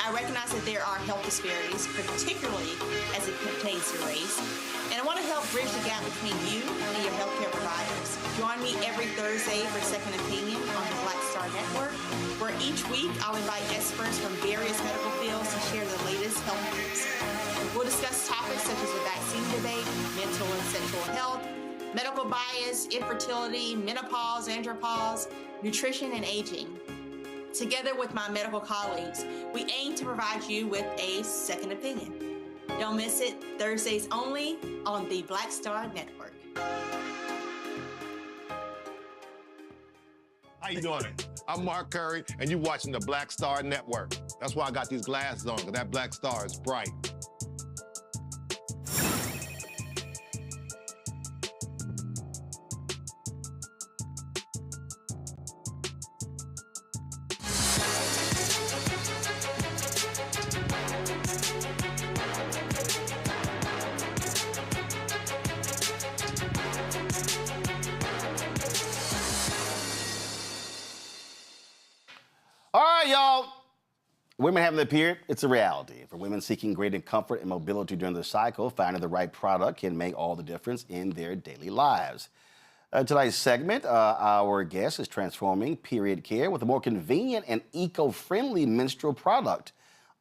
I recognize that there are health disparities, particularly as it pertains to race, and I want to help bridge the gap between you and your healthcare providers. Join me every Thursday for Second Opinion on the Black Star Network, where each week I'll invite experts from various medical fields to share the latest health news. We'll discuss topics such as the vaccine debate, mental and sexual health, medical bias, infertility, menopause, andropause, nutrition, and aging. Together with my medical colleagues, we aim to provide you with a second opinion. Don't miss it, Thursdays only on the Black Star Network. How you doing? I'm Mark Curry, and you're watching the Black Star Network. That's why I got these glasses on, because that black star is bright. All right, Women having their period, it's a reality. For women seeking greater comfort and mobility during their cycle, finding the right product can make all the difference in their daily lives. Tonight's segment, our guest is transforming period care with a more convenient and eco-friendly menstrual product.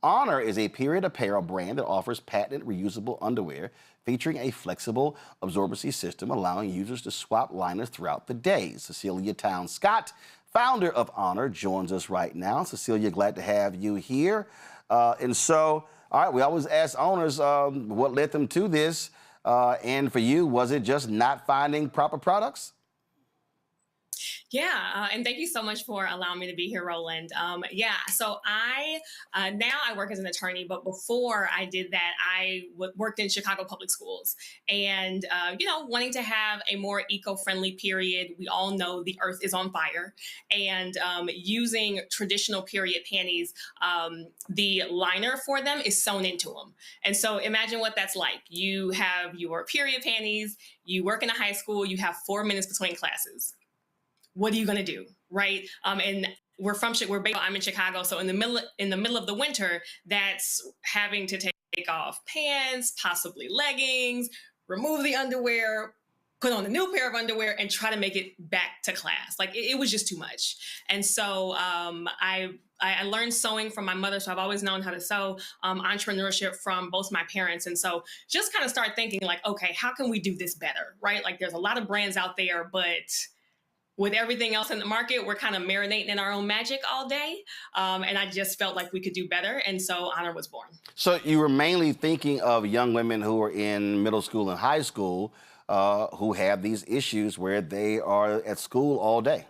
Honor is a period apparel brand that offers patented reusable underwear featuring a flexible absorbency system allowing users to swap liners throughout the day. Cecilia Towns-Scott, founder of Honor, joins us right now. Cecilia, glad to have you here. And so, all right, we always ask owners what led them to this. And for you, was it just not finding proper products? Yeah, and thank you so much for allowing me to be here, Roland. So now I work as an attorney, but before I did that, I worked in Chicago public schools. And, wanting to have a more eco-friendly period, we all know the earth is on fire. And using traditional period panties, the liner for them is sewn into them. And so imagine what that's like. You have your period panties, you work in a high school, you have 4 minutes between classes. What are you going to do, right? And I'm in Chicago, so in the middle of the winter, that's having to take off pants, possibly leggings, remove the underwear, put on a new pair of underwear, and try to make it back to class. Like it was just too much. And so I learned sewing from my mother, so I've always known how to sew, entrepreneurship from both my parents. And so just kind of start thinking like, okay, how can we do this better, right? Like there's a lot of brands out there, but with everything else in the market, we're kind of marinating in our own magic all day. And I just felt like we could do better. And so Honor was born. So you were mainly thinking of young women who are in middle school and high school who have these issues where they are at school all day.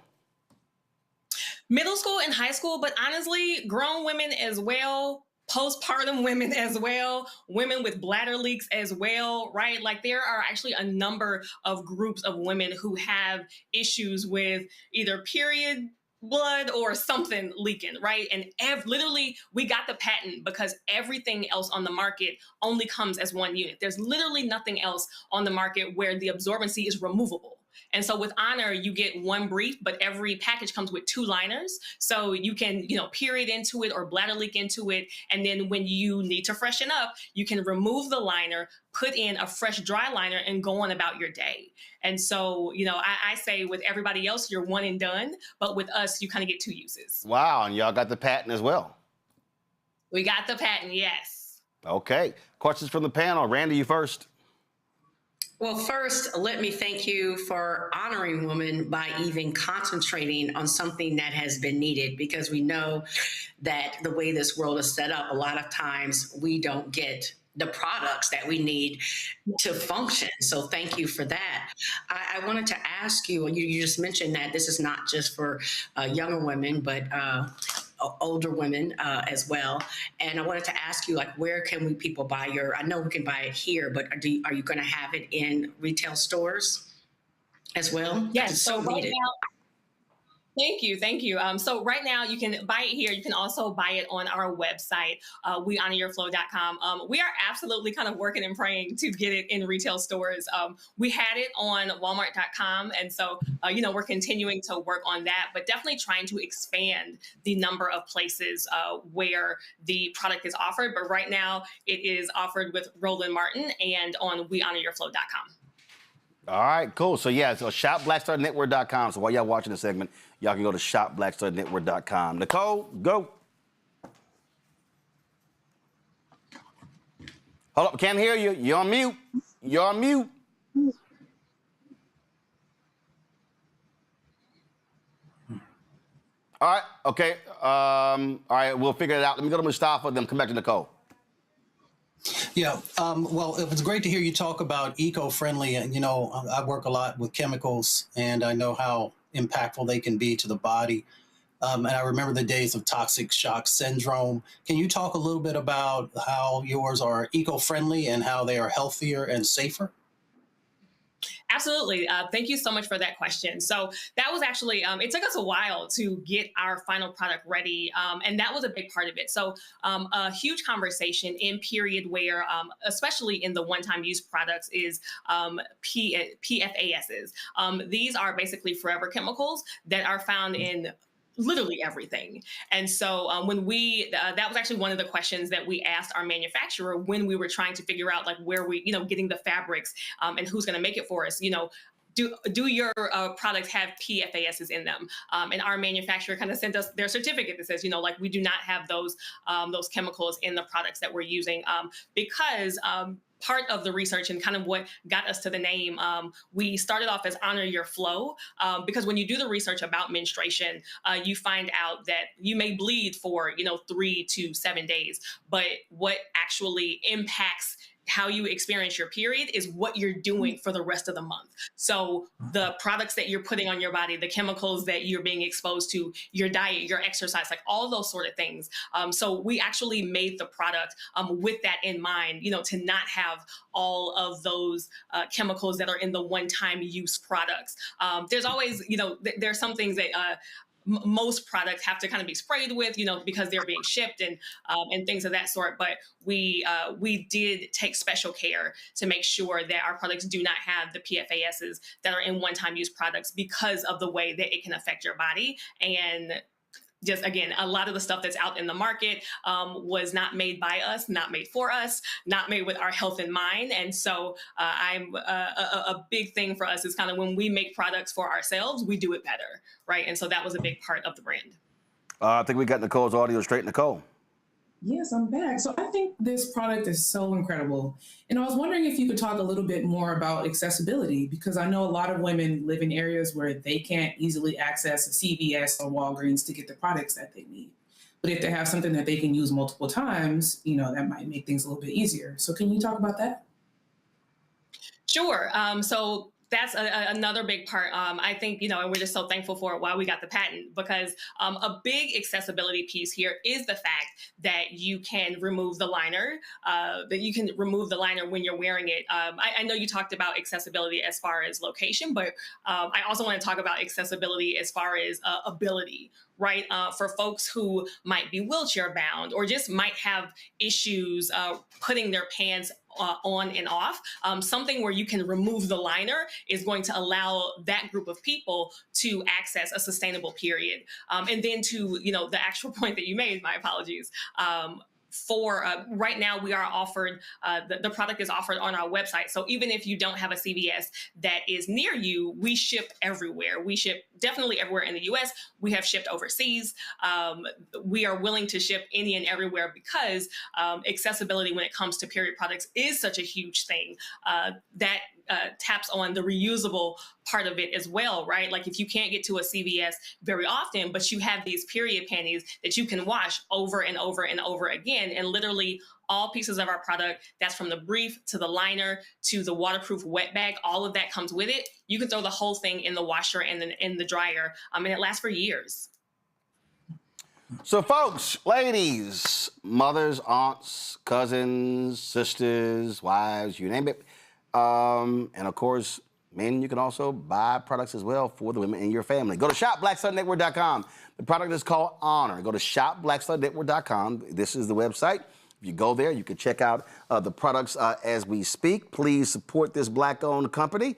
Middle school and high school, but honestly, grown women as well, postpartum women as well, women with bladder leaks as well, right? Like there are actually a number of groups of women who have issues with either period blood or something leaking, right? And literally we got the patent because everything else on the market only comes as one unit. There's literally nothing else on the market where the absorbency is removable. And so with Honor, you get one brief, but every package comes with 2 liners. So you can, period into it or bladder leak into it. And then when you need to freshen up, you can remove the liner, put in a fresh dry liner and go on about your day. And so, I say with everybody else, you're one and done. But with us, you kind of get 2 uses. Wow. And y'all got the patent as well. We got the patent, yes. Okay. Questions from the panel. Randy, you first. Well, first, let me thank you for honoring women by even concentrating on something that has been needed, because we know that the way this world is set up, a lot of times we don't get the products that we need to function. So thank you for that. I wanted to ask you, you just mentioned that this is not just for younger women, but older women as well. And I wanted to ask you, where can people buy I know we can buy it here, but are you going to have it in retail stores as well? Yes. So right now, thank you. So right now you can buy it here. You can also buy it on our website, wehonoryourflow.com. We are absolutely kind of working and praying to get it in retail stores. We had it on walmart.com. And so, we're continuing to work on that, but definitely trying to expand the number of places where the product is offered. But right now it is offered with Roland Martin and on wehonoryourflow.com. All right, cool. So shopblackstarnetwork.com. So while y'all watching the segment, y'all can go to shopblackstarnetwork.com. Nicole, go. Hold up, can't hear you. You're on mute. All right, okay. All right, we'll figure it out. Let me go to Mustafa, then come back to Nicole. Yeah, well, it was great to hear you talk about eco-friendly. And, I work a lot with chemicals, and I know how impactful they can be to the body. And I remember the days of toxic shock syndrome. Can you talk a little bit about how yours are eco-friendly and how they are healthier and safer? Absolutely. Thank you so much for that question. So that was actually, it took us a while to get our final product ready. And that was a big part of it. So a huge conversation in period wear, especially in the one-time use products, is PFASs. These are basically forever chemicals that are found in literally everything. And so when that was actually one of the questions that we asked our manufacturer when we were trying to figure out like where we, getting the fabrics and who's going to make it for us, do your products have PFASs in them? And our manufacturer kind of sent us their certificate that says, like we do not have those chemicals in the products that we're using because part of the research and kind of what got us to the name, we started off as Honor Your Flow, because when you do the research about menstruation, you find out that you may bleed for, 3 to 7 days, but what actually impacts how you experience your period is what you're doing for the rest of the month. So the products that you're putting on your body, the chemicals that you're being exposed to, your diet, your exercise, like all those sort of things. So we actually made the product with that in mind, to not have all of those chemicals that are in the one-time use products. There's always, there's some things that most products have to kind of be sprayed with, because they're being shipped and things of that sort. But we did take special care to make sure that our products do not have the PFASs that are in one-time use products because of the way that it can affect your body. And just, again, a lot of the stuff that's out in the market was not made by us, not made for us, not made with our health in mind. And so a big thing for us is kind of when we make products for ourselves, we do it better, right? And so that was a big part of the brand. I think we got Nicole's audio straight. Nicole. Yes, I'm back. So I think this product is so incredible. And I was wondering if you could talk a little bit more about accessibility, because I know a lot of women live in areas where they can't easily access a CVS or Walgreens to get the products that they need. But if they have something that they can use multiple times, that might make things a little bit easier. So can you talk about that? Sure. So that's another big part. I think, and we're just so thankful for it while we got the patent, because a big accessibility piece here is the fact that you can remove the liner, when you're wearing it. I know you talked about accessibility as far as location, but I also want to talk about accessibility as far as ability, right? For folks who might be wheelchair bound or just might have issues putting their pants on and off, something where you can remove the liner is going to allow that group of people to access a sustainable period. And then to, the actual point that you made, my apologies, for right now, we are offered, the product is offered on our website. So even if you don't have a CVS that is near you, we ship everywhere. We ship definitely everywhere in the US. We have shipped overseas. We are willing to ship any and everywhere because accessibility when it comes to period products is such a huge thing that taps on the reusable part of it as well, right? Like if you can't get to a CVS very often, but you have these period panties that you can wash over and over and over again, and literally all pieces of our product, that's from the brief to the liner to the waterproof wet bag, all of that comes with it. You can throw the whole thing in the washer and then in the dryer, and it lasts for years. So folks, ladies, mothers, aunts, cousins, sisters, wives, you name it. And of course, men, you can also buy products as well for the women in your family. Go to shopblackstardnetwork.com. The product is called Honor. Go to shopblackstardnetwork.com. This is the website. If you go there, you can check out the products as we speak. Please support this Black-owned company.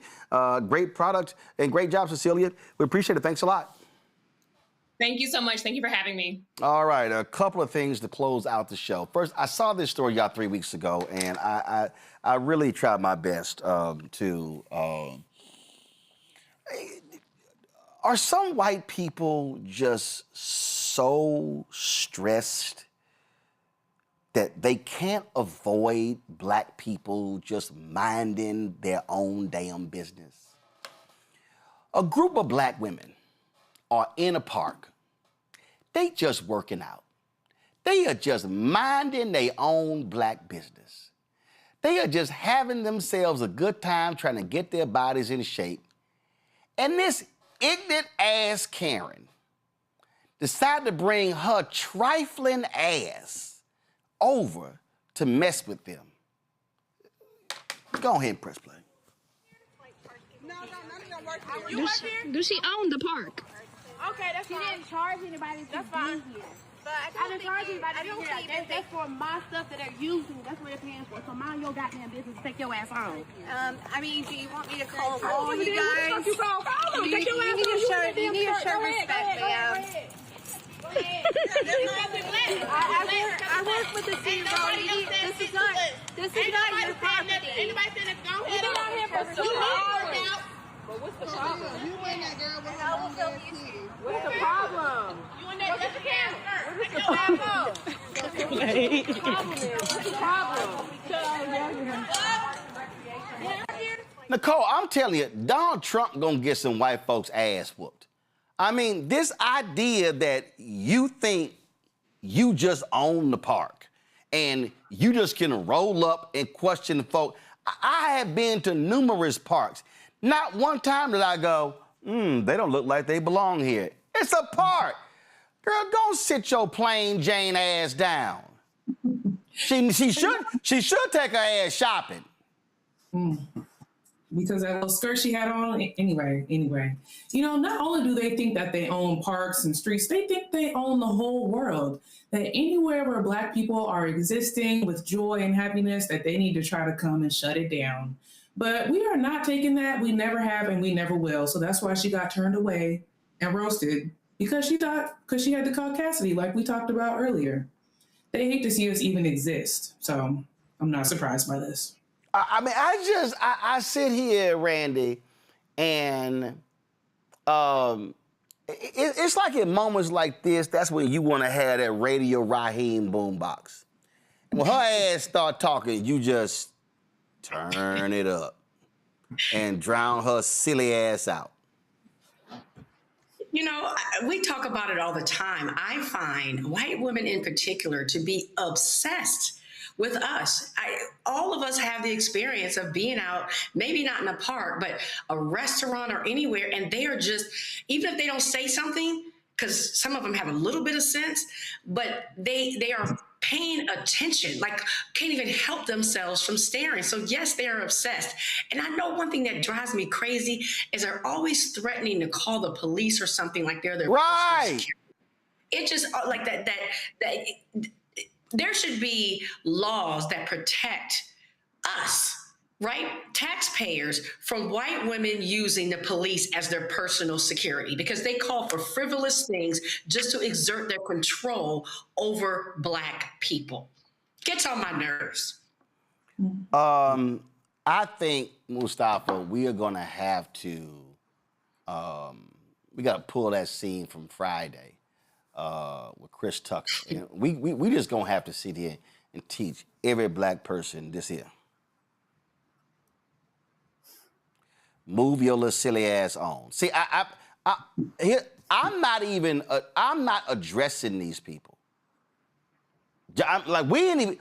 Great product and great job, Cecilia. We appreciate it. Thanks a lot. Thank you so much. Thank you for having me. All right, a couple of things to close out the show. First, I saw this story y'all 3 weeks ago, and I really tried my best to. Are some white people just so stressed that they can't avoid black people just minding their own damn business? A group of black women are in a park. They just working out. They are just minding their own black business. They are just having themselves a good time trying to get their bodies in shape. And this ignorant ass Karen decided to bring her trifling ass over to mess with them. Go ahead and press play. Does she own the park? Okay, that's fine. She didn't charge anybody to be here. But I didn't charge anybody to be here. That's for my stuff that they're using. That's what they're paying for. So mind your goddamn business. Take your ass home. I mean, do you want me to call all you guys? You need to show respect, ma'am. I work with the city road. This is not your property. Anybody said go ahead. You've been out here for 2 hours. But what's the problem? You and that girl was on the kid. What's the problem? You and that what's the problem? What's the problem? Nicole, I'm telling you, Donald Trump gonna get some white folks' ass whooped. I mean, this idea that you think you just own the park and you just can roll up and question folk. I have been to numerous parks. Not one time did I go, they don't look like they belong here. It's a park. Girl, go sit your plain Jane ass down. She should take her ass shopping. Because that little skirt she had on, anyway. You know, not only do they think that they own parks and streets, they think they own the whole world. That anywhere where Black people are existing with joy and happiness, that they need to try to come and shut it down. But we are not taking that. We never have and we never will. So that's why she got turned away and roasted, because she had to call Cassidy, like we talked about earlier. They hate to see us even exist. So I'm not surprised by this. I mean, I sit here, Randy, and it's like in moments like this, that's when you want to have that Radio Raheem boombox. And when her ass start talking, you just turn it up and drown her silly ass out. You know, we talk about it all the time. I find white women in particular to be obsessed with us. All of us have the experience of being out, maybe not in a park, but a restaurant or anywhere, and they are just, even if they don't say something, because some of them have a little bit of sense, but they are paying attention, like can't even help themselves from staring. So yes, they are obsessed. And I know one thing that drives me crazy is they're always threatening to call the police or something, like they're their right. It just like that there should be laws that protect us, right? Taxpayers, from white women using the police as their personal security, because they call for frivolous things just to exert their control over Black people. Gets on my nerves. I think, Mustafa, we are gonna have to, we gotta pull that scene from Friday. With Chris Tucker. And we just gonna have to sit here and teach every Black person this here. Move your little silly ass on. See, I'm not addressing these people. We ain't even,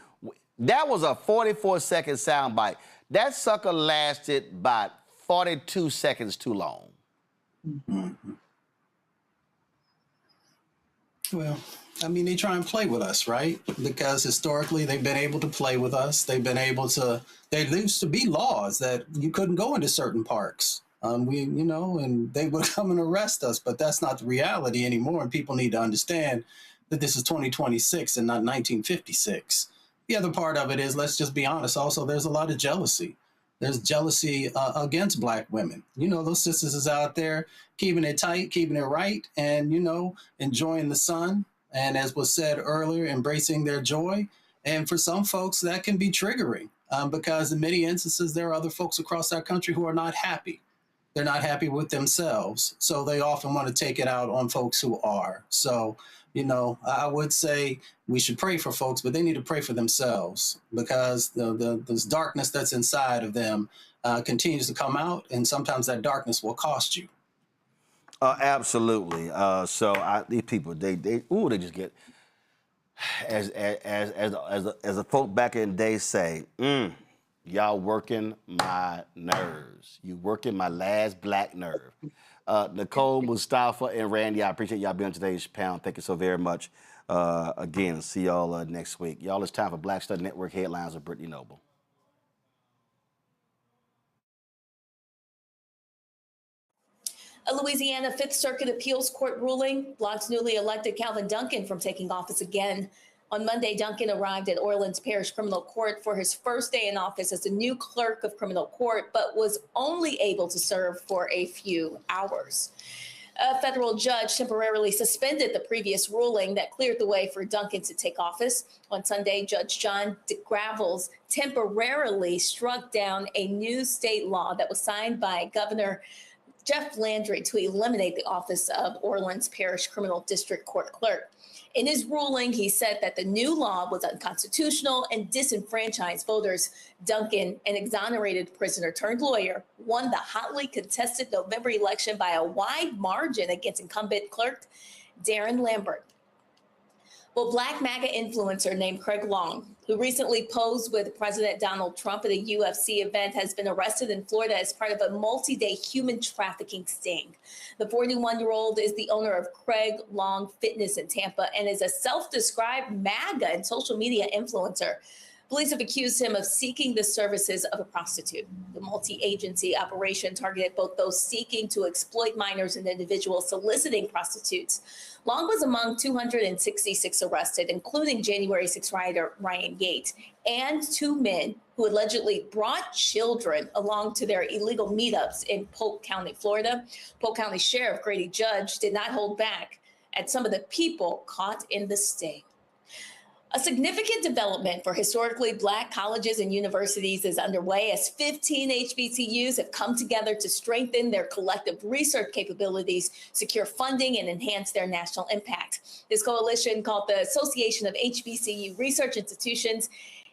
that was a 44-second soundbite. That sucker lasted about 42 seconds too long. Mm-hmm. Well, I mean, they try and play with us, right? Because historically, they've been able to play with us. They've been able to, there used to be laws that you couldn't go into certain parks. And they would come and arrest us, but that's not the reality anymore. And people need to understand that this is 2026 and not 1956. The other part of it is, let's just be honest, also, there's a lot of jealousy. There's jealousy against Black women. Those sisters is out there keeping it tight, keeping it right, and, enjoying the sun. And as was said earlier, embracing their joy. And for some folks, that can be triggering because in many instances, there are other folks across our country who are not happy. They're not happy with themselves. So they often want to take it out on folks who are. So, I would say we should pray for folks, but they need to pray for themselves because this darkness that's inside of them continues to come out, and sometimes that darkness will cost you. Absolutely. These people, they just get, as the folk back in the day say, y'all working my nerves. You working my last Black nerve. Nicole, Mustafa, and Randy, I appreciate y'all being on today's panel. Thank you so very much. Again, see y'all next week. Y'all, it's time for Black Stud Network Headlines with Brittany Noble. A Louisiana Fifth Circuit Appeals Court ruling blocks newly elected Calvin Duncan from taking office again. On Monday, Duncan arrived at Orleans Parish Criminal Court for his first day in office as a new clerk of criminal court, but was only able to serve for a few hours. A federal judge temporarily suspended the previous ruling that cleared the way for Duncan to take office. On Sunday, Judge John DeGravels temporarily struck down a new state law that was signed by Governor Jeff Landry to eliminate the office of Orleans Parish Criminal District Court Clerk. In his ruling, he said that the new law was unconstitutional and disenfranchised voters. Duncan, an exonerated prisoner turned lawyer, won the hotly contested November election by a wide margin against incumbent clerk Darren Lambert. Well, Black MAGA influencer named Craig Long, who recently posed with President Donald Trump at a UFC event, has been arrested in Florida as part of a multi-day human trafficking sting. The 41-year-old is the owner of Craig Long Fitness in Tampa and is a self-described MAGA and social media influencer. Police have accused him of seeking the services of a prostitute. The multi-agency operation targeted both those seeking to exploit minors and individuals soliciting prostitutes. Long was among 266 arrested, including January 6 rioter Ryan Yates, and 2 men who allegedly brought children along to their illegal meetups in Polk County, Florida. Polk County Sheriff Grady Judge did not hold back at some of the people caught in the sting. A significant development for historically Black colleges and universities is underway as 15 HBCUs have come together to strengthen their collective research capabilities, secure funding, and enhance their national impact. This coalition, called the Association of HBCU Research Institutions,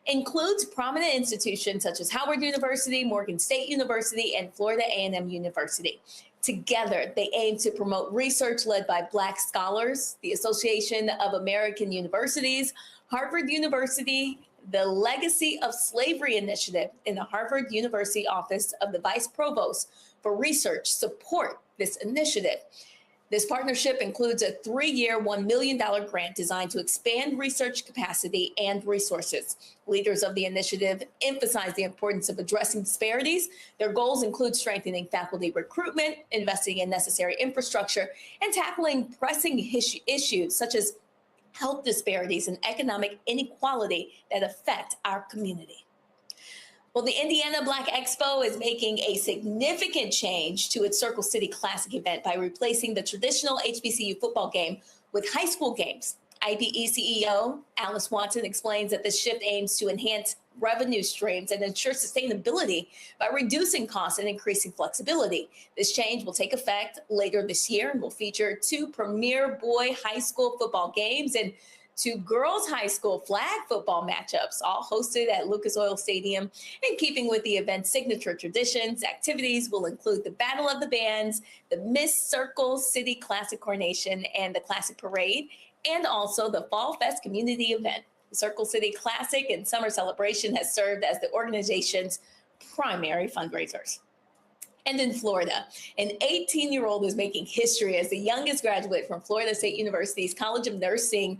includes prominent institutions such as Howard University, Morgan State University, and Florida A&M University. Together, they aim to promote research led by Black scholars, the Association of American Universities, Harvard University, the Legacy of Slavery Initiative, and the Harvard University Office of the Vice Provost for Research support this initiative. This partnership includes a 3-year, $1 million grant designed to expand research capacity and resources. Leaders of the initiative emphasize the importance of addressing disparities. Their goals include strengthening faculty recruitment, investing in necessary infrastructure, and tackling pressing issues such as health disparities and economic inequality that affect our community. Well, the Indiana Black Expo is making a significant change to its Circle City Classic event by replacing the traditional HBCU football game with high school games. IBE CEO Alice Watson explains that this shift aims to enhance revenue streams and ensure sustainability by reducing costs and increasing flexibility. This change will take effect later this year and will feature 2 premier boy high school football games and 2 girls high school flag football matchups, all hosted at Lucas Oil Stadium. In keeping with the event's signature traditions, activities will include the Battle of the Bands, the Miss Circle City Classic Coronation, and the Classic Parade, and also the Fall Fest community event. The Circle City Classic and Summer Celebration has served as the organization's primary fundraisers. And in Florida, an 18-year-old is making history as the youngest graduate from Florida State University's College of Nursing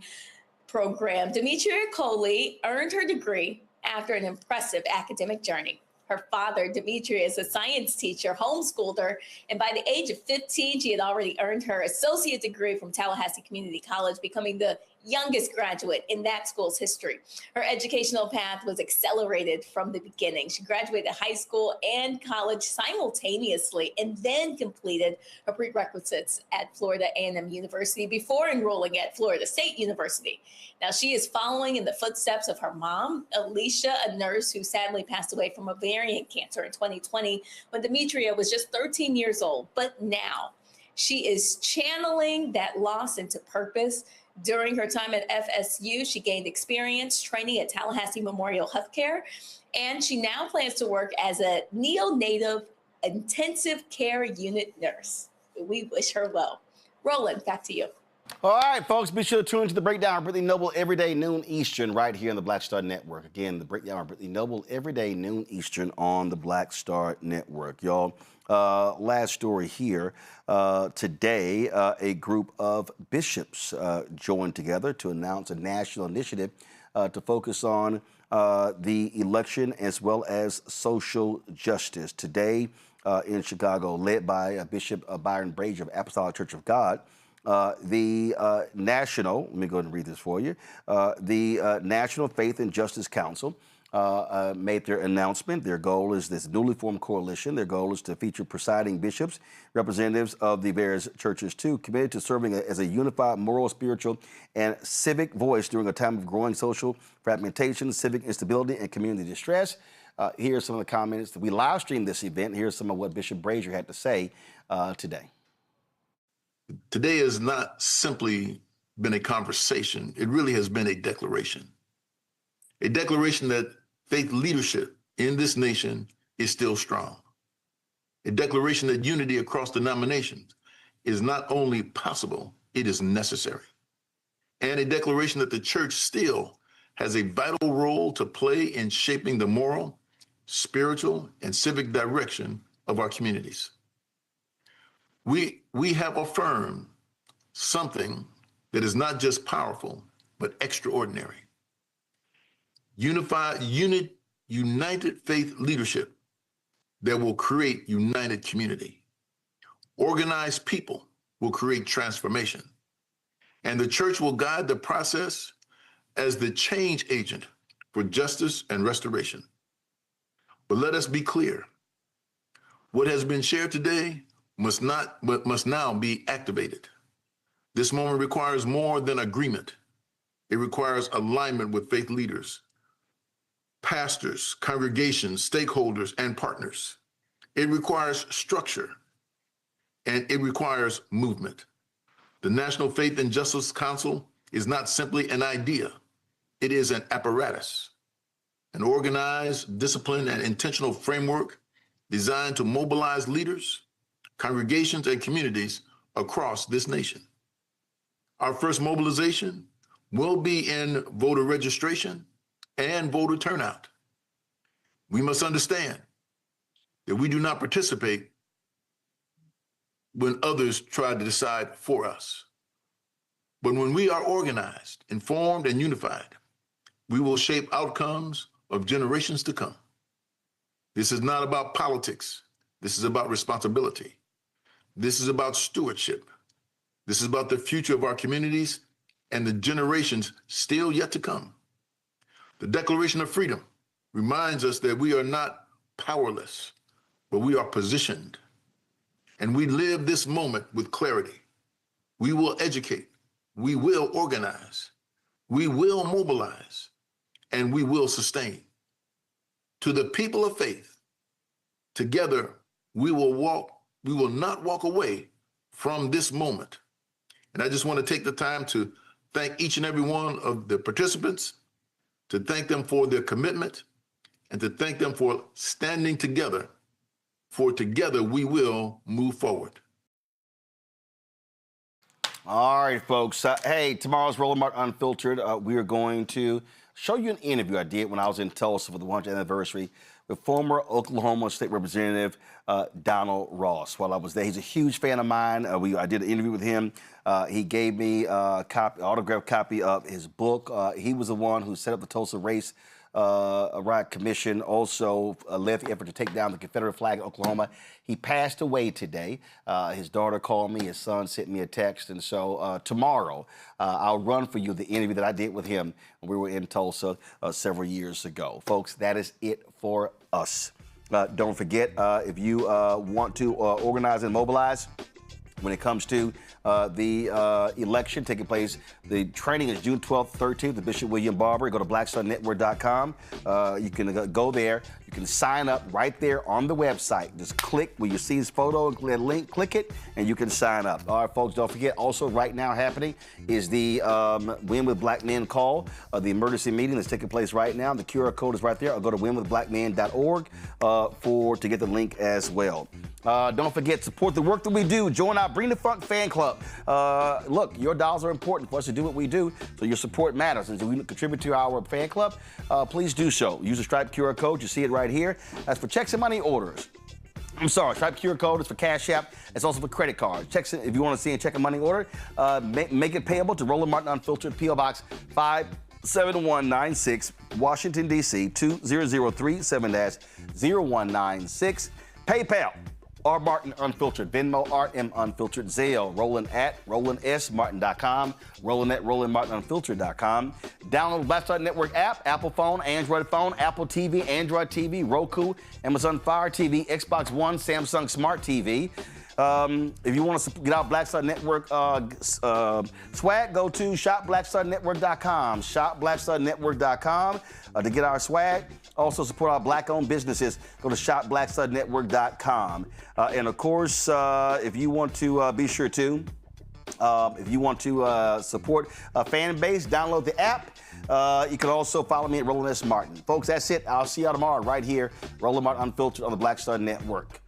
program. Demetria Coley earned her degree after an impressive academic journey. Her father, Demetria, is a science teacher, homeschooled her, and by the age of 15, she had already earned her associate degree from Tallahassee Community College, becoming the youngest graduate in that school's history. Her educational path was accelerated from the beginning. She graduated high school and college simultaneously and then completed her prerequisites at Florida A&M University before enrolling at Florida State University. Now, she is following in the footsteps of her mom, Alicia, a nurse who sadly passed away from ovarian cancer in 2020 when Demetria was just 13 years old. But now she is channeling that loss into purpose. During her time at FSU, she gained experience training at Tallahassee Memorial Healthcare, and she now plans to work as a neonatal intensive care unit nurse. We wish her well. Roland, back to you. All right, folks, be sure to tune into the Breakdown of Brittany Noble every day, noon Eastern, right here on the Black Star Network. Again, the Breakdown of Brittany Noble every day, noon Eastern on the Black Star Network. Y'all, last story here. Today, a group of bishops joined together to announce a national initiative to focus on the election as well as social justice. Today in Chicago, led by Bishop Byron Brazier of Apostolic Church of God, the National, let me go ahead and read this for you, the National Faith and Justice Council made their announcement. Their goal is this newly formed coalition. Their goal is to feature presiding bishops, representatives of the various churches too, committed to serving as a unified moral, spiritual, and civic voice during a time of growing social fragmentation, civic instability, and community distress. Here are some of the comments. We live streamed this event. Here's some of what Bishop Brazier had to say today. Today has not simply been a conversation. It really has been a declaration. A declaration that faith leadership in this nation is still strong. A declaration that unity across denominations is not only possible, it is necessary. And a declaration that the church still has a vital role to play in shaping the moral, spiritual, and civic direction of our communities. We have affirmed something that is not just powerful, but extraordinary. United faith leadership that will create united community. Organized people will create transformation. And the church will guide the process as the change agent for justice and restoration. But let us be clear. What has been shared today must now be activated. This moment requires more than agreement. It requires alignment with faith leaders, pastors, congregations, stakeholders, and partners. It requires structure, and it requires movement. The National Faith and Justice Council is not simply an idea. It is an apparatus, an organized, disciplined, and intentional framework designed to mobilize leaders, congregations, and communities across this nation. Our first mobilization will be in voter registration and voter turnout. We must understand that we do not participate when others try to decide for us. But when we are organized, informed, and unified, we will shape outcomes of generations to come. This is not about politics. This is about responsibility. This is about stewardship. This is about the future of our communities and the generations still yet to come. The Declaration of Freedom reminds us that we are not powerless, but we are positioned. And we live this moment with clarity. We will educate, we will organize, we will mobilize, and we will sustain. To the people of faith, together we will not walk away from this moment. And I just want to take the time to thank each and every one of the participants, to thank them for their commitment, and to thank them for standing together, for together we will move forward. All right, folks. Hey, tomorrow's Roland Martin Unfiltered. We are going to show you an interview I did when I was in Tulsa for the 100th anniversary with former Oklahoma State Representative Donald Ross. While I was there, he's a huge fan of mine. I did an interview with him. He gave me autographed copy of his book. He was the one who set up the Tulsa Race Riot Commission, also led the effort to take down the Confederate flag in Oklahoma. He passed away today. His daughter called me, his son sent me a text, and so tomorrow I'll run for you the interview that I did with him when we were in Tulsa several years ago. Folks, that is it for us. Don't forget, if you want to organize and mobilize when it comes to the election taking place, the training is June 12th, 13th, the Bishop William Barber. Go to blackstarnetwork.com. You can go there. You can sign up right there on the website. Just click where you see his photo, link, click it, and you can sign up. All right, folks, don't forget, also right now happening is the Win with Black Men call, the emergency meeting that's taking place right now. The QR code is right there. Or go to winwithblackmen.org to get the link as well. Don't forget, support the work that we do. Join our Bring the Funk fan club. Look, your dollars are important for us to do what we do, so your support matters. And so we contribute to our fan club, please do so. Use the Stripe QR code. You see it right here. That's for checks and money orders. I'm sorry, Stripe QR code is for Cash App. It's also for credit cards. Checks, if you want to see a check and money order, make it payable to Roland Martin Unfiltered, P.O. Box 57196, Washington, D.C. 20037-0196. PayPal. R Martin Unfiltered, Venmo, RM Unfiltered, Zelle, Roland at RolandSMartin.com, Roland at RolandMartinUnfiltered.com. Download the Black Star Network app, Apple phone, Android phone, Apple TV, Android TV, Roku, Amazon Fire TV, Xbox One, Samsung Smart TV. If you want to get our Black Star Network swag, go to shopblackstarnetwork.com, shopblackstarnetwork.com to get our swag. Also support our Black-owned businesses. Go to shopblackstarnetwork.com. And of course, if you want to be sure to, if you want to support a fan base, download the app. You can also follow me at Roland S. Martin. Folks, that's it. I'll see y'all tomorrow right here, Roland Martin Unfiltered on the Black Star Network.